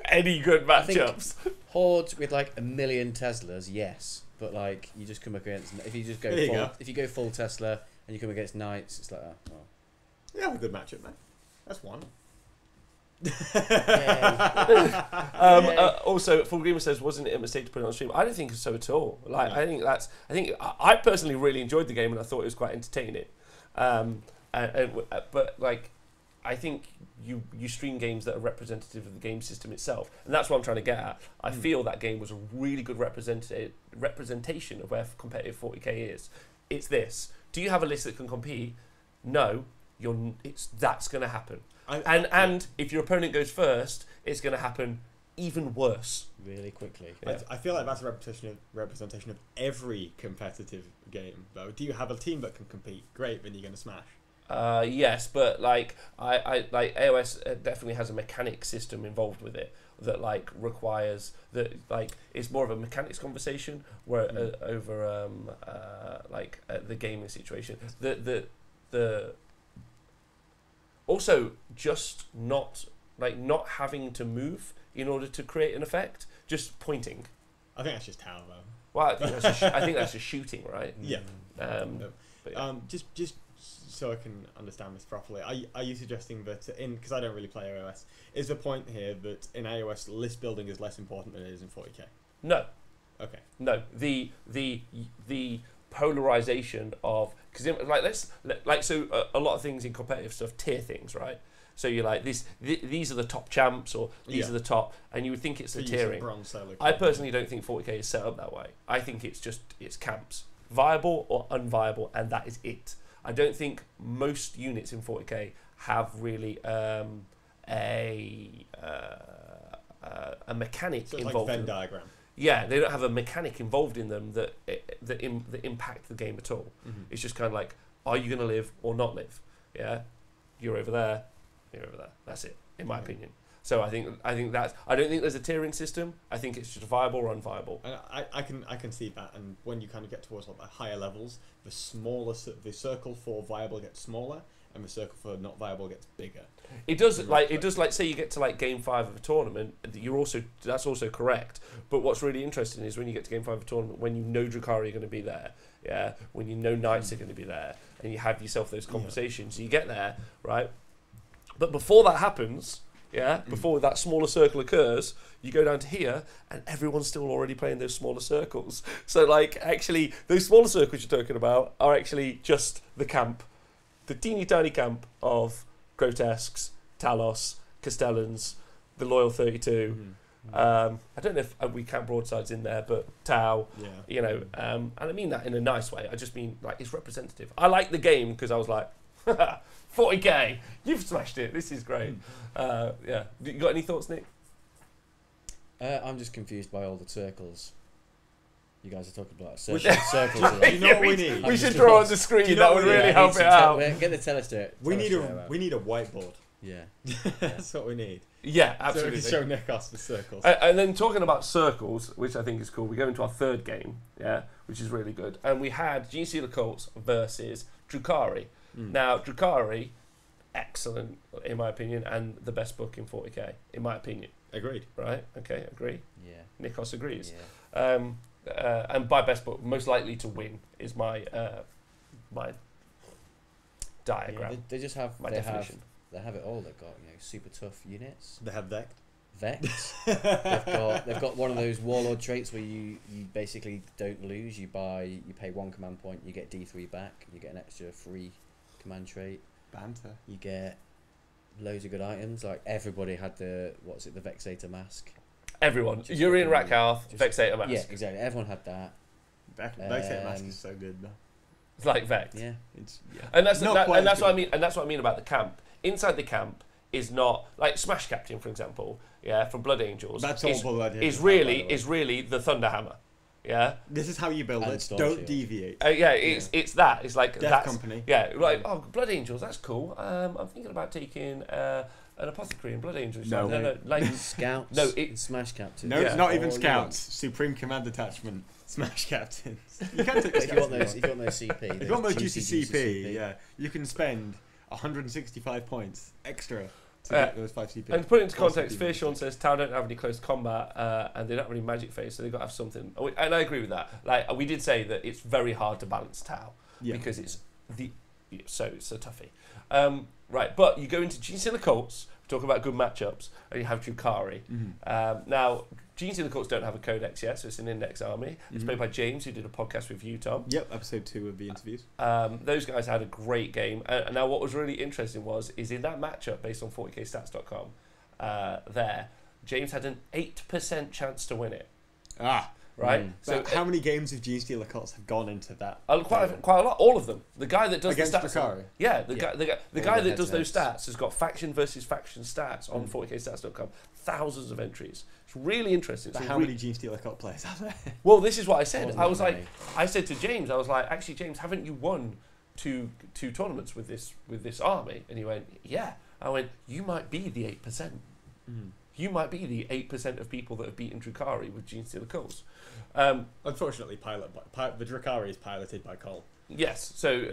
A: Any good matchups.
C: Horde with like 1 million Teslas, yes, but like you just come against if you just go full Tesla and you come against Knights, it's like
B: Yeah, a good matchup, man. That's one.
A: Also, Full Gamer says, wasn't it a mistake to put it on stream? I don't think so at all. Like, I personally really enjoyed the game and I thought it was quite entertaining. But like, I think you stream games that are representative of the game system itself, and that's what I'm trying to get at. I feel that game was a really good representation of where competitive 40k is. It's this. Do you have a list that can compete? No. That's going to happen. And if your opponent goes first, it's going to happen even worse.
C: Really quickly.
B: Yeah. I feel like that's a representation of every competitive game, though. Do you have a team that can compete? Great, then you're going to smash.
A: Yes, but like I like AOS definitely has a mechanic system involved with it that like requires that like it's more of a mechanics conversation where over the gaming situation. The also just not having to move in order to create an effect, just pointing.
B: I think that's just Tau though.
A: Well, I think that's just shooting, right?
B: Yeah.
A: Yeah.
B: Just so I can understand this properly, are you suggesting that because I don't really play AOS, is the point here that in AOS list building is less important than it is in 40k?
A: No.
B: Okay. No.
A: The polarization of because a lot of things in competitive stuff tier things, right? So you're like these are the top champs or these are the top, and you would think it's the tiering. I personally don't think 40k is set up that way. I think it's camps, viable or unviable, and that is it. I don't think most units in 40k have really a mechanic involved.
B: Like Venn diagram.
A: Yeah, they don't have a mechanic involved in them that impact the game at all. Mm-hmm. It's just kind of like, are you going to live or not live? Yeah, you're over there, you're over there. That's it, in my opinion. So I think that's. I don't think there's a tiering system. I think it's just viable or unviable.
B: And I can see that. And when you kind of get towards like the higher levels, the circle for viable gets smaller, and the circle for not viable gets bigger. It does
A: say you get to like game 5 of a tournament, that's also correct. But what's really interesting is when you get to game 5 of a tournament, when you know Drukhari are going to be there, yeah, when you know Knights are going to be there, and you have yourself those conversations, you get there, right? But before that happens, yeah, before that smaller circle occurs, you go down to here, and everyone's still already playing those smaller circles. So like, actually, those smaller circles you're talking about are actually just the camp. The teeny tiny camp of Grotesques, Talos, Castellans, the Loyal 32. I don't know if we count broadsides in there, but Tau, you know, and I mean that in a nice way. I just mean like it's representative. I like the game because I was like, 40k, you've smashed it. This is great. Yeah, you got any thoughts, Nick?
C: I'm just confused by all the circles. You guys are talking about circles.
B: You know what we need?
A: We should draw on the screen. That would really help it out.
C: Get the telescope.
B: We need a whiteboard.
C: Yeah.
B: That's what we need.
A: Yeah,
B: So
A: absolutely.
B: we can show Necros the circles.
A: And then talking about circles, which I think is cool, we go into our third game, yeah, which is really good. And we had Genestealer Cults versus Drukhari. Now, Drukhari, excellent in my opinion, and the best book in 40k, in my opinion.
B: Agreed.
A: Right? Okay, agree.
C: Yeah.
A: Nikos agrees.
C: Yeah.
A: And by best book, most likely to win is my my diagram.
C: They just have
A: My
C: they
A: definition.
C: they have it all. They've got super tough units.
B: They have Vect.
C: Vect. they've got one of those warlord traits where you basically don't lose. You pay 1 command point, you get D3 back, you get an extra free command trait.
B: Banter.
C: You get loads of good items. Like everybody had the Vexator mask.
A: Everyone.
C: Just
A: Urian
C: fucking-
A: Rakarth,
C: just-
A: Vexator Mask.
C: Yeah, exactly. Everyone had that.
B: Vexator Mask is so good though.
A: It's like Vect.
C: Yeah.
B: It's
A: And that's
B: Not quite
A: and
B: as
A: that's what I
B: good.
A: mean. And that's what I mean about the camp. Inside the camp is not like Smash Captain, for example. Yeah, from Blood Angels.
B: That's all
A: is,
B: Blood Angels,
A: is
B: by the
A: really
B: way.
A: is really the Thunderhammer. Yeah.
B: This is how you build
C: And
B: it.
C: Storm
B: Don't
C: Shield.
B: deviate.
A: Yeah. It's that. It's like
B: Death
A: that's
B: Company.
A: Yeah. Like Blood Angels. That's cool. I'm thinking about taking an apothecary in Blood Angels.
B: No.
A: No. Like
C: Scouts.
A: No,
C: and Smash Captain.
B: No,
A: Yeah.
B: it's not even
C: All you
B: Scouts. Supreme Command Detachment. Smash Captains. You can take
C: But
B: Scouts
C: if you want
B: if
C: those CP,
B: If you want those juicy CP, yeah, you can spend 165 points extra to get those 5 CP.
A: And to put it into
B: Plus
A: context,
B: CP.
A: Fear Sean says Tau don't have any close combat, and they don't have any magic phase, so they've got to have something. And I agree with that. Like we did say that it's very hard to balance Tau because it's it's a toughie. Right, but you go into Genestealer Cults, talk about good matchups, and you have Drukhari. Now, Genestealer Cults don't have a codex yet, so it's an index army. It's played by James, who did a podcast with you, Tom.
B: Yep, episode 2 of the interviews.
A: Those guys had a great game. And now what was really interesting is in that matchup, based on 40kstats.com, James had an 8% chance to win it. Right?
B: So how many games of Genestealer Cults have gone into that?
A: Quite a lot. All of them. The guy that does
B: Against
A: the stats.
B: Drukhari?
A: Yeah, the guy
C: All the
A: that does those
C: head-to-heads.
A: stats has got faction versus faction stats on 40kstats.com. Thousands of entries. It's really interesting.
B: But
A: It's
B: how
A: re-
B: many Genestealer Cult players are there?
A: Well, this is what I said.
C: Wasn't
A: I was
C: that
A: like,
C: many.
A: I said to James, I was like, actually, James, haven't you won two tournaments with this army? And he went, yeah. I went, you might be the 8%. You might be the 8% of people that have beaten Drukhari with Genestealer Cults.
B: Unfortunately, the Drukhari is piloted by Cole.
A: Yes. So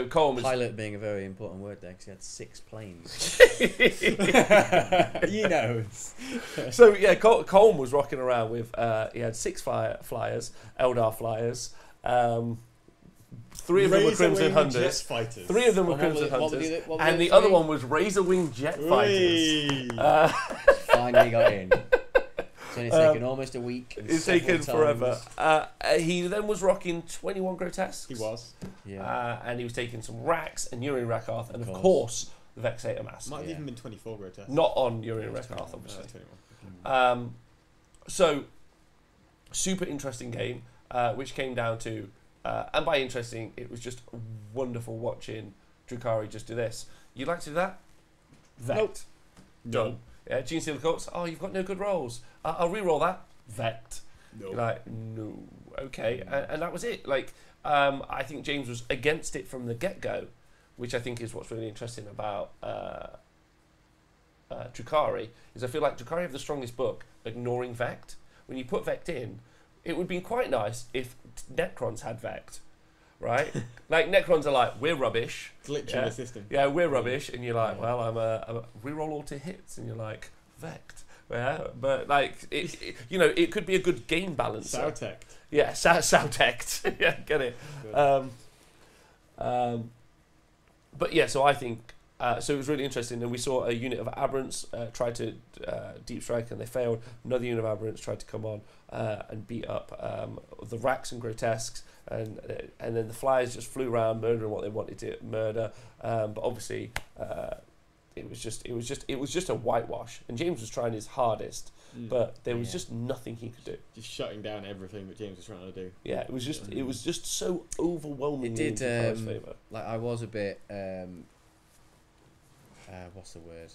A: Colm was
C: Pilot being a very important word there because he had 6 planes.
B: He knows.
A: So yeah, Colm was rocking around with. He had 6 flyers, Eldar flyers. 3 of them were Crimson Hunters.
B: Fighters.
A: 3 of them were
C: And what were
A: Crimson
C: the- what were
A: Hunters,
C: the- what were
A: and
C: the
A: the other
C: three?
A: one was Razor Wing Jet Fighters.
C: Finally got in. It's only taken almost a week. And
A: It's
C: several
A: taken forever.
C: times.
A: He then was rocking 21 Grotesques.
B: He was.
C: Yeah.
A: And he was taking some Racks and Urian Rakarth, and of
C: course.
A: course the Vexator Mask.
B: Might have
C: Yeah.
B: even been 24 grotesque.
A: Not on Urian
B: It's
A: Rakarth,
B: 21.
A: obviously.
B: No, it's 21.
A: So, super interesting game, which came down to, and by interesting, it was just wonderful watching Drukhari just do this. You'd like to do that? Vect.
C: Nope.
A: Done. Yeah, Genestealer Cults. Oh, you've got no good rolls. I'll re-roll that. Vect.
B: No.
A: Like, no. Okay. And that was it. Like, I think James was against it from the get-go, which I think is what's really interesting about Drukhari, is I feel like Drukhari have the strongest book, ignoring Vect. When you put Vect in, it would be quite nice if Necrons had Vect, right? Like, Necrons are like, we're rubbish.
B: Glitch in the system.
A: Yeah, we're rubbish. And you're like, well, I'm a reroll all to hits. And you're like, Vect. Yeah, but like, it could be a good game balancer.
B: Sautect.
A: Yeah, Sautect. Yeah, get it. But yeah, so I think so it was really interesting, and we saw a unit of Aberrants try to deep strike, and they failed. Another unit of Aberrants tried to come on and beat up the Racks and Grotesques, and then the Flyers just flew around murdering what they wanted to murder. But obviously, it was just a whitewash, and James was trying his hardest, but there was just nothing he could do.
B: Just shutting down everything that James was trying to do.
A: Yeah, it was just so overwhelmingly
C: It did,
A: in Drukhari's favour.
C: Like, I was a bit... what's the word?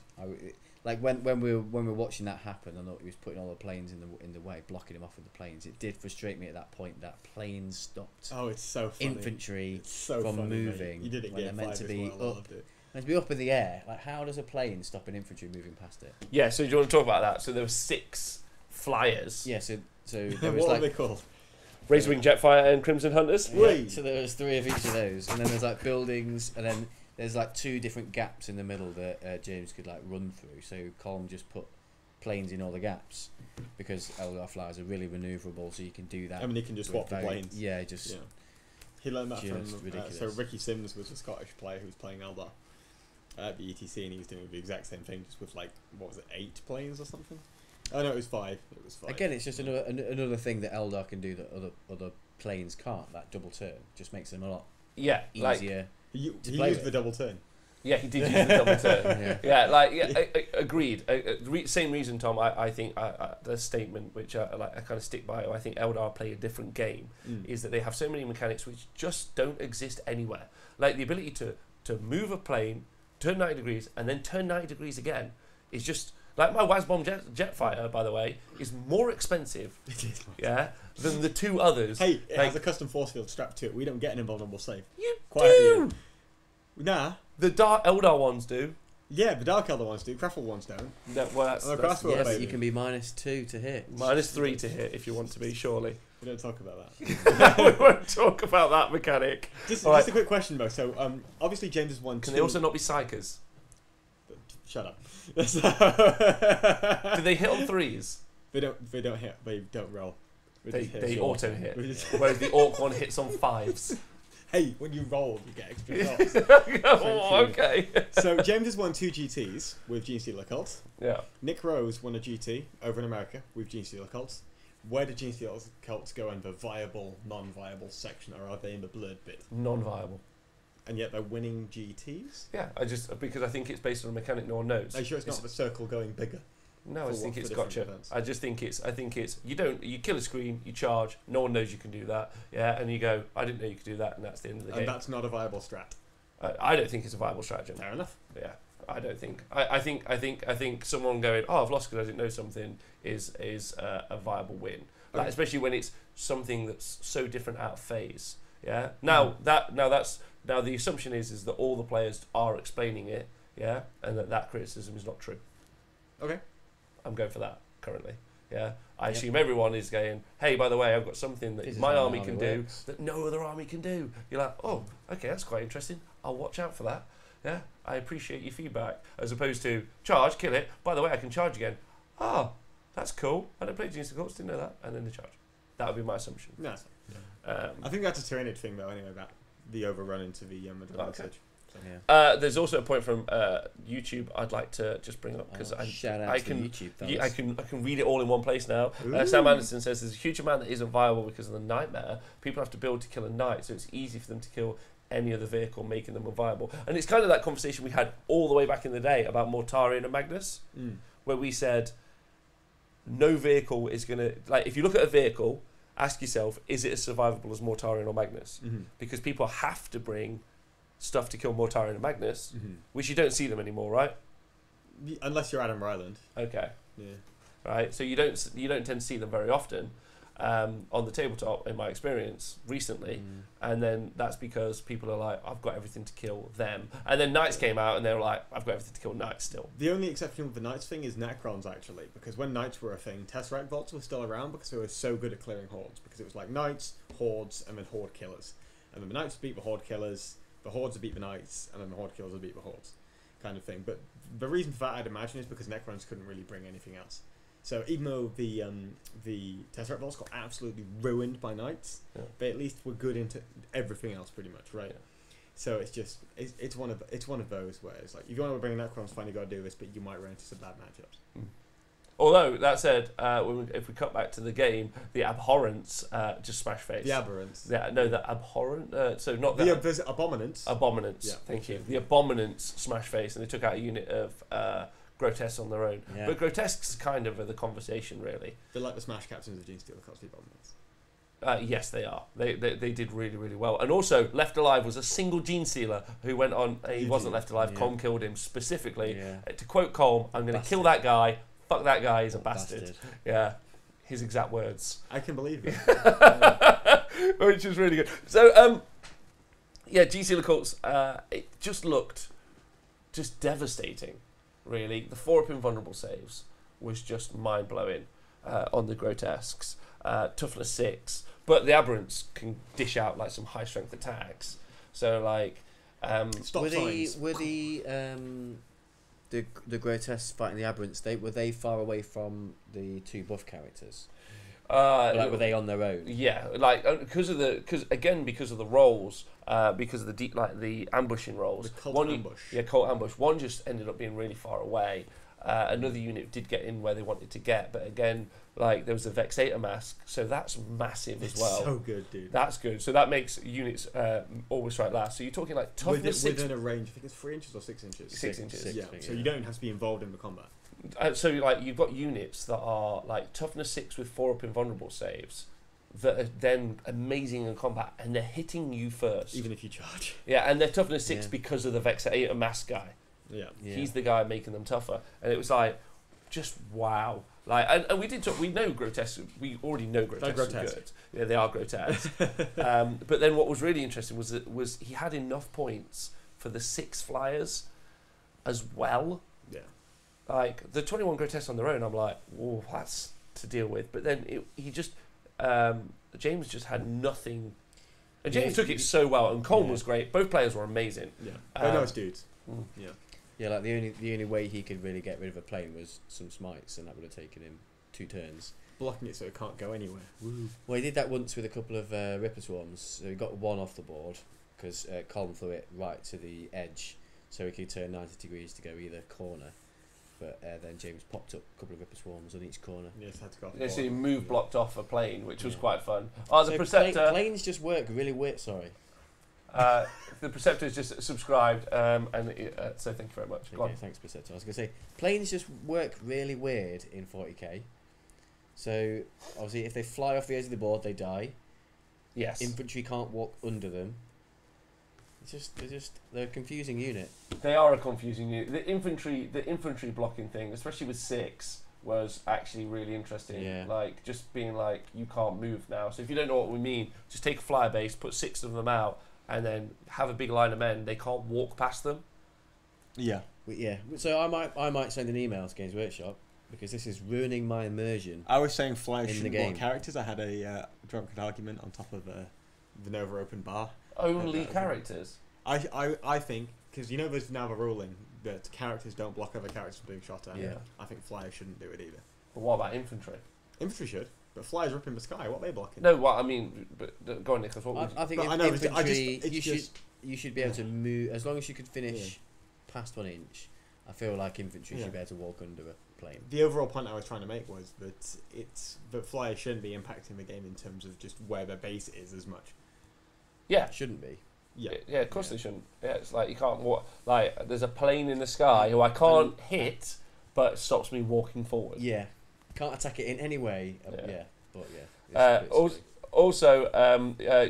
C: Like when we were watching that happen, I thought he was putting all the planes in the way, blocking him off with the planes. It did frustrate me at that point that planes stopped
B: Oh, it's so funny.
C: infantry
B: It's so
C: from
B: funny,
C: moving
B: mate. You did it
C: when
B: game
C: they're meant
B: 5
C: to
B: as
C: be
B: well. I
C: up
B: loved it.
C: And to be up in the air, like how does a plane stop an infantry moving past it?
A: Yeah, so do you want to talk about that? So there were 6 flyers.
C: Yeah, so there was
B: What
C: like
B: are they called?
A: Razorwing Jetfire and Crimson Hunters.
C: yeah, so there was 3 of each of those, and then there's like buildings, and then there's like 2 different gaps in the middle that James could like run through. So Colm just put planes in all the gaps because Eldar flyers are really manoeuvrable, so you can do that.
B: I mean, you can just swap the planes.
C: Yeah, just
B: Yeah. He learned that from
C: ridiculous.
B: so Ricky Sims was a Scottish player who was playing Eldar at the ETC, and he was doing the exact same thing, just with like, what was it, 8 planes or something? Oh no, it was 5. It was 5.
C: Again, it's just another thing that Eldar can do that other planes can't. That double turn just makes them a lot easier.
B: He
C: play
B: used
C: with.
B: the double turn.
A: Yeah, he did use the double turn.
C: Yeah.
A: Agreed. Same reason, Tom. I think the statement which I kind of stick by. I think Eldar play a different game. Is that they have so many mechanics which just don't exist anywhere. Like the ability to move a plane, turn 90 degrees, and then turn 90 degrees again is just like my Wasbomb Jetfire, by the way, is more expensive. Than the 2 others.
B: Hey, it
A: like,
B: has a custom force field strapped to it. We don't get an invulnerable save.
A: You
B: Quiet
A: do.
B: Nah.
A: The Dark Eldar ones do.
B: Yeah, the Dark Elder ones do. Craffle ones don't.
A: No, well, that's
B: Crossbow,
C: Yes,
B: baby.
C: you can be -2 to hit.
A: -3 to hit if you want to be. Surely.
B: We don't talk about that.
A: We won't talk about that mechanic.
B: Just
A: Right.
B: a quick question, though. So, obviously, James has won.
A: Can
B: 2.
A: they also not be psychers?
B: Shut up.
A: Do they hit on 3s?
B: They don't hit. They don't roll.
A: They auto hit.
B: We just-
A: Whereas the Orc one hits on 5s.
B: Hey, when you roll, you get extra shots.
A: Oh, okay.
B: So James has won 2 GTs with Genestealer Cults.
A: Yeah.
B: Nick Rose won a GT over in America with Genestealer Cults. Where do Genestealer Cults go in the viable, non-viable section, or are they in the blurred bit?
A: Non-viable.
B: And yet they're winning GTs?
A: Yeah, because I think it's based on a mechanic no one knows.
B: Are you sure it's not the circle going bigger?
A: No, I
B: For
A: think
B: what-
A: it's
B: for different
A: gotcha.
B: events?
A: I think it's you kill a screen, you charge, no one knows you can do that, yeah, and you go, I didn't know you could do that, and that's the end of the game.
B: And that's not a viable strat.
A: I don't think it's a viable strategy.
B: Fair enough.
A: Yeah, I don't think. I think someone going, oh, I've lost because I didn't know something is a viable win. Like,
B: Okay.
A: especially when it's something that's so different out of phase. Yeah. Now the assumption is that all the players are explaining it. Yeah, and that criticism is not true.
B: Okay.
A: I'm going for that currently. Yeah, I assume everyone is going, hey, by the way, I've got something that
C: This is
A: my
C: how
A: army
C: an
A: can
C: army
A: do
C: works.
A: that no other army can do. You're like, oh, okay, that's quite interesting. I'll watch out for that. Yeah, I appreciate your feedback. As opposed to charge, kill it. By the way, I can charge again. Oh, that's cool. I don't play Genestealer Cults, didn't know that. And then the charge. That would be my assumption.
B: No, it's fine. I think that's a Tyranid thing, though. Anyway, that the overrun into the adrenaline surge. So.
C: Yeah.
A: There's also a point from YouTube I'd like to just bring up because
C: shout out
A: I
C: to
A: can
C: the YouTube fellas.
A: I can read it all in one place now. Sam Anderson says there's a huge amount that isn't viable because of the nightmare. People have to build to kill a knight, so it's easy for them to kill any other vehicle, making them unviable. And it's kind of that conversation we had all the way back in the day about Mortarion and Magnus, where we said no vehicle is going to, like, if you look at a vehicle, ask yourself, is it as survivable as Mortarion or Magnus? Because people have to bring stuff to kill Mortarion and Magnus, which you don't see them anymore, right?
B: Unless you're Adam Ryland.
A: Okay.
B: Yeah.
A: Right. So you don't tend to see them very often on the tabletop, in my experience recently, and then that's because people are like, I've got everything to kill them, and then Knights came out and they were like, I've got everything to kill Knights still.
B: The only exception with the Knights thing is Necrons, actually, because when Knights were a thing, Tesseract Vaults were still around because they were so good at clearing hordes, because it was like Knights, Hordes, and then Horde Killers. And then the Knights would beat the Horde Killers, the Hordes would beat the Knights, and then the Horde Killers would beat the Hordes, kind of thing. But the reason for that, I'd imagine, is because Necrons couldn't really bring anything else. So even though the Tesseract Vaults got absolutely ruined by Knights, they at least were good into everything else, pretty much, right? Yeah. So it's just it's one of those where it's like, if you want to bring Necrons, fine, you got to do this, but you might run into some bad matchups.
A: Although that said, if we cut back to the game, the Abhorrents just smash face.
B: The Aberrants.
A: Yeah, no, the Abhorrent. So not
B: the
A: the
B: Abominants.
A: Abominants.
B: Yeah.
A: Thank you. The Abominants smash face, and they took out a unit of Grotesques on their own.
C: Yeah.
A: But Grotesques kind of are the conversation, really.
B: They're like the Smash Captains of Genestealer Cults, the Abominants.
A: Yes, they are. They did really, really well. And also, Left Alive was a single Genestealer who went on. He wasn't left alive.
C: Yeah.
A: Colm killed him specifically.
C: Yeah.
A: To quote Colm, I'm going to kill that guy. Fuck that guy. He's a
C: Bastard.
A: bastard. Yeah. His exact words.
B: I can believe it.
A: Which is really good. So, yeah, Genestealer Cults, it just looked just devastating, really. The 4-up invulnerable saves was just mind-blowing on the grotesques. Toughness 6, but the aberrants can dish out like some high-strength attacks. So like,
B: Stop signs.
C: were the grotesques fighting the aberrants? Were they far away from the 2 buff characters? Were they on their own?
A: Yeah, like because of the rolls, because of the ambushing rolls.
B: The cult ambush.
A: Yeah, cult ambush. One just ended up being really far away. Another unit did get in where they wanted to get, but again, like there was a Vexator mask, so that's massive as well.
B: So good, dude.
A: That's good. So that makes units always strike last. So you're talking like toughness 6
B: within a range. I think it's 3 inches or 6 inches.
A: 6 inches.
B: Yeah. So you don't have to be involved in the combat.
A: So like you've got units that are like toughness 6 with 4-up invulnerable saves that are then amazing in combat, and they're hitting you first.
B: Even if you charge.
A: Yeah, and they're toughness 6 because of the Vexator mask guy.
B: Yeah.
A: He's the guy making them tougher, and it was like, just wow. Like, and we did talk. We know grotesque. We already know grotesque are good. Yeah, they are grotesque. But then what was really interesting was he had enough points for the 6 flyers, as well.
B: Yeah.
A: Like the 21 grotesques on their own, I'm like, whoa, that's to deal with. But then James just had nothing. And James took it so well, and Colm was great. Both players were amazing.
B: Yeah. They're nice dudes. Yeah.
C: Yeah, like the only way he could really get rid of a plane was some smites, and that would have taken him 2 turns.
B: Blocking it so it can't go anywhere. Woo.
C: Well, he did that once with a couple of Ripper Swarms. So he got 1 off the board because Colm threw it right to the edge, so he could turn 90 degrees to go either corner. But then James popped up a couple of Ripper Swarms on each corner.
B: Yes, had to go off.
A: Yeah, so he move blocked off a plane, which was quite fun. Oh, the Preceptor.
C: Planes just work really weird. Sorry.
A: The Preceptor is just subscribed, so thank you very much.
C: Okay, thanks, Preceptor. I was going to say, planes just work really weird in 40k. So, obviously, if they fly off the edge of the board, they die.
A: Yes.
C: Infantry can't walk under them. They're a confusing unit.
A: They are a confusing unit. The infantry blocking thing, especially with 6, was actually really interesting.
C: Yeah.
A: Like, just being like, you can't move now. So if you don't know what we mean, just take a flyer base, put 6 of them out, and then have a big line of men. They can't walk past them.
B: Yeah.
C: Yeah. So I might send an email to Games Workshop because this is ruining my immersion.
B: I was saying flyers
C: in the
B: shouldn't
C: game.
B: block characters. I had a drunken argument on top of the Nova open bar.
A: Only characters.
B: I think, because you know there's now a ruling that characters don't block other characters from being shot at.
C: Yeah.
B: I think flyers shouldn't do it either.
A: But what about infantry?
B: Infantry should, but flyers are up in the sky. What are they blocking?
A: No, what I mean, but go on, Nicholas. What would
C: I think
B: I know,
C: infantry,
B: it's
C: you should be able to move as long as you could finish past 1 inch. I feel like infantry should be able to walk under a plane.
B: The overall point I was trying to make was that flyers shouldn't be impacting the game in terms of just where their base is as much.
A: Yeah.
C: Shouldn't be.
A: Yeah, of course they shouldn't. Yeah, it's like you can't walk. Like there's a plane in the sky who I can't hit, but it stops me walking forward.
C: Yeah, can't attack it in any way.
A: Also,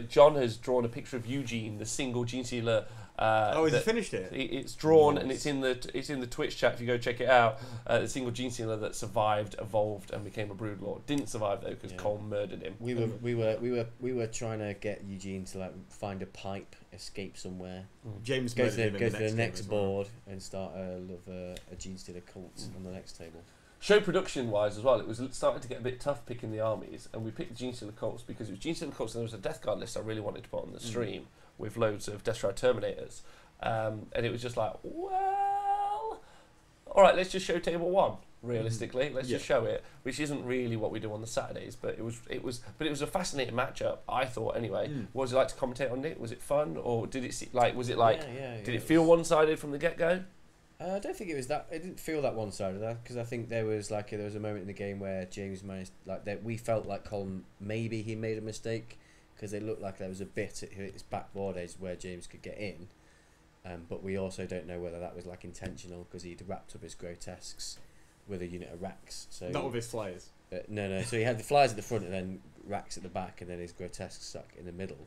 A: John has drawn a picture of Eugene, the single Genestealer.
B: Has he finished it?
A: It's drawn and it's in the Twitch chat. If you go check it out, the single Genestealer that survived, evolved, and became a Broodlord. Didn't survive though because Cole murdered him.
C: We were trying to get Eugene to like find a pipe, escape somewhere.
B: James
C: go to
B: the
C: next board and start a Genestealer cult on the next table.
A: Show production wise as well, it was starting to get a bit tough picking the armies, and we picked Genestealer cults because it was Genestealer cults and there was a Death Guard list I really wanted to put on the stream with loads of Death Shroud Terminators, and it was just like, well, all right, let's just show table 1. Realistically, let's just show it, which isn't really what we do on the Saturdays, but it was a fascinating matchup, I thought. Anyway, what was it like to commentate on it? Was it fun, or did it did it feel one-sided from the get-go?
C: I don't think it was that. It didn't feel that one-sided because I think there was a moment in the game where James managed we felt like Colm maybe he made a mistake because it looked like there was a bit at his backboard edge where James could get in, but we also don't know whether that was like intentional because he'd wrapped up his grotesques with a unit of racks. So
B: not with his flyers.
C: No. So he had the flyers at the front and then racks at the back, and then his grotesques stuck in the middle.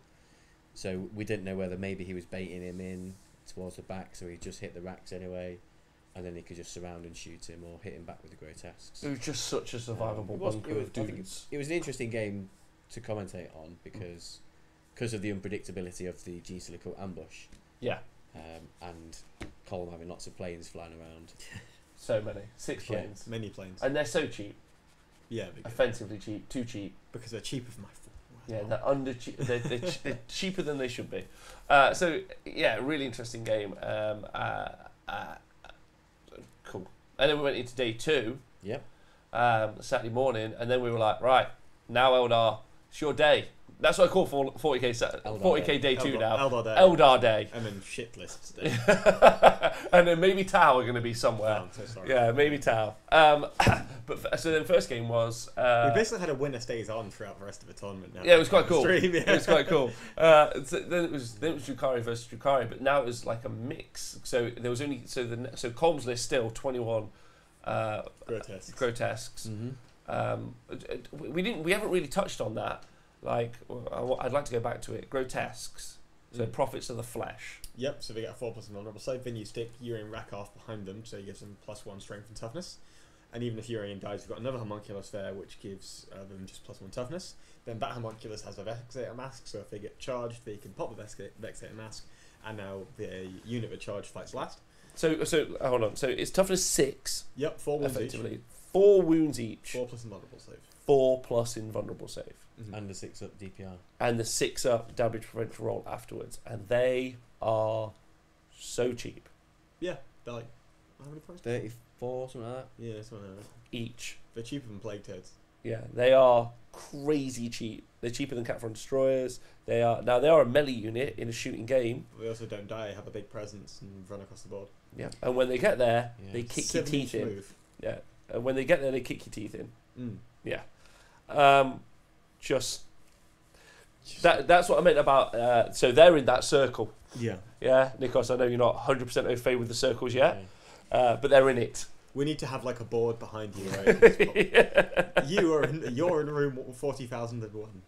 C: So we didn't know whether maybe he was baiting him in towards the back, so he just hit the racks anyway, and then he could just surround and shoot him or hit him back with the grotesques.
A: It was just such a survivable bunker of dudes.
C: It was an interesting game to commentate on because of the unpredictability of the Genestealer cult ambush.
A: Yeah.
C: And Colm having lots of planes flying around.
A: So many. 6 planes.
B: Many planes.
A: And they're so cheap.
B: Yeah,
A: Offensively cheap. Too cheap.
B: because they're cheaper for my phone.
A: Yeah, they're cheaper than they should be. So yeah, really interesting game. Cool. And then we went into day 2.
C: Yep.
A: Saturday morning, and then we were like, right, now Eldar, it's your day. That's what I call 40k day 2 now. Eldar day.
B: And then shit lists day.
A: And then maybe Tau are going to be somewhere.
B: Oh, I'm so sorry.
A: Yeah, maybe Tau. But so then first game was...
B: we basically had a winner stays on throughout the rest of the tournament now.
A: Yeah, it was quite cool.
B: Stream, yeah.
A: It was quite cool. So then it was Drukhari versus Drukhari, but now it was like a mix. So there was only... So Colm's list still 21 grotesques.
C: Mm-hmm.
A: We haven't really touched on that. Like, I'd like to go back to it. Grotesques. So prophets of the flesh.
B: Yep, so they get a 4+ invulnerable save. Then you stick Urian Rakoff behind them, so it gives them +1 strength and toughness. And even if Urian dies, you've got another homunculus there, which gives them just +1 toughness. Then that homunculus has a Vexator mask, so if they get charged, they can pop the Vexator mask, and now the unit with charge fights last.
A: So hold on. So it's toughness 6.
B: Yep, 4 wounds
A: effectively.
B: each.
A: 4 wounds each.
B: 4+ invulnerable save.
A: 4+ invulnerable save.
B: Mm-hmm.
C: And the 6-up DPR.
A: And the 6-up damage prevention roll afterwards. And they are so cheap.
B: Yeah, they're like, how many points?
C: 34, something like that.
B: Yeah, something like that.
A: Each.
B: They're cheaper than Plague Turds.
A: Yeah, they are crazy cheap. They're cheaper than Catfront Destroyers. They are a melee unit in a shooting game.
B: They also don't die, have a big presence, and run across the board.
A: Yeah, and when they get there,
C: Yeah.
A: they kick your teeth in.
B: Move.
A: Yeah, and when they get there, they kick your teeth in.
B: Mm.
A: Yeah, just that's what I meant about. So they're in that circle.
B: Yeah.
A: Yeah, Nikos, I know you're not 100% au fait with the circles yet,
C: Okay.
A: but they're in it.
B: We need to have like a board behind you, right? You're in room 40,001.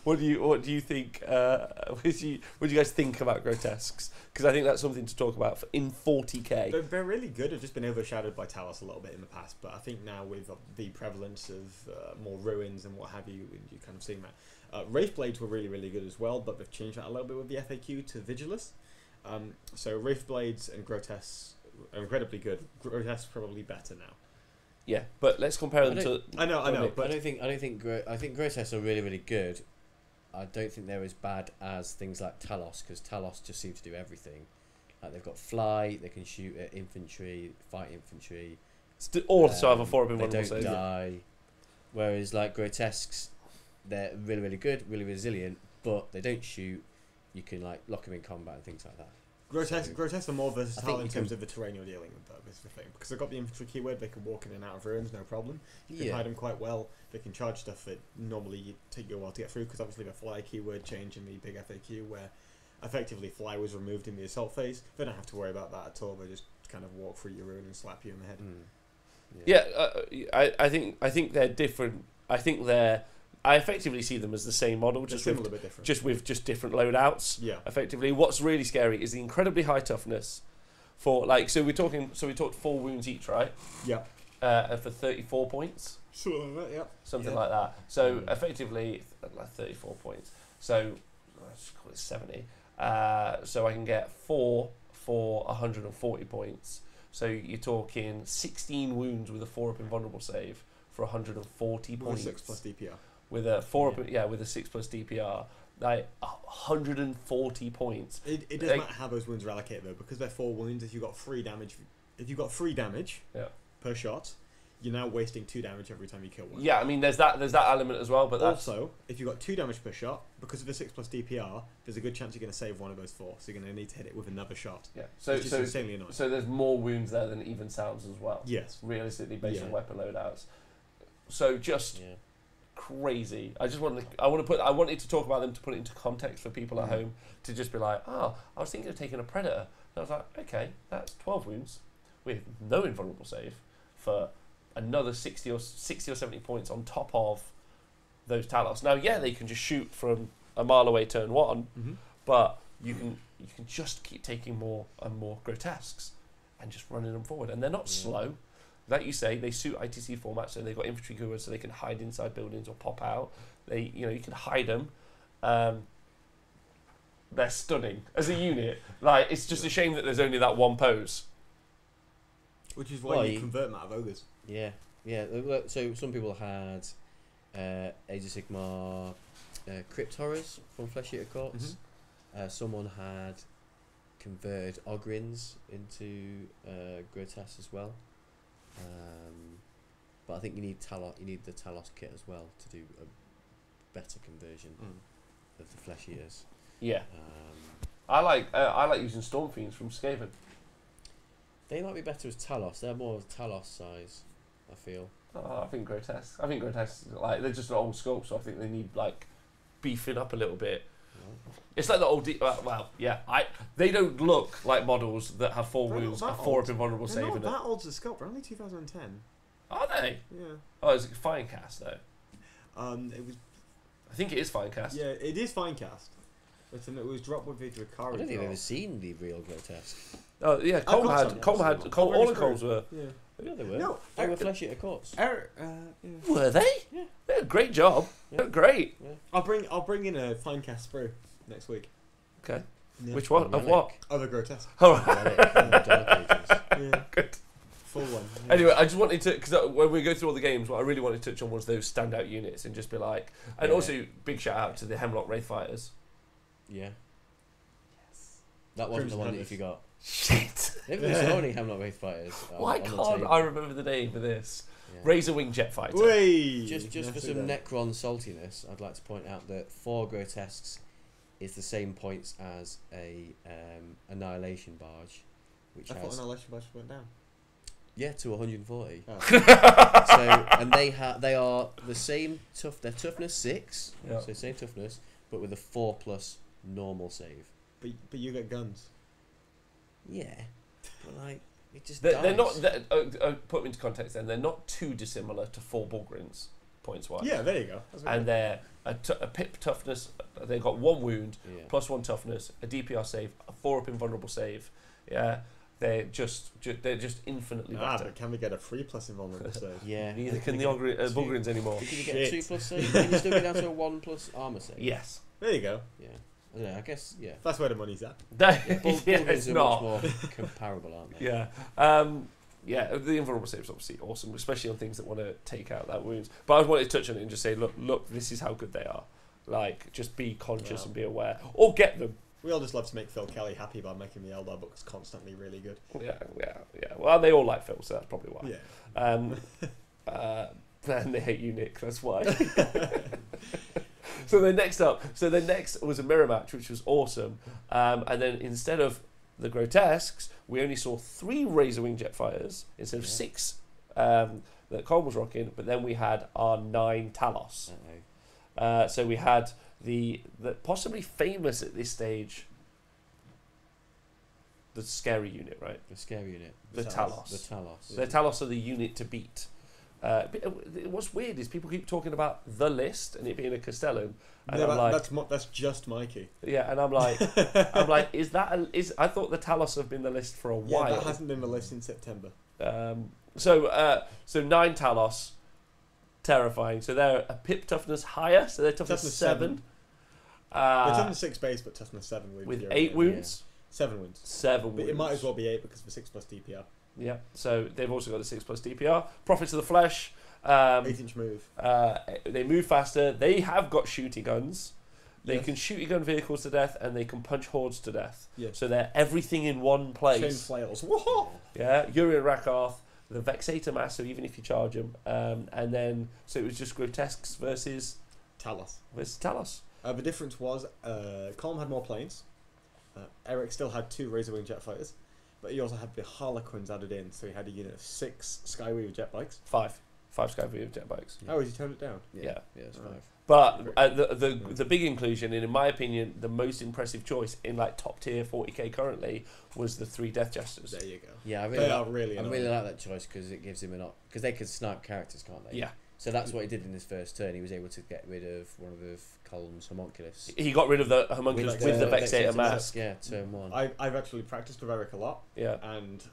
A: What do you think? What do you guys think about grotesques? Because I think that's something to talk about in 40k.
B: They're really good. They've just been overshadowed by Talos a little bit in the past, but I think now with the prevalence of more ruins and what have you, you're kind of seeing that. Wraithblades were really, really good as well, but they've changed that a little bit with the FAQ to Vigilus. So Wraithblades and Grotesques are incredibly good. Grotesques probably better now.
A: Yeah, but let's compare them to.
B: I know,
C: But I think grotesques are really, really good. I don't think they're as bad as things like Talos, because Talos just seems to do everything. Like they've got fly, they can shoot at infantry, fight infantry.
A: Also have a 4-up
C: They
A: invulnerable
C: don't
A: save.
C: die. Whereas like grotesques, they're really, really good, really resilient, but they don't shoot. You can like lock them in combat and things like that.
B: Grotesques are more versatile in
C: you
B: terms of the terrain you're dealing with, though, is the thing. Because they've got the infantry keyword, they can walk in and out of ruins, no problem. You can hide them quite well. They can charge stuff that normally take you a while to get through, because obviously the fly keyword change in the big FAQ, where effectively fly was removed in the assault phase. They don't have to worry about that at all. They just kind of walk through your ruin and slap you in the head.
A: Yeah, I think they're different. I effectively see them as the same model, just with different loadouts.
B: Yeah.
A: Effectively, what's really scary is the incredibly high toughness. For like, so we talked 4 wounds each, right?
B: Yeah.
A: For 34 points.
B: Something like that. Yeah.
A: Something like that. So effectively, like 34 points. So let's call it 70. So I can get 4 for 140 points. So you're talking 16 wounds with a 4-up invulnerable save for 140 points.
B: With a 6+ DPR.
A: With a 4-up, with a 6+ DPR, like 140 points.
B: It doesn't matter how those wounds are allocated though, because they're 4 wounds. If you've got 3 damage, per shot, you're now wasting 2 damage every time you kill one.
A: Yeah, I mean there's that element as well, but
B: also if you've got 2 damage per shot, because of the 6+ DPR, there's a good chance you're going to save one of those 4. So you're going to need to hit it with another shot.
A: Yeah,
B: so insanely annoying.
A: So there's more wounds there than it even sounds as well.
B: Yes,
A: realistically based on weapon loadouts. So just. Yeah. Crazy. I wanted to talk about them to put it into context for people at home, to just be like, I was thinking of taking a Predator. And I was like, okay, that's 12 wounds with no invulnerable save for another 60 or 70 points on top of those Talos. Now, yeah, they can just shoot from a mile away turn 1, but you can just keep taking more and more grotesques and just running them forward, and they're not slow. Like you say, they suit ITC formats, so they've got infantry keywords, so they can hide inside buildings or pop out. You can hide them. they're stunning as a unit. Like, it's just a shame that there's only that one pose.
B: Which is why you convert them out of ogres.
C: Yeah. So some people had Age of Sigmar Crypt Horrors from Flesh Eater Courts. Someone had converted Ogrins into Grotesque as well. But I think you need the Talos kit as well to do a better conversion of the Flesh Eaters.
A: Yeah. I like using Storm Fiends from Skaven.
C: They might be better as Talos. They're more of Talos size, I feel.
A: I think Grotesque. Like, they're just an old sculpt, so I think they need like beefing up a little bit. It's like the old. They don't look like models that have 4 wounds, a 4-up invulnerable save.
B: They're not that old as a sculpt. They're only 2010.
A: Are they?
B: Yeah.
A: Oh, is it Finecast though?
B: It was.
A: I think it is Finecast.
B: Yeah, it is Finecast. But it was dropped with the Drukhari.
C: I don't think I've ever seen the real Grotesque.
A: Oh yeah, Colm had all the Colms were.
B: Yeah.
C: Yeah, they were.
B: No,
C: They were Flesh Eater Courts.
A: Were they?
C: Yeah.
A: They did a great job.
C: Yeah.
A: They're great.
C: Yeah.
B: I'll bring in a Finecast sprue next week.
A: Okay.
B: Yeah.
A: Which one? Of what?
B: Other Grotesque.
A: Oh,
C: Dark Ages.
B: Yeah.
A: good.
B: Full one. Yeah.
A: Anyway, I just wanted to, because when we go through all the games, what I really wanted to touch on was those standout units and just be like, and also big shout out to the Hemlock Wraith Fighters.
C: Yeah. That wasn't the one that you forgot.
A: Shit.
C: Maybe there's so many Hemlock Wraith Fighters.
A: Why
C: on the
A: can't
C: table.
A: I remember the name for this?
C: Yeah.
A: Razor Wing Jet Fighter.
B: Whey!
C: Just for some Necron saltiness, I'd like to point out that 4 Grotesques is the same points as a Annihilation Barge, which
B: I thought
C: has
B: Annihilation Barge went down.
C: to 140.
B: Oh.
C: So and they are the same tough. They're toughness 6,
A: Yeah.
C: so same toughness, but with a 4+ normal save.
B: But you get guns.
C: Yeah, but like it just
A: They're
C: dies.
A: not. Put them into context. Then they're not too dissimilar to 4 Bullgrins points wise.
B: Yeah, there you go. That's
A: And they're a pip toughness. They've got 1 wound,
C: Yeah.
A: +1 toughness, a DPR save, a 4-up invulnerable save. Yeah, they're just infinitely better.
B: But can we get a 3+ invulnerable save?
C: Yeah.
A: Neither can the Bullgrins anymore.
C: Can you get a
B: Shit.
C: 2+ save? Can you still get down to a 1+ armor save?
A: Yes.
B: There you go.
C: Yeah. I don't know, I guess, yeah.
B: That's where the money's at.
A: Yeah,
C: Bullgrins
A: it's
C: are
A: not.
C: much more comparable, aren't they?
A: Yeah. Yeah, the invulnerable save is obviously awesome, especially on things that want to take out that wounds. But I wanted to touch on it and just say, look, this is how good they are. Like, just be conscious and be aware. Or get them.
B: We all just love to make Phil Kelly happy by making the Eldar books constantly really good.
A: Yeah. Well, they all like Phil, so that's probably why.
B: Yeah.
A: And they hate you, Nick, that's why. So then the next was a mirror match, which was awesome. And then instead of the Grotesques, we only saw 3 Razorwing Jetfighters instead of 6 that Colm was rocking. But then we had our 9 Talos. So we had the possibly famous at this stage, the scary unit, right?
C: The scary unit.
A: The Talos.
C: The Talos.
A: The Talos are the unit to beat. What's weird is people keep talking about the list and it being a Castellan, and
B: No,
A: I'm like,
B: that's just Mikey.
A: yeah, and I'm like, I thought the Talos have been the list for a
B: Yeah,
A: while.
B: that hasn't been the list since September.
A: So 9 Talos, terrifying. So they're a pip toughness higher, so they're toughness 7.
B: They're toughness 6 base, but toughness 7
A: with 8 wounds.
B: 7 wounds.
A: 7 wounds.
B: But it might as well be 8 because of the 6+ DPR.
A: Yeah. So they've also got the 6+ DPR. Prophets of the Flesh.
B: 8-inch move.
A: They move faster. They have got shooty guns. They
B: Yes.
A: can shooty gun vehicles to death, and they can punch hordes to death.
B: Yes.
A: So they're everything in one place.
B: Chain flails. Whoa!
A: Yeah, Uriel Rakarth, the Vexator Mass, so even if you charge them. And then, so it was just Grotesques versus
B: Talos.
A: Talos.
B: The difference was Colm had more planes. Eric still had 2 Razorwing Jetfighters, but he also had the Harlequins added in, so he had a unit of 6 Skyweaver jet bikes.
A: 5 Skyweaver jet bikes.
B: Oh, has he toned it down?
A: Yeah.
C: Yeah, it's 5.
A: But the big inclusion, and in my opinion, the most impressive choice in like top tier 40k currently was the 3 Death Jesters.
B: There you go.
C: Yeah, I
B: They are really
C: I
B: annoying.
C: really like that choice because it gives him because they can snipe characters, can't they?
A: Yeah.
C: So that's what he did in his first turn. He was able to get rid of one of Colm's homunculus.
A: He got rid of the homunculus with the Vexator Mask.
C: Yeah, turn 1.
B: I've actually practiced with Eric a lot,
A: Yeah.
B: and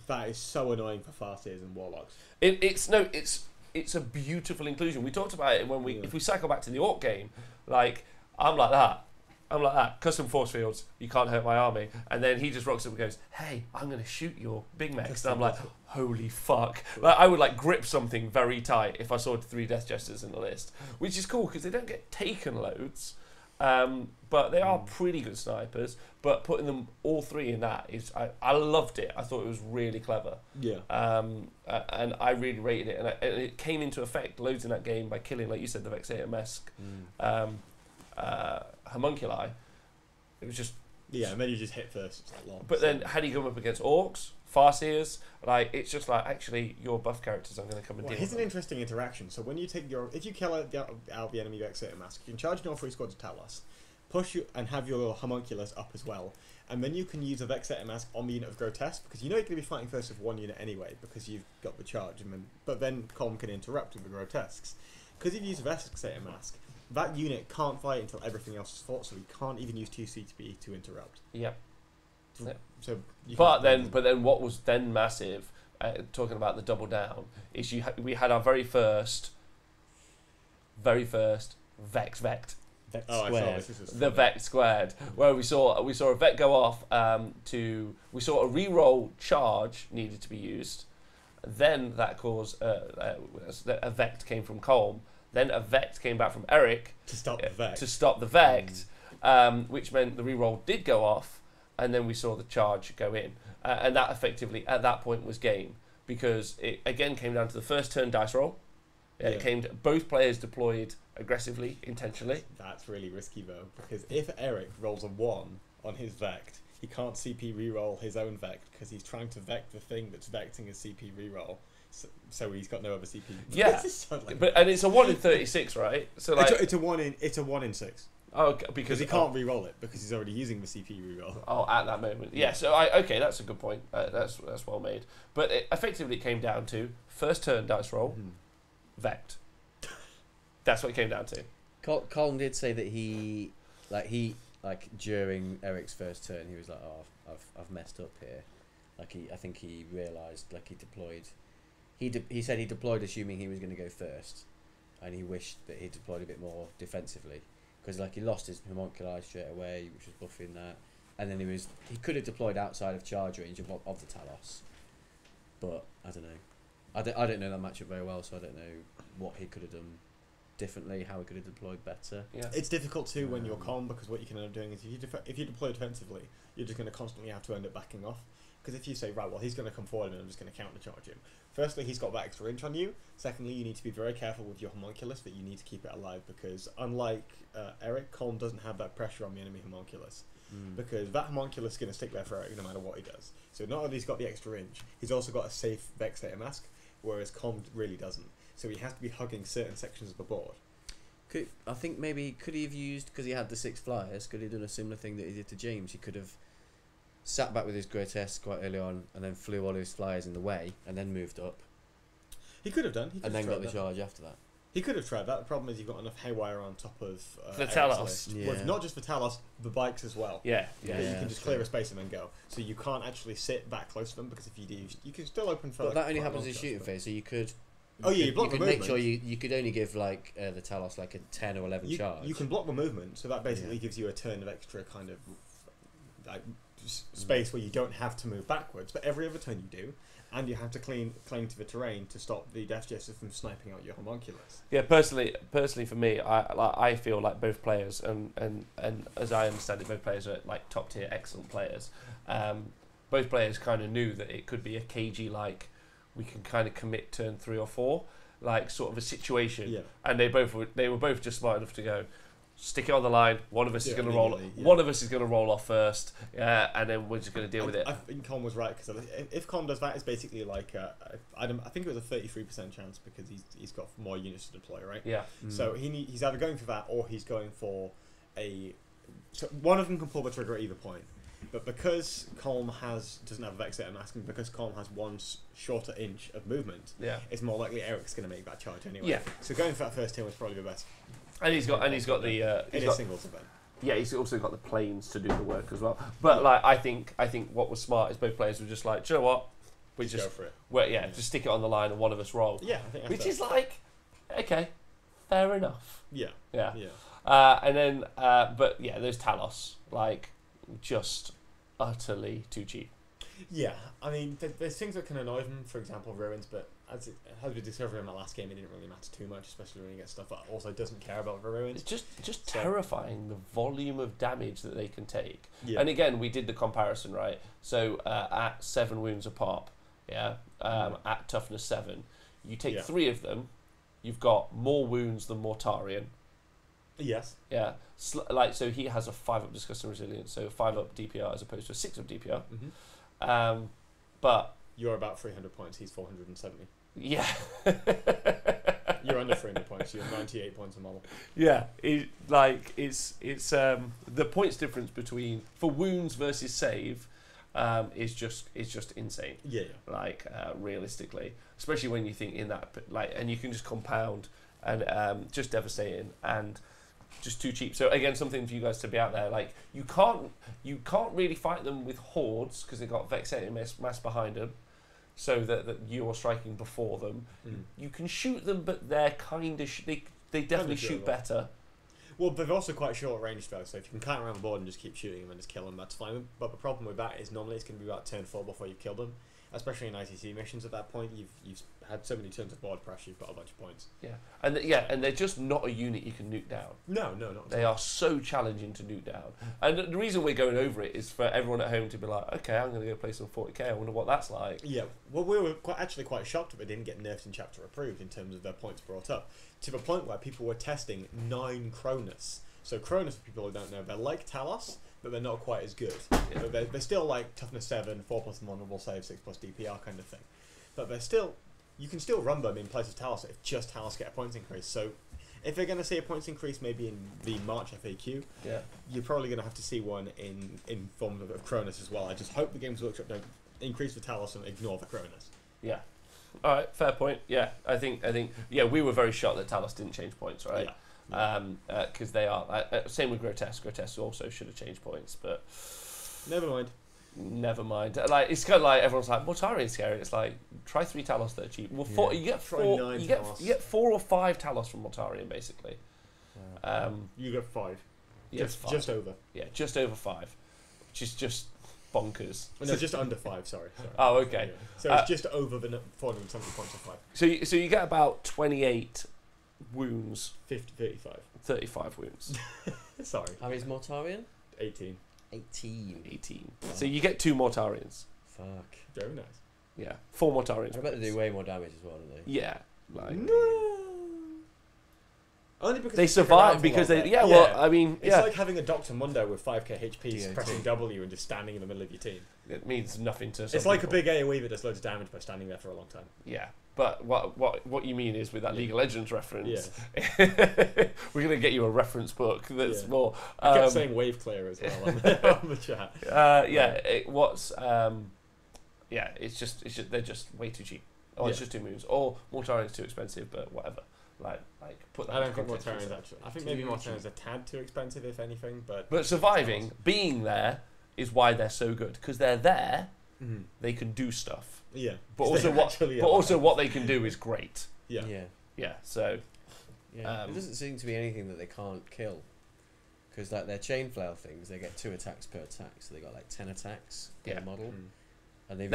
B: that is so annoying for Farseers and Warlocks.
A: It's a beautiful inclusion. We talked about it when if we cycle back to the Orc game, like I'm like that. I'm like that. Custom force fields. You can't hurt my army. And then he just rocks up and goes, "Hey, I'm going to shoot your big mechs." And I'm like, "Holy fuck!" Like, I would like grip something very tight if I saw 3 Death Jesters in the list, which is cool because they don't get taken loads, but they are pretty good snipers. But putting them all 3 in that is, I loved it. I thought it was really clever.
B: Yeah.
A: And I really rated it, and it came into effect loads in that game by killing, like you said, the Vexator Mesk. Homunculi. It was just
B: and then you just hit first. It's like long.
A: But then had he come up against orcs, farseers, like it's just like, actually your buff characters I'm going to come and deal
B: here's
A: with
B: an interesting interaction. So when you take if you kill out the enemy Vexator Mask, you can charge an all 3 squad to Talos, push you and have your homunculus up as well, and then you can use a Vexator Mask on the unit of Grotesque, because you know you're going to be fighting first with 1 unit anyway because you've got the charge, but then Colm can interrupt with the Grotesques. Because if you use a Vexator Mask, that unit can't fight until everything else is fought, so he can't even use 2 CTB to interrupt.
A: Yep.
B: So,
A: but then what was then massive, talking about the double down, is we had our very first Vex Vect. The Vex squared, where we saw a Vect go off we saw a reroll charge needed to be used. Then that caused a Vect came from Colm. Then a Vect came back from Eric
B: to stop the
A: Vect, which meant the reroll did go off, and then we saw the charge go in, and that effectively at that point was game, because it again came down to the first turn dice roll. It came to both players deployed aggressively, intentionally.
B: That's really risky though, because if Eric rolls a 1 on his Vect, he can't CP reroll his own Vect because he's trying to Vect the thing that's Vecting his CP reroll. So he's got no other CP.
A: Yeah, and it's a 1 in 36, right? So like
B: it's a 1 in 6.
A: Oh, because
B: he can't re-roll it because he's already using the CP re-roll.
A: Oh, at that moment, yeah. So okay, that's a good point. That's well made. But effectively, it came down to first turn dice roll, Vect. That's what it came down to.
C: Colin did say that he during Eric's first turn, he was like, "Oh, I've messed up here." I think he realised he deployed. He said he deployed assuming he was going to go first, and he wished that he deployed a bit more defensively, because he lost his homunculi straight away, which was buffing that, and then he could have deployed outside of charge range of the Talos, but I don't know. I don't know that matchup very well, so I don't know what he could have done differently, how he could have deployed better.
B: Yeah, it's difficult too when you're calm, because what you can end up doing is if you deploy defensively, you're just going to constantly have to end up backing off. Because if you say, right, well, he's going to come forward and I'm just going to countercharge him. Firstly, he's got that extra inch on you. Secondly, you need to be very careful with your homunculus that you need to keep it alive, because unlike Eric, Colm doesn't have that pressure on the enemy homunculus. Because that homunculus is going to stick there for Eric no matter what he does. So not only he's got the extra inch, he's also got a safe Vexator Mask, whereas Colm really doesn't. So he has to be hugging certain sections of the board.
C: I think maybe could he have used, because he had the 6 flyers, could he have done a similar thing that he did to James? He could have sat back with his Grotesque quite early on and then flew all his flyers in the way and then moved up.
B: He could have done.
C: And then got the charge after that.
B: He could have tried that. The problem is you've got enough haywire on top of
A: the Talos.
B: Well, not just the Talos, the bikes as well.
A: Yeah.
B: You can just clear a space and then go. So you can't actually sit that close to them, because if you do, you can still open for.
C: But that only happens in shooting phase, so you could.
B: You block the movement.
C: Make sure you could only give the Talos a 10 or 11 charge.
B: You can block the movement, so that basically gives you a turn of extra kind of space where you don't have to move backwards, but every other turn you do, and you have to cling to the terrain to stop the Death Jester from sniping out your homunculus.
A: Yeah, personally for me, I feel like both players, and as I understand it, both players are top tier, excellent players. Both players kind of knew that it could be a KG we can kind of commit turn 3 or 4, sort of a situation, and they were both just smart enough to go, stick it on the line. One of us is going to roll. One of us is going to roll off first, and then we're just going to deal with it.
B: I think Colm was right, because if Colm does that, it's basically I think it was a 33% chance, because he's got more units to deploy, right?
A: Yeah.
B: So he's either going for that, or he's going for so one of them can pull the trigger at either point. But because Colm doesn't have a Vexator Mask, and because Colm has 1 shorter inch of movement, it's more likely Eric's going to make that charge anyway. Yeah. So going for that first turn was probably the best.
A: And he's got the
B: singles event.
A: Yeah, he's also got the planes to do the work as well. But I think what was smart is both players were just like, do you know what? We just go for it. Well, just stick it on the line and one of us roll.
B: Yeah, I think that's
A: which is okay, fair enough.
B: Yeah.
A: Yeah. And then, but yeah, there's Talos, like, just utterly too cheap.
B: Yeah, I mean, there's things that can annoy them, for example, ruins, but as we discovered in my last game, it didn't really matter too much, especially when you get stuff that also doesn't care about the ruins.
A: It's just terrifying, the volume of damage that they can take.
B: Yeah.
A: And again, we did the comparison, right? So at 7 wounds a pop, at toughness 7, you take 3 of them, you've got more wounds than Mortarion.
B: Yes.
A: Yeah. So he has a 5-up disgusting resilience, so 5-up DPR as opposed to a 6-up DPR.
B: Mm-hmm.
A: But
B: you're about 300 points, he's 470.
A: yeah.
B: You're under 300 points, you're 98 points a model.
A: Yeah, it's the points difference between for wounds versus save is just insane.
B: Yeah.
A: Like realistically, especially when you think in that and you can just compound and just devastating and just too cheap. So again, something for you guys to be out there. Like you can't really fight them with hordes because they've got vexating mass behind them. So that you're striking before them. You can shoot them, but they're kind of they definitely shoot better.
B: Well, they're also quite short range though, so if you can kite around the board and just keep shooting them and just kill them, that's fine. But the problem with that is normally it's going to be about turn 4 before you kill them, especially in ITC missions. At that point, you've had so many turns of board pressure, you've got a bunch of points.
A: Yeah, and they're just not a unit you can nuke down.
B: No, not.
A: They are so challenging to nuke down, and the reason we're going over it is for everyone at home to be like, okay, I'm going to go play some 40k. I wonder what that's like.
B: Yeah, well, we were actually quite shocked that they didn't get nerfed in chapter approved in terms of their points brought up, to the point where people were testing 9 Cronus. So Cronus, for people who don't know, they're like Talos, but they're not quite as good.
A: Yeah.
B: They're still like toughness 7, 4+ vulnerable save, 6+ DPR kind of thing. But they're still, you can still run them in place of Talos if just Talos get a points increase. So if they're going to see a points increase maybe in the March FAQ, you're probably going to have to see one in form of Cronus as well. I just hope the Games Workshop don't increase the Talos and ignore the Cronus.
A: Yeah. All right, fair point. Yeah, I think we were very shocked that Talos didn't change points, right?
B: Yeah.
A: Because they are same with Grotesque. Grotesque also should have changed points, but never mind. Like it's kind of like everyone's like Mortarian's scary. It's like try 3 Talos that are cheap. Well, you get 4. You get 4 or 5 Talos from Mortarian basically.
B: You get 5.
A: Yeah,
B: just over.
A: Yeah, just over 5, which is just bonkers.
B: No, just under 5. Sorry.
A: Oh, okay.
B: Yeah. So it's just over the 470 points of 5.
A: So you get about 28 wounds. 35 wounds.
B: Sorry.
C: How many is Mortarian?
B: 18.
C: 18.
A: So you get 2 Mortarians.
C: Fuck.
B: Very nice.
A: Yeah, 4 Mortarians.
C: I bet they do way more damage as well, don't they?
A: Yeah. Like,
B: no. Only because
A: they survive because they. Yeah, well, I mean,
B: it's like having a Dr. Mundo with 5k HP pressing W and just standing in the middle of your team.
A: It means nothing to.
B: It's like a big AoE that does loads of damage by standing there for a long time.
A: Yeah, but what you mean is with that League of Legends reference, we're gonna get you a reference book that's more.
B: I kept saying wave clear as well on the chat.
A: It's just they're just way too cheap. Or it's just 2 moons. Or Mortarian's too expensive, but whatever. Like put that.
B: I don't think Mortarian's actually. I think maybe Mortarian's a tad too expensive, if anything. But
A: surviving, being there, is why they're so good because they're there. Mm-hmm. They can do stuff.
B: Yeah.
A: But also what they can do is great.
B: Yeah.
A: So.
C: Yeah. It doesn't seem to be anything that they can't kill. Because like their chain flail things, they get 2 attacks per attack, so they got like 10 attacks per model. And they've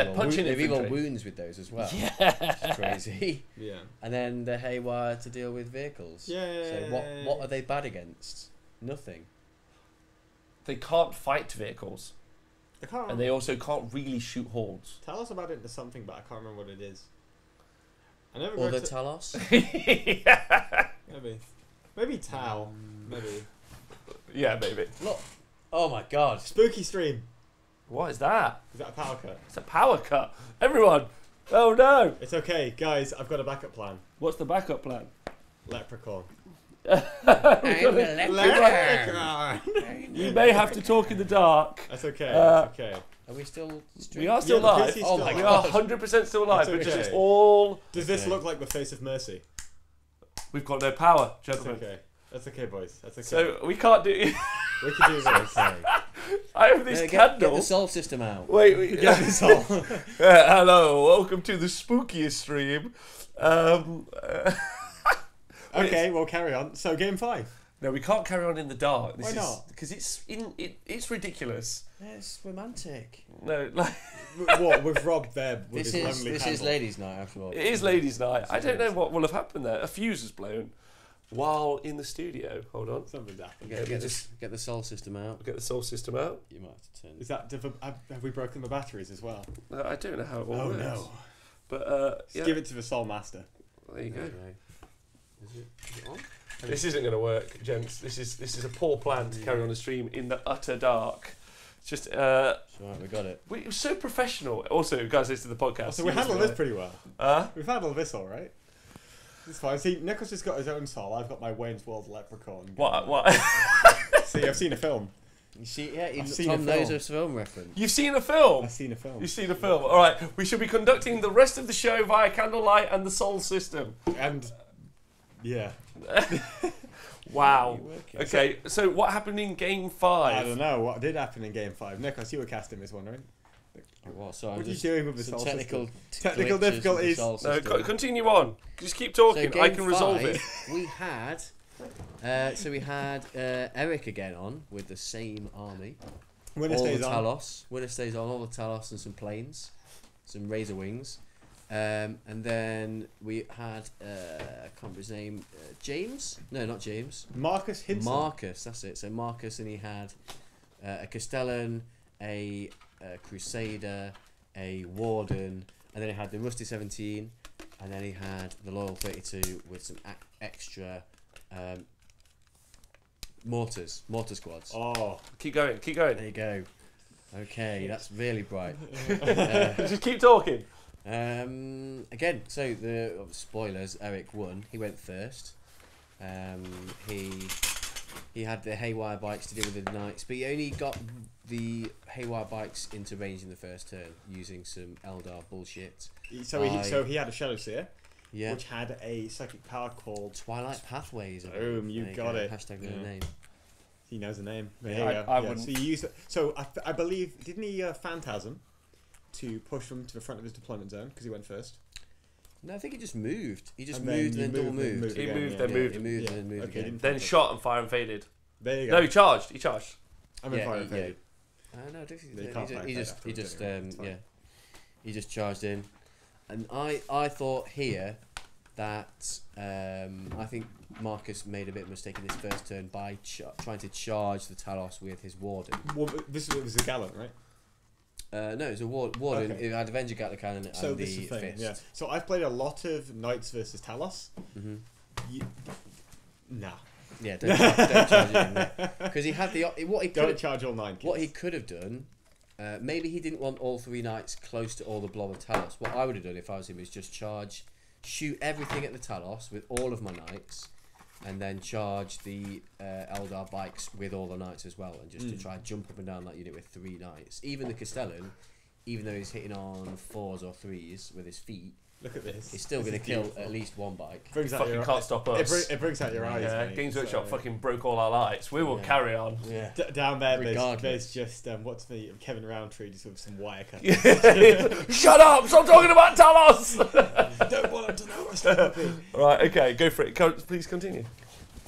C: even wounds with those as well. Yeah. Which is crazy.
B: Yeah.
C: And then they're haywire to deal with vehicles.
B: Yeah.
C: So what are they bad against? Nothing.
A: They can't fight vehicles.
B: I can't remember.
A: And they also can't really shoot hordes.
B: Tell us about it into something, but I can't remember what it is.
C: Or the Talos?
B: Maybe Tau. Maybe.
A: Yeah, maybe.
C: Look. Oh my god.
B: Spooky stream.
A: What is that?
B: Is that a power cut?
A: It's a power cut. Everyone. Oh no.
B: It's okay, guys. I've got a backup plan.
A: What's the backup plan?
B: Leprechaun.
C: Leprechaun.
A: You may have to talk in the dark.
B: That's okay. That's okay.
C: Are we still streaming?
A: We are still live.
B: Oh my
A: we are 100% still live.
B: That's
A: Which
B: okay.
A: is all.
B: Does this look like the face of mercy?
A: We've got no power,
B: That's
A: gentlemen.
B: okay. That's okay, boys. That's okay.
A: So we can't do.
B: We can do this.
A: I have this candle.
C: Get the soul system out.
A: Wait.
B: Get the soul.
A: Hello, welcome to the spookiest stream.
B: Okay, well, carry on. So, game 5.
A: No, we can't carry on in the dark.
B: Why not?
A: Because it's ridiculous.
C: Yeah, it's romantic.
A: No, like
B: What with Rob there? With
C: This
B: his
C: is
B: lonely
C: this is
B: candle?
C: ladies' night after all.
A: it is ladies' night. I don't know what will have happened there. A fuse was blown while in the studio. Hold on.
B: Something's happened.
C: Get the soul system out.
A: Get the soul system out.
C: You might have to turn.
B: Is that have we broken the batteries as well?
A: I don't know how it all
B: Oh
A: works.
B: no!
A: But
B: Just give it to the Soul Master.
A: there you go.
C: Okay. Is it on?
A: This isn't going to work, gents. This is a poor plan to carry on the stream in the utter dark. It's just
C: It's all right, we got it.
A: it was so professional. Also, guys, listen to the podcast.
B: So we handled this pretty well.
A: Huh?
B: We've handled this all right. It's fine. See, Nicholas has got his own soul. I've got my Wayne's World leprechaun.
A: What?
B: See, I've seen a film.
C: You see, yeah,
B: I've seen
C: Tom
B: a
C: knows
B: film.
C: a film reference.
A: You've seen a film.
B: I've seen a film.
A: You've seen a film. All right. We should be conducting the rest of the show via candlelight and the soul system.
B: And yeah,
A: Wow.
C: You work it.
A: Okay. So what happened in Game 5?
B: I don't know what did happen in Game 5. Nicholas, you were casting this one, right?
C: What? So
B: What
C: I'm
B: are you
C: just
B: doing with the
C: some
B: soul
C: technical
B: system? Technical
C: glitches with the
B: difficulties.
C: soul
A: No,
C: system.
A: continue on. Just keep talking.
C: So
A: I
C: game
A: can resolve
C: 5,
A: it.
C: We had Eric again on with the same army.
B: Winner
C: all
B: stays
C: the
B: on.
C: Talos. Winner stays on. All the Talos and some planes, some razor wings, and then we had I can't remember his name. James? No, not James.
B: Marcus Hinson.
C: Marcus. That's it. So Marcus, and he had a Castellan, a Crusader, a Warden, and then he had the Rusty 17, and then he had the Loyal 32 with some extra mortar squads.
B: Oh,
A: Keep going. Keep going.
C: There you go. Okay, that's really bright.
A: Just keep talking.
C: Again, so the spoilers. Eric won. He went first. He had the haywire bikes to deal with the knights, but he only got the haywire bikes into range in the first turn using some Eldar bullshit.
B: so he had a Shadow Seer,
C: Yeah.
B: which had a psychic power called.
C: Twilight Pathways. I
B: Boom,
C: believe.
B: you
C: There
B: got it.
C: Hashtag
B: Yeah.
C: no name.
B: He knows the name. But
A: Yeah,
B: here you go.
A: I
B: Yeah,
A: wouldn't.
B: So you used it. So I believe didn't he phantasm to push him to the front of his deployment zone because he went first.
C: No, I think he just moved. He just
B: And then
C: moved
B: you
C: and then double
B: moved,
C: moved.
A: He
B: again,
A: moved,
B: yeah.
A: then moved.
C: He moved
B: Yeah.
C: and then moved
B: Okay,
C: again.
B: didn't-
A: Then shot and fire and faded.
B: There you go.
A: No, he charged. He charged.
B: I'm in
C: Yeah,
B: fire
C: he-
B: and faded.
C: No, I don't think
B: They
C: he,
B: can't
C: he,
B: fight
C: he
B: that
C: just
B: afterwards anyway, it's fine.
C: yeah, he just charged in, and I thought here that I think Marcus made a bit of a mistake in his first turn by trying to charge the Talos with his Warden.
B: Well, this was a gallant, right?
C: No, it was a Warden.
B: Okay.
C: It had Avenger Gatler Cannon
B: So
C: and
B: this
C: the
B: is the thing.
C: fist.
B: Yeah. So I've played a lot of Knights versus Talos.
C: Hmm.
B: Nah.
C: Yeah, don't charge it because he had the what he could
B: Don't
C: have,
B: charge all 9 kids.
C: what he could have done. Maybe he didn't want all 3 knights close to all the blob of Talos. What I would have done if I was him is just shoot everything at the Talos with all of my knights, and then charge the Eldar bikes with all the knights as well, and just to try and jump up and down that unit with 3 knights. Even the Castellan, even though he's hitting on 4s or 3s with his feet,
B: Look at this.
C: he's still
B: This
C: going to
B: is
C: kill
B: beautiful.
C: at least 1 bike.
B: Brings out
A: Fucking
B: your,
A: can't stop us.
B: It brings out your eyes.
A: Yeah,
B: mate.
A: Games
B: So-
A: Workshop fucking broke all our lights. We will
C: Yeah.
A: carry on.
C: Yeah.
B: Down there, there's
C: Regardless.
B: just what's the Kevin Roundtree just with some wire cut.
A: Shut up! Stop talking about Talos!
B: Don't want him to know. Stop it.
A: Right, okay, go for it. Please continue.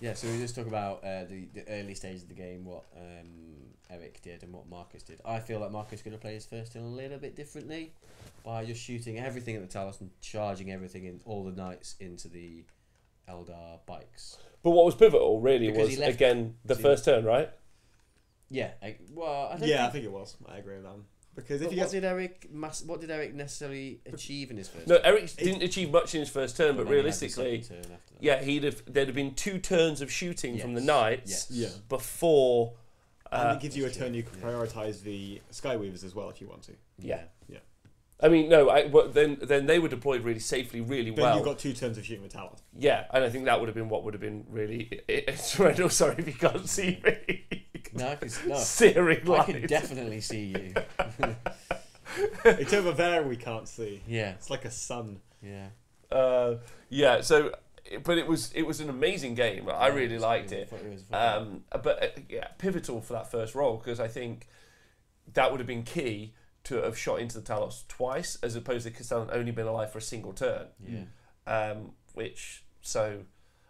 C: Yeah, so we just talk about the early stages of the game, what Eric did and what Marcus did. I feel like Marcus is going to play his first turn a little bit differently by just shooting everything at the Talos and charging everything in all the knights into the Eldar bikes.
A: But what was pivotal, really,
C: Because
A: was,
C: he left-
A: again, the
C: See-
A: first turn, right?
C: Yeah, I don't
B: Yeah, I
C: think,
B: think it was. I agree with that. Because
C: but
B: if you
C: what
B: get
C: did Eric necessarily achieve in his first
A: No,
C: turn?
A: Eric didn't achieve much in his first turn, but
C: Then he had the
A: realistically,
C: second turn after that.
A: yeah, there'd have been 2 turns of shooting from the
C: Yes,
A: knights
C: yes.
B: Yeah.
A: before.
B: and it gives you a
C: that's
B: turn
C: true.
B: you can prioritise the Skyweavers as well if you want to.
A: Yeah.
B: Yeah.
A: I mean, no, then they were deployed really safely, really
B: Then
A: well.
B: you've got 2 turns of shooting with Talos.
A: Yeah, and I think that would have been what would have been really. Randall, sorry if you can't see me.
C: No,
A: Searing
C: I
A: light.
C: can definitely see you.
B: It's over there we can't see.
C: Yeah,
B: It's like a sun.
C: yeah.
A: Yeah. So, but it was an amazing game. I really liked it. But yeah, pivotal for that first roll because I think that would have been key to have shot into the Talos twice, as opposed to Castellan only been alive for a single turn.
C: Yeah.
A: Which so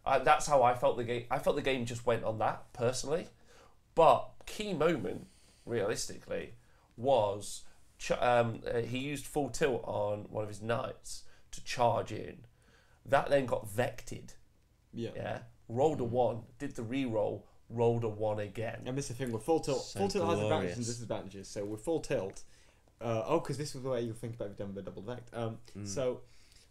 A: That's how I felt the game. I felt the game just went on that personally. But key moment, realistically, was he used full tilt on one of his knights to charge in. That then got vected. Yeah. Rolled a 1, did the re-roll, rolled a 1 again.
B: And this is the thing with full tilt.
C: So
B: full tilt has
C: glorious.
B: advantages and disadvantages. So with full tilt, because this was the way you think about it done with the double vect. So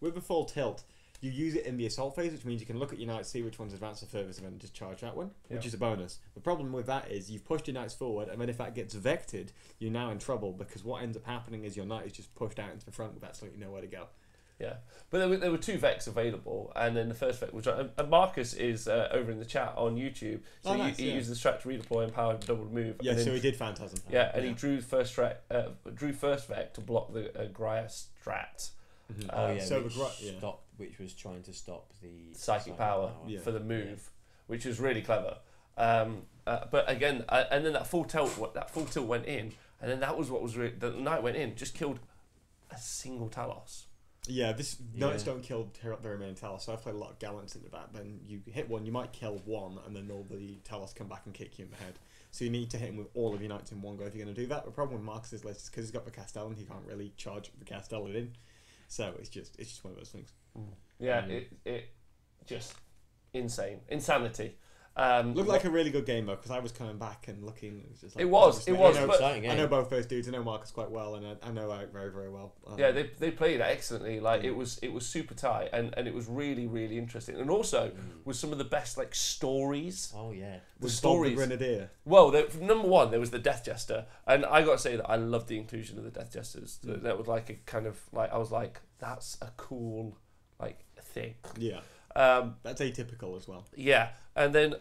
B: with the full tilt, you use it in the assault phase, which means you can look at your knights, see which one's advanced the furthest, and then just charge that one, which is a bonus. The problem with that is you've pushed your knights forward, and then if that gets vected, you're now in trouble, because what ends up happening is your knight is just pushed out into the front with absolutely nowhere to go.
A: Yeah, but there were 2 Vex available, and then the first Vex was... And Marcus is over in the chat on YouTube, so he used the strat to redeploy and power double move.
B: Yeah, so he did Phantasm.
A: Yeah, and he drew first Vex to block the Graia strat.
C: So which was trying to stop the
A: psychic power for the move, which was really clever. But again, and then that full tilt went in, and then that was what was the knight went in, just killed a single Talos.
B: Yeah, knights don't kill very many Talos, so I've played a lot of Gallants into that. Then you hit one, you might kill one, and then all the Talos come back and kick you in the head. So you need to hit him with all of your knights in one go if you're going to do that. The problem with Marcus's list is because he's got the Castellan, he can't really charge the Castellan in. So it's just one of those things.
A: Yeah, it just insanity.
B: Looked like a really good game though, because I was coming back and looking. It was just like,
A: it was.
B: I know both those dudes. I know Marcus quite well, and I know Eric very, very well.
A: Yeah, they played excellently. Like it was super tight, and it was really, really interesting. And also was some of the best like stories.
C: Oh yeah,
B: the stories. Bob the Grenadier.
A: Well, number one, there was the Death Jester, and I got to say that I loved the inclusion of the Death Jesters. That was like a kind of like I was like, that's a cool like thing.
B: Yeah. That's atypical as well.
A: Yeah, and then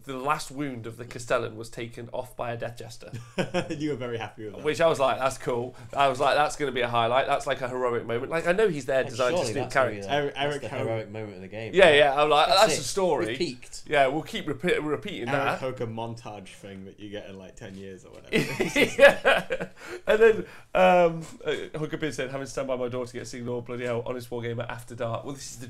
A: the last wound of the Castellan was taken off by a Death Jester.
B: You were very happy with that.
A: Which I was like, that's cool. I was like, that's going to be a highlight. That's like a heroic moment. Like I know he's there designed to steal character.
C: That's the heroic moment of the game.
A: Yeah. I'm like, that's a story.
C: We've peaked.
A: Yeah, we'll keep repeating
B: Eric
A: that.
B: Hoker montage thing that you get in like 10 years or whatever.
A: Yeah. And then Hooker Bin said, having stand by my door to get signal, bloody hell, honest wargamer after dark. Well, this is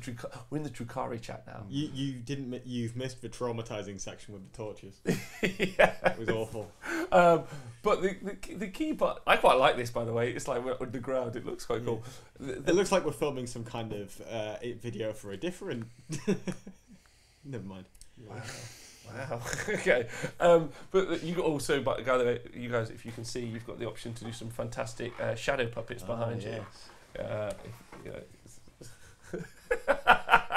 A: we're in the Drukhari chat now.
B: You've missed the traumatizing section with the torches.
A: Yeah.
B: It was awful.
A: But the key part, I quite like this, by the way. It's like we're underground. It looks quite cool.
B: It looks like we're filming some kind of video for a different... Never mind.
A: Wow. Okay. But you also, by the way, you guys, if you can see, you've got the option to do some fantastic shadow puppets behind you.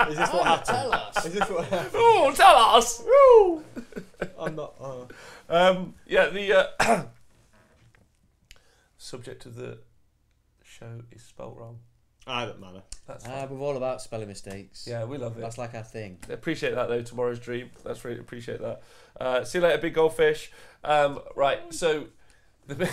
B: Is this what happened?
C: Tell us.
B: Is this what happened?
A: Oh, tell us! Woo!
B: I'm not...
A: the subject of the show is spelt wrong.
B: I don't matter.
A: That's fine.
C: We're all about spelling mistakes.
A: Yeah, we love it.
C: That's like our thing.
A: Appreciate that though. Tomorrow's dream. That's really appreciate that. See you later, big goldfish. Right. So the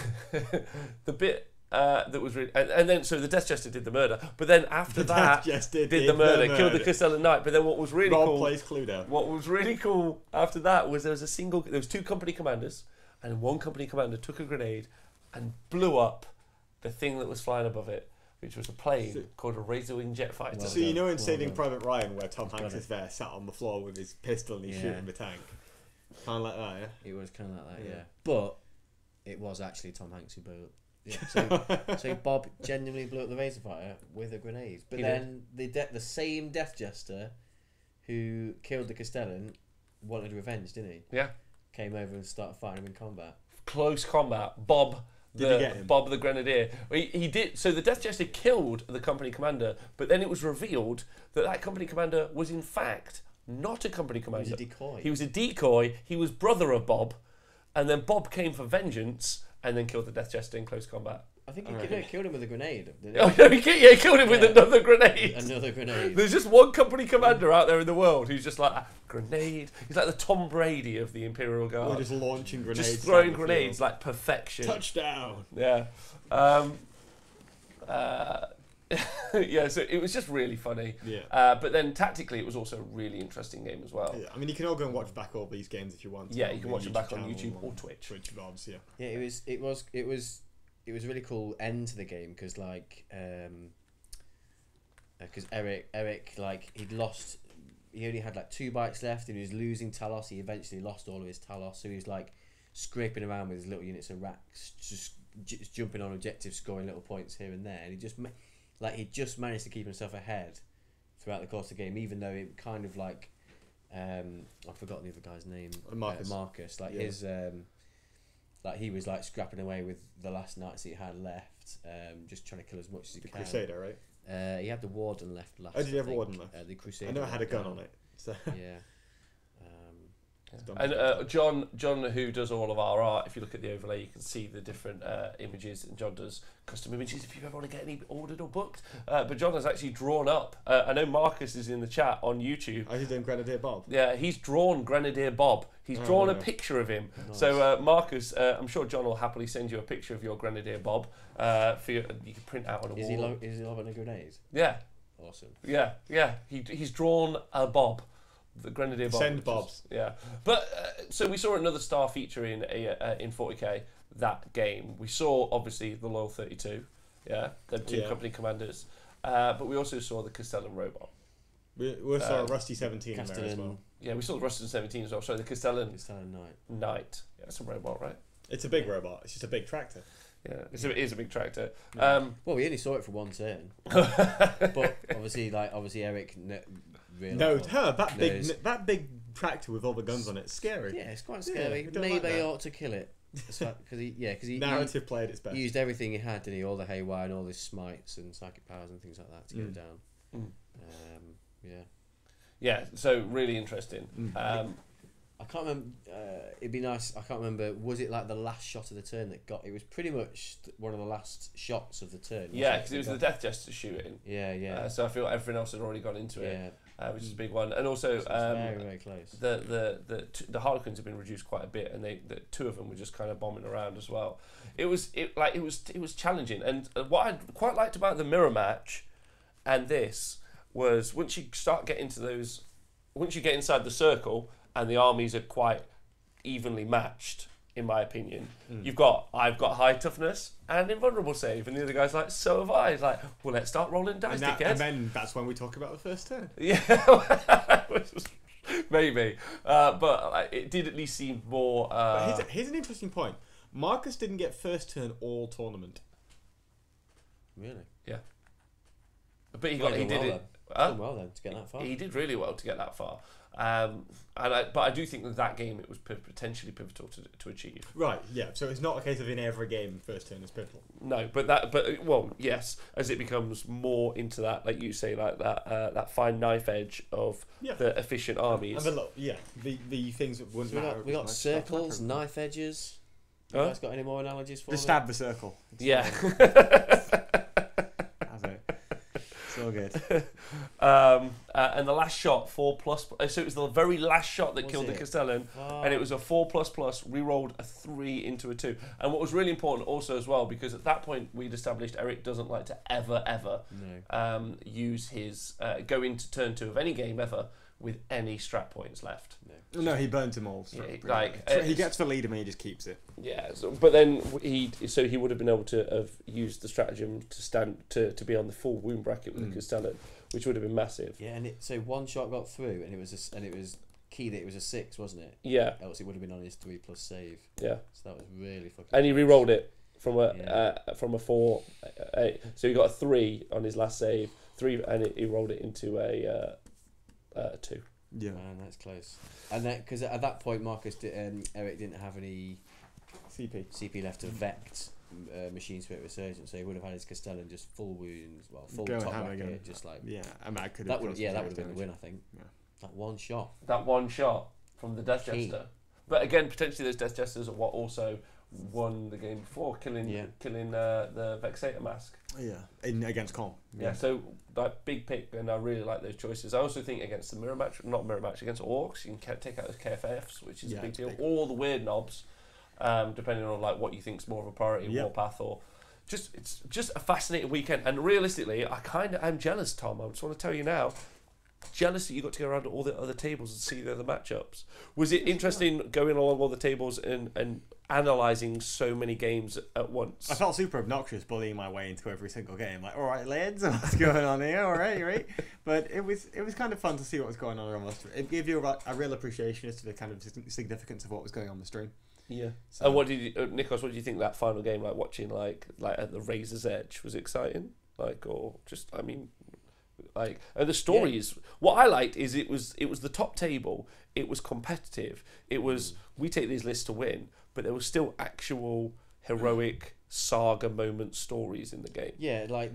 A: bit that was really, and then so the Death Jester did the murder, but then after that did the murder, killed the Castellan Knight. But then what was really cool?
B: Plays Cluedo.
A: What was really cool after that was there was 2 company commanders, and one company commander took a grenade and blew up the thing that was flying above it, which was a plane called a Razorwing jet fighter.
B: So you know in Saving Private Ryan where Tom Hanks is there sat on the floor with his pistol and he's shooting the tank? Kind of like that, yeah?
C: It was kind of like that, yeah. But it was actually Tom Hanks who blew it. Yeah, so Bob genuinely blew up the Razor Fighter with a grenade. But then the same Death Jester who killed the Castellan wanted revenge, didn't he?
A: Yeah.
C: Came over and started fighting him in combat.
A: Close combat. Bob
B: Did he get him?
A: Bob the Grenadier. He did. So the Death Jester killed the company commander, but then it was revealed that company commander was in fact not a company commander.
C: He was a decoy.
A: He was a decoy. He was brother of Bob, and then Bob came for vengeance and then killed the Death Jester in close combat.
C: I think he killed him with a grenade. Didn't he?
A: Oh no, he killed him with another grenade.
C: Another grenade.
A: There's just one company commander out there in the world who's just like a grenade. He's like the Tom Brady of the Imperial Guard.
B: We're just launching grenades.
A: Just throwing grenades like perfection.
B: Touchdown.
A: Yeah. Yeah, so it was just really funny.
B: Yeah.
A: But then tactically, it was also a really interesting game as well.
B: Yeah. I mean, you can all go and watch back all these games if you want.
A: Yeah, you can watch them back on YouTube or Twitch.
B: Twitch vlogs, yeah.
C: Yeah, it was a really cool end to the game because like Eric like he'd lost he only had like 2 bites left, and he was losing Talos. He eventually lost all of his Talos, so he was like scraping around with his little units of racks, just jumping on objectives, scoring little points here and there, and he just managed to keep himself ahead throughout the course of the game, even though it kind of like I've forgotten the other guy's name, Marcus. Like his like he was like scrapping away with the last knights he had left, just trying to kill as much as he can.
B: Crusader, right?
C: He had the Warden left last.
B: Oh, did he have a Warden left?
C: The Crusader.
B: I know it had a gun on it. So.
C: Yeah.
A: And John, who does all of our art, if you look at the overlay, you can see the different images, and John does custom images if you ever want to get any ordered or booked. But John has actually drawn up, I know Marcus is in the chat on YouTube.
B: Oh, he's doing Grenadier Bob?
A: Yeah, he's drawn Grenadier Bob. He's drawn a picture of him. Nice. So Marcus, I'm sure John will happily send you a picture of your Grenadier Bob for you can print out on a wall.
C: Is he lobbing a grenade?
A: Yeah.
C: Awesome.
A: Yeah. He's drawn a Bob. The Grenadier Bob.
B: Send Bobs.
A: Yeah. But, so we saw another star feature in 40k, that game. We saw, obviously, the Loyal 32, the 2 company commanders. But we also saw the Castellan robot.
B: We saw Rusty 17 in there as well.
A: Yeah, we saw the Rusty 17 as well. Sorry, the Castellan Knight. Yeah, it's a robot, right?
B: It's a big robot. It's just a big tractor.
A: Yeah, it is a big tractor.
C: Well, we only saw it for 1 turn. But obviously Eric...
B: that big tractor with all the guns on it, scary.
C: Yeah, it's quite scary. Maybe I ought to kill it. Because he
B: narrative played its best.
C: He used everything he had, didn't he? All the haywire and all his smites and psychic powers and things like that to get it down.
A: Yeah, so really interesting.
C: I can't remember. It'd be nice. I can't remember. Was it like the last shot of the turn that got? It was pretty much one of the last shots of the turn.
A: Yeah, because it was the Death Jester shooting.
C: Yeah.
A: So I feel like everyone else had already gone into it. Which is a big one, and also
C: very close.
A: The Harlequins have been reduced quite a bit, and the 2 of them were just kind of bombing around as well. It was challenging, and what I quite liked about the mirror match, and this was once you start getting to those, once you get inside the circle, and the armies are quite evenly matched. In my opinion, I've got high toughness and invulnerable save, and the other guy's like, so have I. He's like, well, let's start rolling dice,
B: and then that's when we talk about the first turn.
A: Yeah, maybe, but it did at least seem more.
B: But here's an interesting point. Marcus didn't get first turn all tournament.
C: Really?
A: Yeah. But he did it.
C: Well then to get that far.
A: He did really well to get that far. But I do think that game it was potentially pivotal to achieve.
B: Right, yeah. So it's not a case of in every game first turn is pivotal.
A: No, but yes, as it becomes more into that, like you say, like that fine knife edge of the efficient armies.
B: And the things that wouldn't matter.
C: We got circles, knife edges. You guys got any more analogies for?
B: Just stab the circle.
A: Yeah.
B: So good.
A: And the last shot, 4+. So it was the very last shot that killed the Castellan, and it was a 4++. We-rolled a 3 into a 2. And what was really important also as well, because at that point we'd established Eric doesn't like to ever use his go into turn 2 of any game ever with any strat points left.
B: No, he burns them all. He gets the lead and he just keeps it.
A: Yeah, but then he would have been able to have used the stratagem to be on the full wound bracket with the Castellan, which would have been massive.
C: Yeah, and so 1 shot got through, and it was key that it was a 6, wasn't it?
A: Yeah.
C: Else it would have been on his 3+ save.
A: Yeah.
C: So that was really fucking.
A: And he re-rolled it from a 4. So he got a 3 on his last save, 3, and he rolled it into a 2.
C: Yeah, man, that's close. And that because at that point, Eric didn't have any CP left to Vect Machine Spirit Resurgence, so he would have had his Castellan just full wounds, full top bracket, just like
B: I could
C: that would have been the win, I think. Yeah. That 1 shot.
A: That 1 shot from the Death Jester. But again, potentially those Death Jesters are what also won the game before, killing the Vexator Mask.
B: Yeah, against Con.
A: Yeah, so that big pick, and I really like those choices. I also think against the mirror match against Orcs, you can take out those KFFs, which is a big deal. All the weird knobs, depending on like what you think is more of a priority, Warpath or it's just a fascinating weekend. And realistically, I kind of am jealous, Tom. I just want to tell you now. Jealous that you got to go around to all the other tables and see the other matchups. Was it interesting going along all the tables and analysing so many games at once?
B: I felt super obnoxious bullying my way into every single game. Like, all right, lads, what's going on here? All right, right. But it was kind of fun to see what was going on the stream. It gave you a real appreciation as to the kind of significance of what was going on the stream.
A: Yeah.
B: So,
A: And what did you, Nikos? What do you think of that final game? Like watching like at the razor's edge was exciting. Like or just I mean, like and the stories. What I liked is it was the top table. It was competitive. It was we take these lists to win, but there was still actual heroic saga moment stories in the game.
C: Yeah, I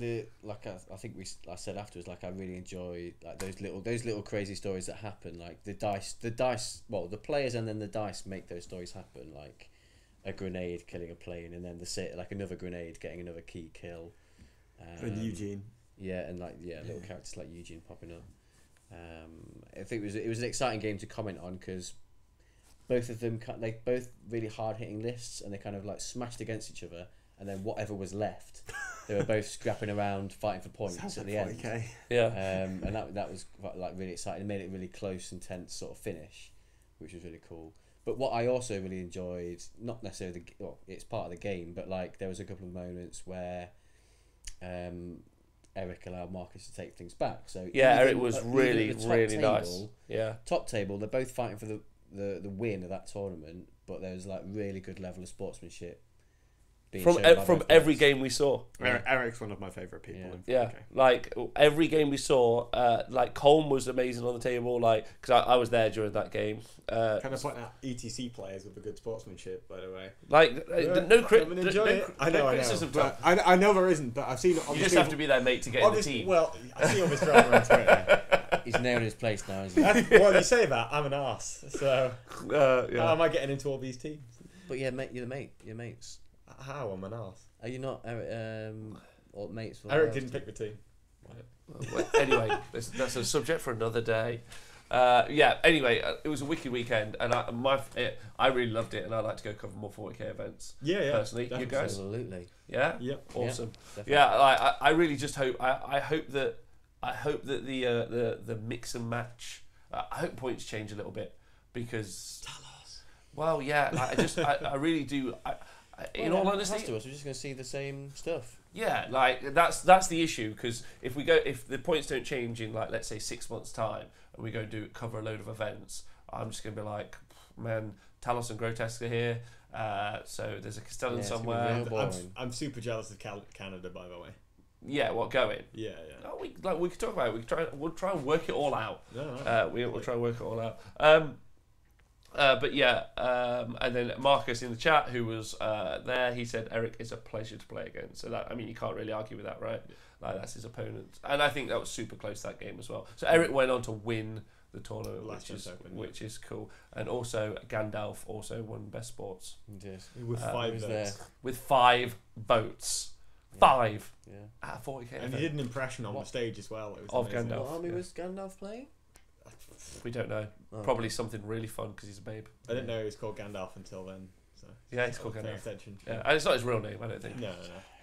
C: think I said afterwards, like I really enjoy like those little crazy stories that happen. Like the dice. Well, the players and then the dice make those stories happen. Like a grenade killing a plane, and then like another grenade getting another key kill.
B: and Eugene.
C: Yeah, and little characters like Eugene popping up. I think it was an exciting game to comment on because both of them both really hard hitting lists, and they kind of like smashed against each other, and then whatever was left, they were both scrapping around fighting for points at the end.
A: Yeah.
C: And that was like really exciting. It made it a really close, intense sort of finish, which was really cool. But what I also really enjoyed, not necessarily it's part of the game, but like there was a couple of moments where Eric allowed Marcus to take things back. So
A: Yeah,
C: even,
A: Eric was really nice. Yeah.
C: Top table, they're both fighting for the win of that tournament, but there was like really good level of sportsmanship being shown by
A: From
C: both
A: every
C: guys.
A: game we saw.
B: Eric's one of my favourite people.
C: Yeah.
B: In 40K.
A: Like every game we saw, like Colm was amazing on the table. Like because I was there during that game.
B: Kind of pointing out ETC players with a good sportsmanship, by the way.
A: Like no
B: criticism.
A: But
B: I know there isn't, but I've seen it.
A: you just have to be their mate to get in the team.
B: Well, I see all this drama on Twitter.
C: He's nailed his place now, isn't he?
B: Well, you say that, I'm an arse. So how am I getting into all these teams?
C: But yeah, mate, you're the mate. You're mates.
B: How am I an arse?
C: Are you not or mates? For
B: Eric didn't pick the team.
A: Well, anyway, that's a subject for another day. Anyway, it was a wicked weekend, and I really loved it, and I'd like to go cover more 40k events.
B: Yeah.
A: Personally,
B: definitely.
A: you guys,
C: Absolutely.
A: yeah,
B: Yep.
A: awesome.
C: Yeah,
A: I really just hope. I hope that the mix and match. I hope points change a little bit because.
B: Tell us.
A: Well, yeah, I really do. In all honesty,
C: we're just going to see the same stuff.
A: yeah, like that's the issue because if the points don't change in like let's say 6 months time and we go cover a load of events, I'm just gonna be like, man, Talos and Grotesque are here, so there's a Castellan somewhere.
B: I'm super jealous of Canada, by the way.
A: Yeah, what going?
B: Yeah.
A: Oh, we could talk about it. We'll try and work it all out.
B: No.
A: We'll try and work it all out. And then Marcus in the chat, who was there, he said Eric is a pleasure to play against. So that, I mean, you can't really argue with that, right? Like that's his opponent, and I think that was super close that game as well. So Eric went on to win the tournament, which is cool. And also Gandalf also won Best Sports
B: With 5 votes.
A: with 5 votes. 5 out of 40k.
B: And he did an impression on the stage as well. It was
A: Of
B: amazing.
A: Gandalf.
C: What army was Gandalf playing?
A: We don't know. Probably something really fun because he's a babe.
B: I didn't know he was called Gandalf until then. So
A: Yeah, it's called Gandalf.
B: Attention.
A: Yeah, and it's not his real name, I don't think.
B: No.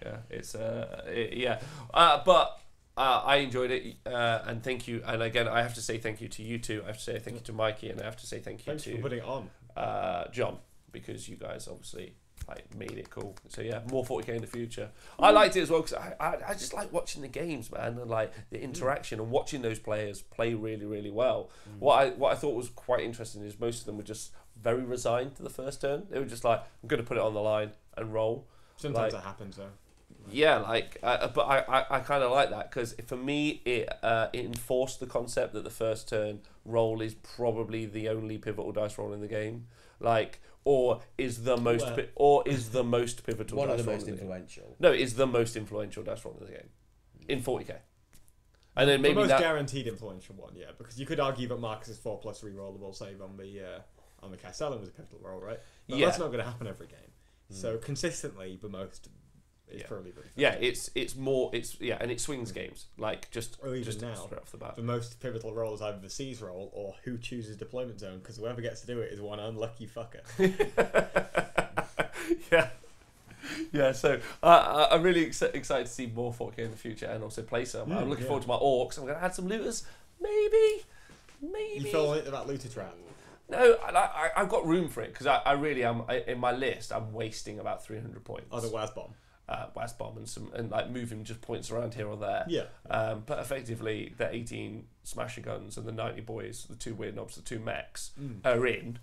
A: Yeah, it's but I enjoyed it, and thank you. And again, I have to say thank you to you two. I have to say thank you to Mikey, and I have to say thank you
B: Thanks for putting it on.
A: John, because you guys obviously like made it cool. So yeah, more 40k in the future. I liked it as well because I just like watching the games, man, and like the interaction and watching those players play really, really well. What I thought was quite interesting is most of them were just very resigned to the first turn. They were just like, I'm going to put it on the line and roll.
B: Sometimes that happens though.
A: Yeah, like, but I kind of like that because for me it enforced the concept that the first turn roll is probably the only pivotal dice roll in the game, like, or is the most pivotal.
C: One
A: dice
C: of the
A: roll
C: most
A: in the game.
C: influential.
A: No, it is the most influential dice roll in the game in 40k, and then maybe
B: the most
A: that
B: guaranteed influential one, yeah, because you could argue that Marcus's 4+ rerollable save on the Castellan was a pivotal roll, right? But that's not going to happen every game. So consistently, the most. It's probably
A: and it swings games like just
B: now
A: straight off the bat.
B: The most pivotal roll is either the seize roll or who chooses deployment zone, because whoever gets to do it is one unlucky fucker.
A: Yeah. So I'm really excited to see more 4K in the future and also play some. I'm looking forward to my orcs. I'm going to add some looters, maybe.
B: You fell into that looter trap.
A: No, I've got room for it because I really am in my list. I'm wasting about 300 points.
B: Oh, the WAS bomb.
A: West Bomb and like moving just points around here or there.
B: Yeah.
A: But effectively, the 18 Smasher Guns and the 90 Boys, the 2 Weird Knobs, the 2 mechs, are in.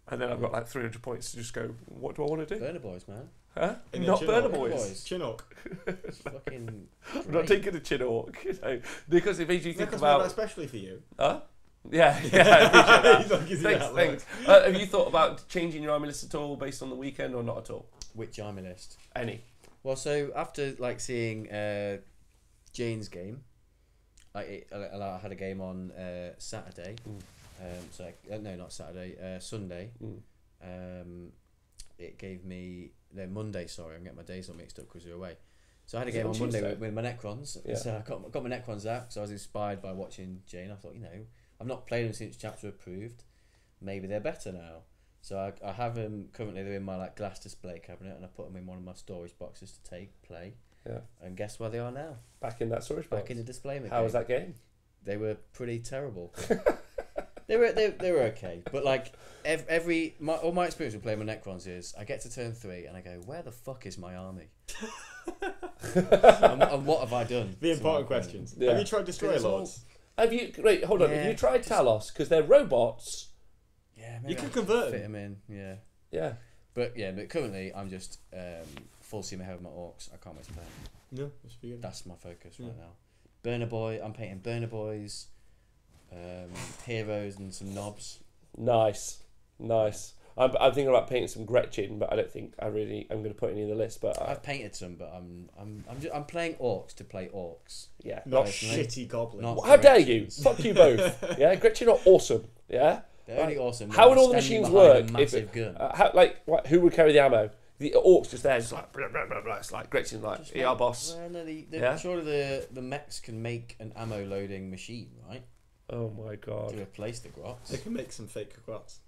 A: And then I've got like 300 points to just go, what do I want to do?
C: Burner Boys, man.
A: Huh?
B: And
A: Not
B: then
A: Burner
C: Chinook.
A: Boys.
B: Chinook.
C: It's fucking
A: I'm not taking a Chinook, you know, because it makes you think about...
B: especially for you.
A: Huh? Yeah. I appreciate that.
B: He's like,
A: Thanks. Have you thought about changing your army list at all based on the weekend or not at all?
C: Which army list?
A: Any?
C: Well, so after like seeing Jane's game, I had a game on Saturday. No, not Saturday. Sunday. It gave me Monday. Sorry, I'm getting my days all mixed up because you're away. So I had a game on Monday with my Necrons. Yeah. So I got my Necrons out because I was inspired by watching Jane. I thought, I've not played them since chapter approved. Maybe they're better now. So I have them currently. They're in my like glass display cabinet, and I put them in one of my storage boxes to play. Yeah. And guess where they are now?
A: Back in that storage box.
C: Back in the display.
A: How was that game?
C: They were pretty terrible. They were okay, but like all my experience with playing my Necrons is I get to turn 3 and I go, where the fuck is my army? and what have I done?
B: The important questions. Yeah. Have you tried Destroyer Lords?
A: Have you? Wait, hold on. Have you tried Talos? Because they're robots.
C: Yeah,
B: maybe you can convert
C: them in. Yeah.
A: Yeah.
C: But currently I'm just full steam ahead with my orcs. I can't wait to play them.
B: Yeah, that's pretty good.
C: That's my focus right now. Burner Boy. I'm painting Burner Boys. Heroes and some knobs. Nice. I'm thinking about painting some Gretchen, but I don't think I'm going to put any in the list. But I've painted some, but I'm playing orcs to play orcs.
A: Yeah,
B: not shitty goblins.
A: How dare you? Fuck you both. Yeah, Gretchen are awesome. Yeah,
C: they're only awesome.
A: How would all the machines work?
C: Massive gun.
A: Who would carry the ammo? The orcs just there, just like blah, blah, blah, blah. It's like Gretchen, like ER boss.
C: Well, no, surely the mechs can make an ammo loading machine, right?
A: Oh my god!
C: To replace the grots.
B: They can make some fake grots.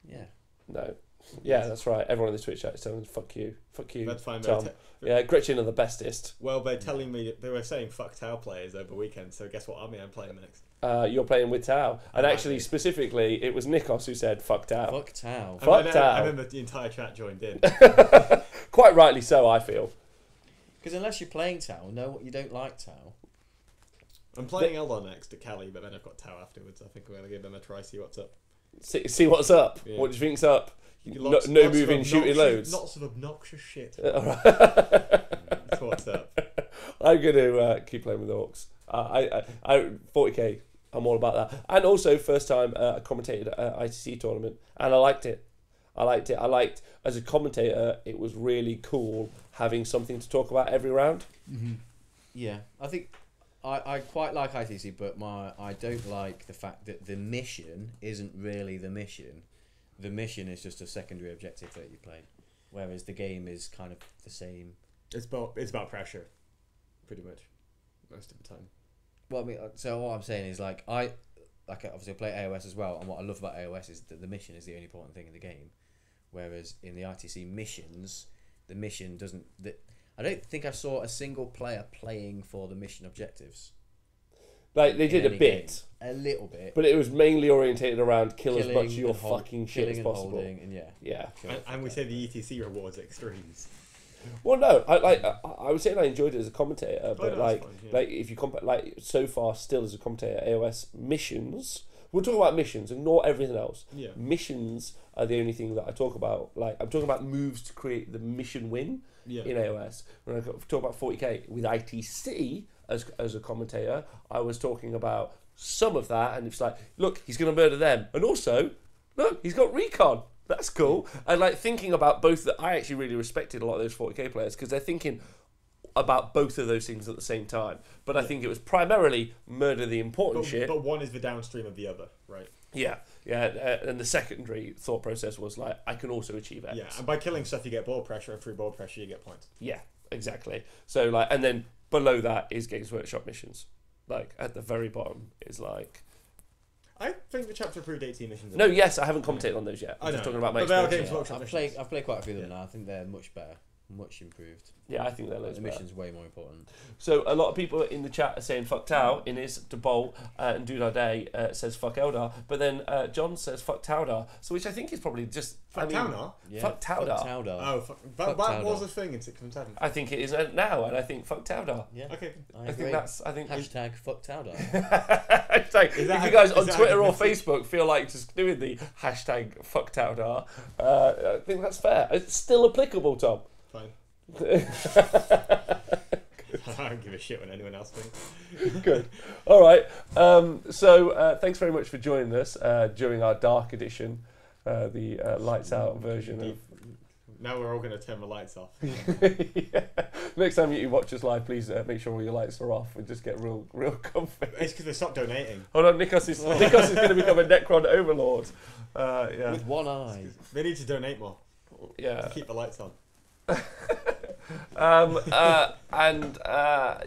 C: Yeah.
A: No. Yeah, that's right. Everyone in the Twitch chat is telling fuck you,
B: that's fine,
A: Tom. Yeah, Gretchen are the bestest.
B: Well, they're telling me they were saying fuck Tau players over the weekend. So guess what army I'm playing next?
A: You're playing with Tau, and actually specifically, it was Nikos who said fuck Tau.
C: Fuck Tau.
A: Fuck Tau.
B: I remember the entire chat joined in.
A: Quite rightly so, I feel.
C: Because unless you're playing Tau, you don't like Tau.
B: I'm playing Eldar next at Cali, but then I've got Tau afterwards. I think we're going to give them a try, see what's up.
A: See what's up? Yeah. What do you think's up? No moving, shooting loads?
B: Lots of obnoxious shit.
A: That's
B: what's up.
A: I'm going to keep playing with the Orcs. I 40k, I'm all about that. And also, first time I commentated at an ITC tournament, and I liked it. I liked, as a commentator, it was really cool having something to talk about every round.
C: Mm-hmm. Yeah, I think... I quite like ITC, but I don't like the fact that the mission isn't really the mission. The mission is just a secondary objective that you play, whereas the game is kind of the same.
B: It's about pressure, pretty much, most of the time.
C: Well, I mean, so what I'm saying is I obviously play AOS as well, and what I love about AOS is that the mission is the only important thing in the game, whereas in the ITC missions, the mission doesn't. I don't think I saw a single player playing for the mission objectives.
A: Like, they did a bit.
C: A little bit.
A: But it was mainly orientated around kill as much of your fucking shit as possible.
B: And we say the ETC rewards extremes.
A: Well, no, I would say I enjoyed it as a commentator, but fun, yeah. Like if you so far still as a commentator, AOS missions. We'll talk about missions. Ignore everything else.
B: Yeah.
A: Missions are the only thing that I talk about. Like, I'm talking about moves to create the mission win in AOS. When I talk about 40k with ITC as a commentator, I was talking about some of that, and it's like, look, he's going to murder them, and also, look, he's got recon. That's cool. And like thinking about both that, I actually really respected a lot of those 40k players because they're thinking about both of those things at the same time. But I think it was primarily murder the important shit.
B: But one is the downstream of the other, right?
A: Yeah. And the secondary thought process was like, I can also achieve X.
B: Yeah, and by killing stuff you get ball pressure, and through ball pressure you get points.
A: Yeah, exactly. So like, and then below that is Games Workshop missions. Like at the very bottom is like.
B: I think the chapter approved 18 missions.
A: No, yes, I haven't commentated on those yet. I'm just talking about my experience.
C: I've played quite a few of them now. I think they're much better. Much improved.
A: Yeah, I think they're loads
C: The
A: better.
C: mission's way more important.
A: So a lot of people in the chat are saying fuck Tau. Innes, DeBolt, and Dude Our Day says fuck Eldar. But then John says fuck Taudar. So which I think is probably just...
B: Fuck Taudar?
C: Yeah,
A: Fuck Taudar.
C: Fuck Taudar.
B: Oh, fuck. But
C: Taudar.
B: what was the thing in 6 and 7?
A: I think it is now, and I think fuck Taudar.
C: Yeah.
B: Okay.
A: I think that's... I think
C: Hashtag fuck Taudar.
A: Hashtag, if
B: that
A: you guys
B: how-
A: on
B: is that
A: Twitter
B: how
A: or
B: you message?
A: Facebook feel like just doing the hashtag fuck Taudar, I think that's fair. It's still applicable, Tom.
B: Fine. I don't give a shit when anyone else thinks.
A: Good. All right. So thanks very much for joining us during our dark edition, the lights out version of.
B: Now we're all going to turn the lights off.
A: Yeah. Next time you watch us live, please make sure all your lights are off and just get real comfy.
B: It's because they stopped donating.
A: Hold on, Nikos is going to become a Necron overlord. Yeah.
C: With one eye.
B: They need to donate more
A: Yeah.
B: to keep the lights on.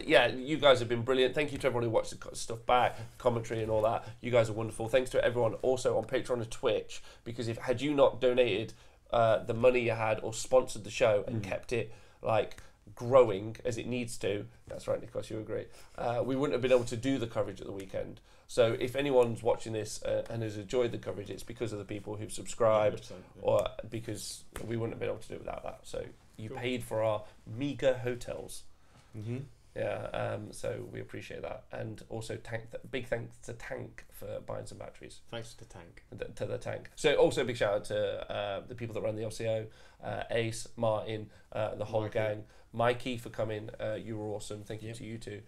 A: Yeah, you guys have been brilliant. Thank you to everyone who watched the stuff back, commentary and all that. You guys are wonderful. Thanks to everyone also on Patreon and Twitch, because had you not donated the money you had or sponsored the show and kept it like growing as it needs to, that's right, Nikos, you agree, we wouldn't have been able to do the coverage at the weekend. So if anyone's watching this and has enjoyed the coverage, it's because of the people who've subscribed,
B: 100%, yeah.
A: or because we wouldn't have been able to do it without that. So you paid for our meager hotels.
C: Mm-hmm.
A: Yeah, so we appreciate that. And also big thanks to Tank for buying some batteries.
B: Thanks to Tank.
A: To the Tank. So also a big shout out to the people that run the LCO, Ace, Martin, the whole
B: Mikey.
A: gang. Mikey for coming, you were awesome. Thank you
C: Yep.
A: to you two.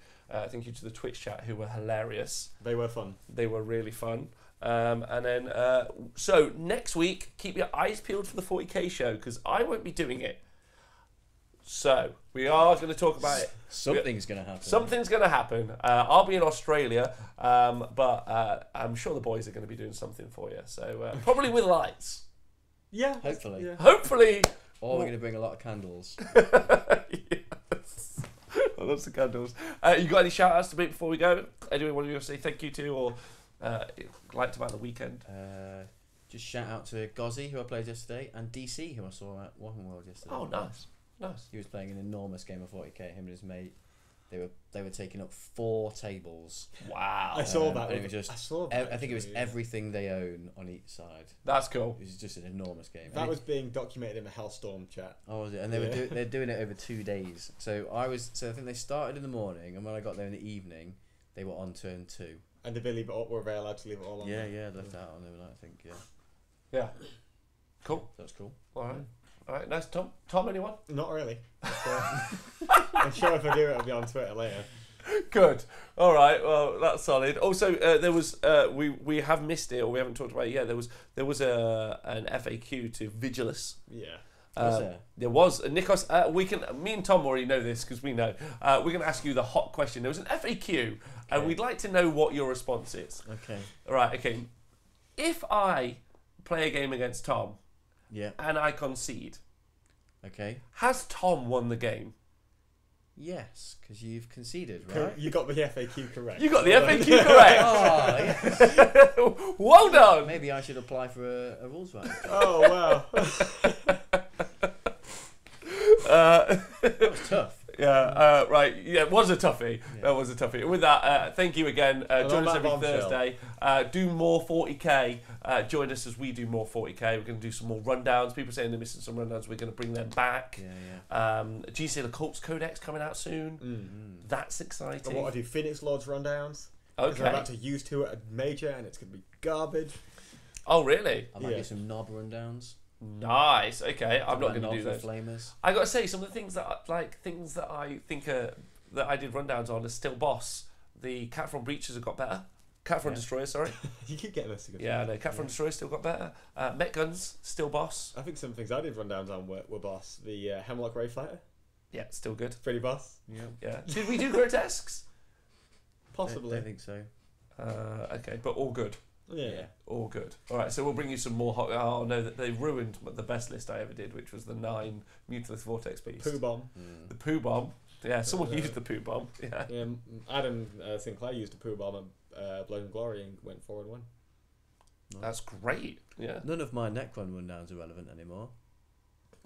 A: Thank you to the Twitch chat who were hilarious.
B: They were fun.
A: They were really fun. And then, so next week, keep your eyes peeled for the 40k show because I won't be doing it. So we are going to talk about it.
C: Something's going to happen.
A: Something's going to happen. I'll be in Australia, but I'm sure the boys are going to be doing something for you. So probably with lights.
B: Yeah.
C: Hopefully.
B: Yeah.
A: Hopefully.
C: Or we're going to bring a lot of candles.
A: Yes. I love the candles. You got any shout outs to make before we go? Anyone want to say thank you to or liked about the weekend?
C: Just shout out to Gozzy, who I played yesterday, and DC, who I saw at Wohan World yesterday.
A: Oh, nice. Nice.
C: He was playing an enormous game of 40k. Him and his mate, they were taking up 4 tables.
A: Wow.
B: I saw that.
C: And it was just,
B: I saw that.
C: I think it was
B: actually, yeah.
C: everything they own on each side.
A: That's cool.
C: It was just an enormous game.
B: That
C: And
B: was being documented in the Hellstorm chat.
C: Oh, was it? And they're doing it over 2 days. So I think they started in the morning, and when I got there in the evening, they were on turn 2.
B: And were they allowed to leave it all on?
C: Yeah,
B: there?
C: yeah, left out on overnight, I think. Yeah,
A: Yeah. Cool.
C: that's cool.
A: All right. All right. Nice. Tom, anyone?
B: Not really. I'm sure if I do, it'll be on Twitter later.
A: Good. All right. Well, that's solid. Also, there was we have missed it or we haven't talked about it yet. There was an FAQ to Vigilus.
B: Yeah.
C: Was there?
A: There was Nikos. Me and Tom already know this because we know. We're going to ask you the hot question. There was an FAQ, and we'd like to know what your response is.
C: Okay.
A: All right. Okay. If I play a game against Tom,
C: Yeah.
A: and I concede,
C: Okay.
A: has Tom won the game?
C: Yes, because you've conceded, right?
B: You got the FAQ correct.
A: You got the FAQ correct.
C: Oh, yes.
A: Well done.
C: Maybe I should apply for a rules writing.
B: Oh wow.
C: That was tough.
A: Yeah, right. Yeah, it was a toughie.
C: Yeah.
A: That was a toughie. With that, thank you again. Join us
B: that
A: every
B: bombshell.
A: Thursday. Do more 40k. Join us as we do more 40k. We're going to do some more rundowns. People saying they're missing some rundowns. We're going to bring them back.
C: Yeah.
A: Genestealer Corpse Codex coming out soon. That's
B: And
A: exciting.
B: what I do, Phoenix Lords rundowns. Because
A: Okay.
B: I'm about to use 2 at a major, and it's going to be garbage.
A: Oh, really?
C: I might
B: Yeah.
C: do some knob rundowns.
A: Nice. Okay, I'm not going to do
C: those.
A: those.
C: Flamers.
A: I got to say, some of the things that I think are, that I did rundowns on are still boss. The Cat from Breaches have got better. Cat from Destroyers, sorry.
B: You keep getting this to go.
A: Yeah, no, Cat from Destroyers still got better. Met Guns still boss.
B: I think some things I did rundowns on were boss. The Hemlock Ray Fighter,
A: Yeah, still good.
B: pretty boss.
C: Yeah.
A: Yeah. Did we do grotesques?
B: Possibly.
C: I think so.
A: Okay, but all good.
B: Yeah.
A: All good. All right, so we'll bring you some more hot. Oh no, they ruined the best list I ever did, which was the 9 Mutalith Vortex Beast.
B: Poo Bomb.
A: The poo bomb. Yeah, someone used the poo bomb. Yeah.
B: Yeah, Adam Sinclair used a Poo Bomb at Blood and Glory and went 4-1.
A: That's great. Yeah.
C: None of my Necron rundowns are relevant anymore.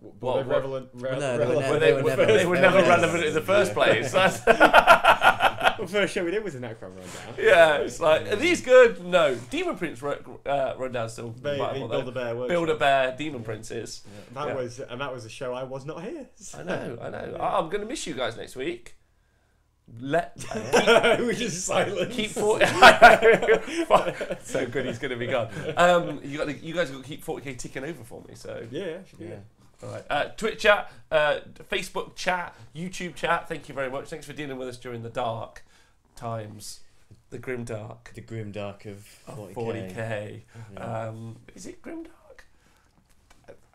A: Well,
B: Were they relevant?
C: no,
A: they were never relevant in the first place. That's
B: The first show we did was a Necron rundown.
A: yeah, it's like, are these good? No. Demon Prince rundown still. viable, though.
B: Build-A-Bear workshop.
A: Build-A-Bear Demon Princes.
B: Yeah. That was a show I was not here.
A: I know. I'm going to miss you guys next week.
B: We're just silent.
A: Keep 40. So good, he's going to be gone. You guys got to keep 40k ticking over for me. So
B: Yeah.
A: All right. Twitch chat, Facebook chat, YouTube chat. Thank you very much. Thanks for dealing with us during the dark times, the grim dark.
C: The grim dark of
A: 40k.
C: Yeah.
A: Is it grim dark?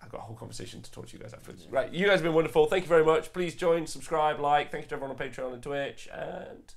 A: I've got a whole conversation to talk to you guys afterwards. Right, you guys have been wonderful. Thank you very much. Please join, subscribe, like. Thank you to everyone on Patreon and Twitch, and